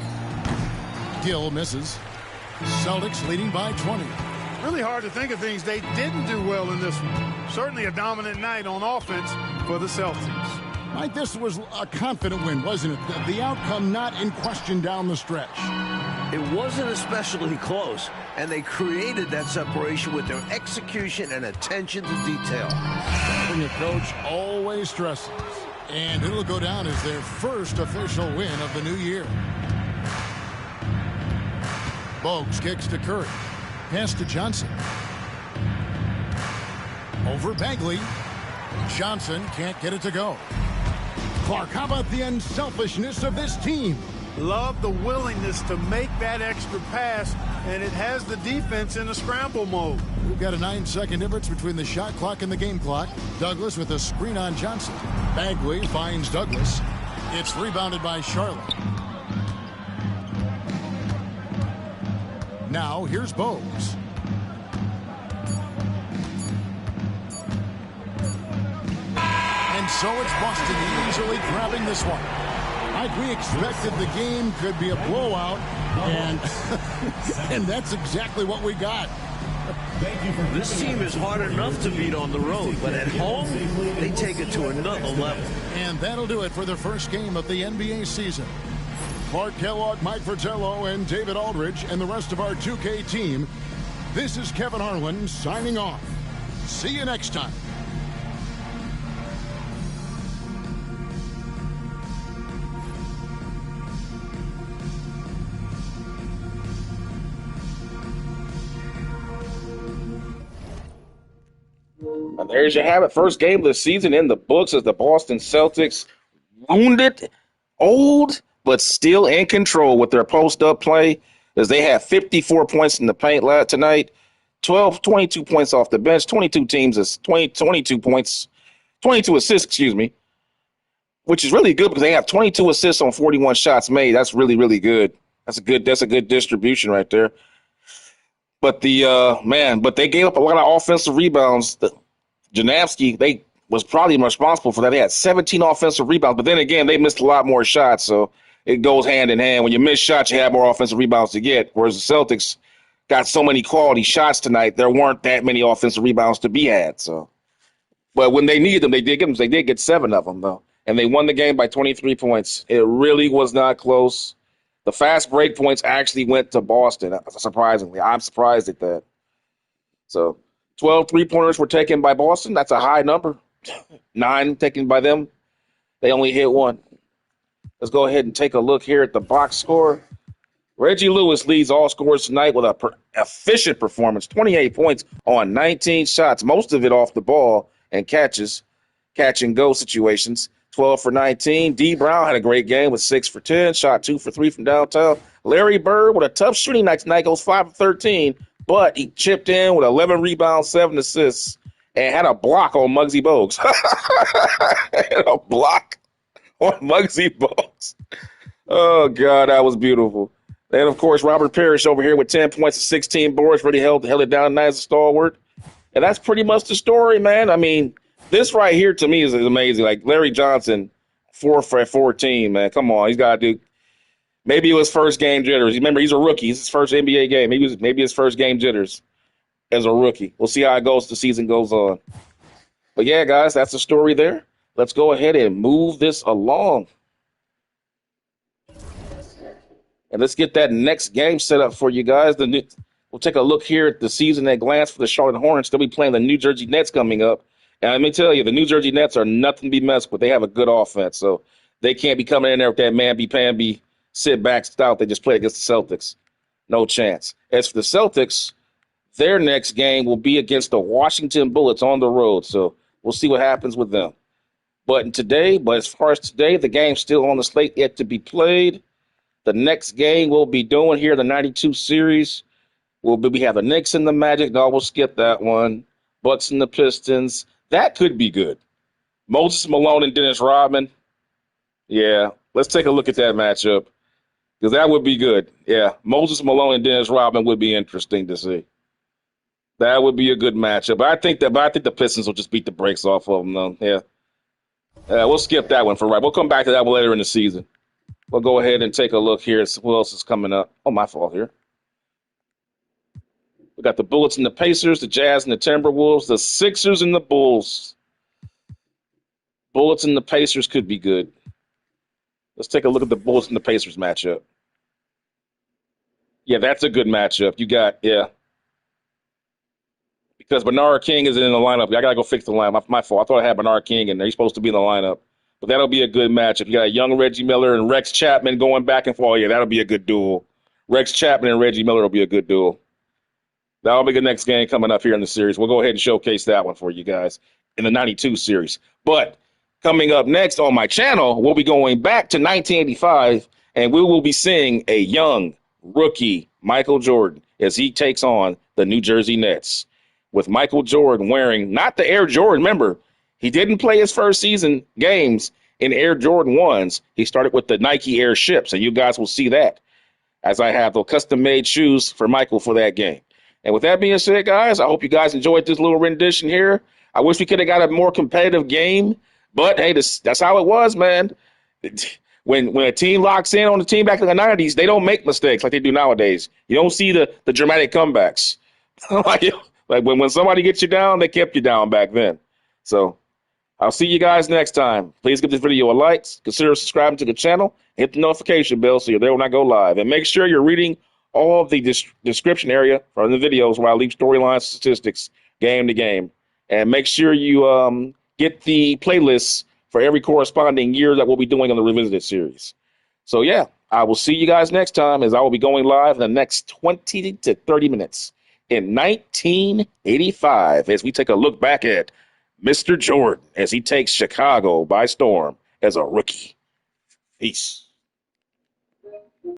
B: Gill misses. Celtics leading by 20.
D: Really hard to think of things they didn't do well in this one. Certainly a dominant night on offense for the Celtics.
B: Mike, this was a confident win, wasn't it? The outcome not in question down the stretch.
C: It wasn't especially close, and they created that separation with their execution and attention to detail.
B: Something the coach always stresses. And it'll go down as their first official win of the new year. Bogues kicks to Curry. Pass to Johnson. Over Bagley. Johnson can't get it to go. Clark, how about the unselfishness of this team?
D: Love the willingness to make that extra pass, and it has the defense in a scramble mode.
B: We've got a 9-second difference between the shot clock and the game clock. Douglas with a screen on Johnson. Bagley finds Douglas. It's rebounded by Charlotte. Now here's Bogues. And so it's Boston easily grabbing this one. Like we expected, the game could be a blowout, and and that's exactly what we got.
C: This team is hard enough to beat on the road, but at home, they take it to another level.
B: And that'll do it for the first game of the NBA season. Clark Kellogg, Mike Fratello, and David Aldridge, and the rest of our 2K team. This is Kevin Harlan signing off. See you next time.
A: And there's your have it. First game of the season in the books as the Boston Celtics, wounded, old, but still in control with their post-up play, as they have 54 points in the paint tonight, 22 points off the bench, 22 points, 22 assists, excuse me, which is really good because they have 22 assists on 41 shots made. That's really, really good. That's a good distribution right there. But but they gave up a lot of offensive rebounds. Janowski, they was probably responsible for that. They had 17 offensive rebounds, but then again, they missed a lot more shots, so it goes hand in hand. When you miss shots, you have more offensive rebounds to get, whereas the Celtics got so many quality shots tonight, there weren't that many offensive rebounds to be had. So, but when they needed them, they did get them. They did get 7 of them, though, and they won the game by 23 points. It really was not close. The fast break points actually went to Boston, surprisingly. I'm surprised at that. So 12 three-pointers were taken by Boston. That's a high number. 9 taken by them. They only hit 1. Let's go ahead and take a look here at the box score. Reggie Lewis leads all scorers tonight with an efficient performance, 28 points on 19 shots, most of it off the ball and catch and go situations. 12 for 19. D. Brown had a great game with 6 for 10, shot 2 for 3 from downtown. Larry Bird with a tough shooting night tonight goes 5 for 13, but he chipped in with 11 rebounds, 7 assists, and had a block on Muggsy Bogues. Had a block on Muggsy Bogues. Oh, God, that was beautiful. And, of course, Robert Parrish over here with 10 points and 16 boards, really held it down nice and stalwart. And that's pretty much the story, man. I mean, this right here to me is amazing. Like Larry Johnson, 4 for 14, man. Come on, he's got to do. Maybe it was first game jitters. Remember, he's a rookie. It's his first NBA game. Maybe his first game jitters as a rookie. We'll see how it goes as the season goes on. But yeah, guys, that's the story there. Let's go ahead and move this along. And let's get that next game set up for you guys. We'll take a look here at the season at glance for the Charlotte Hornets. They'll be playing the New Jersey Nets coming up. And let me tell you, the New Jersey Nets are nothing to be messed with. They have a good offense, so they can't be coming in there with that mamby-pamby, sit-back style. They just play against the Celtics. No chance. As for the Celtics, their next game will be against the Washington Bullets on the road, so we'll see what happens with them. But as far as today, the game's still on the slate yet to be played. The next game we'll be doing here, the 92 series, we have the Knicks and the Magic. No, we'll skip that one. Bucks and the Pistons. That could be good. Moses Malone and Dennis Rodman. Yeah, let's take a look at that matchup because that would be good. Yeah, Moses Malone and Dennis Rodman would be interesting to see. That would be a good matchup. But I think the Pistons will just beat the brakes off of them, though. Yeah. We'll skip that one for right. We'll come back to that one later in the season. We'll go ahead and take a look here at who else is coming up. Oh, my fault here. We got the Bullets and the Pacers, the Jazz and the Timberwolves, the Sixers and the Bulls. Bullets and the Pacers could be good. Let's take a look at the Bullets and the Pacers matchup. Yeah, that's a good matchup. Because Bernard King is in the lineup. I got to go fix the lineup. My fault. I thought I had Bernard King in there. He's supposed to be in the lineup. But that'll be a good matchup. You got a young Reggie Miller and Rex Chapman going back and forth. Yeah, that'll be a good duel. Rex Chapman and Reggie Miller will be a good duel. That'll be the next game coming up here in the series. We'll go ahead and showcase that one for you guys in the 92 series. But coming up next on my channel, we'll be going back to 1985, and we will be seeing a young rookie Michael Jordan as he takes on the New Jersey Nets. With Michael Jordan wearing not the Air Jordan. Remember, he didn't play his first season games in Air Jordan 1s. He started with the Nike Air Ships, and you guys will see that as I have the custom-made shoes for Michael for that game. And with that being said, guys, I hope you guys enjoyed this little rendition here. I wish we could have got a more competitive game, but hey, that's how it was, man. When a team locks in on the team back in the 90s, they don't make mistakes like they do nowadays. You don't see the dramatic comebacks. like when somebody gets you down, they kept you down back then. So I'll see you guys next time. Please give this video a like, consider subscribing to the channel, hit the notification bell so you're there when I go live, and make sure you're reading all of the description area from the videos where I leave storyline statistics game to game. And make sure you get the playlists for every corresponding year that we'll be doing on the Revisited series. So, yeah, I will see you guys next time as I will be going live in the next 20 to 30 minutes in 1985 as we take a look back at Mr. Jordan as he takes Chicago by storm as a rookie. Peace.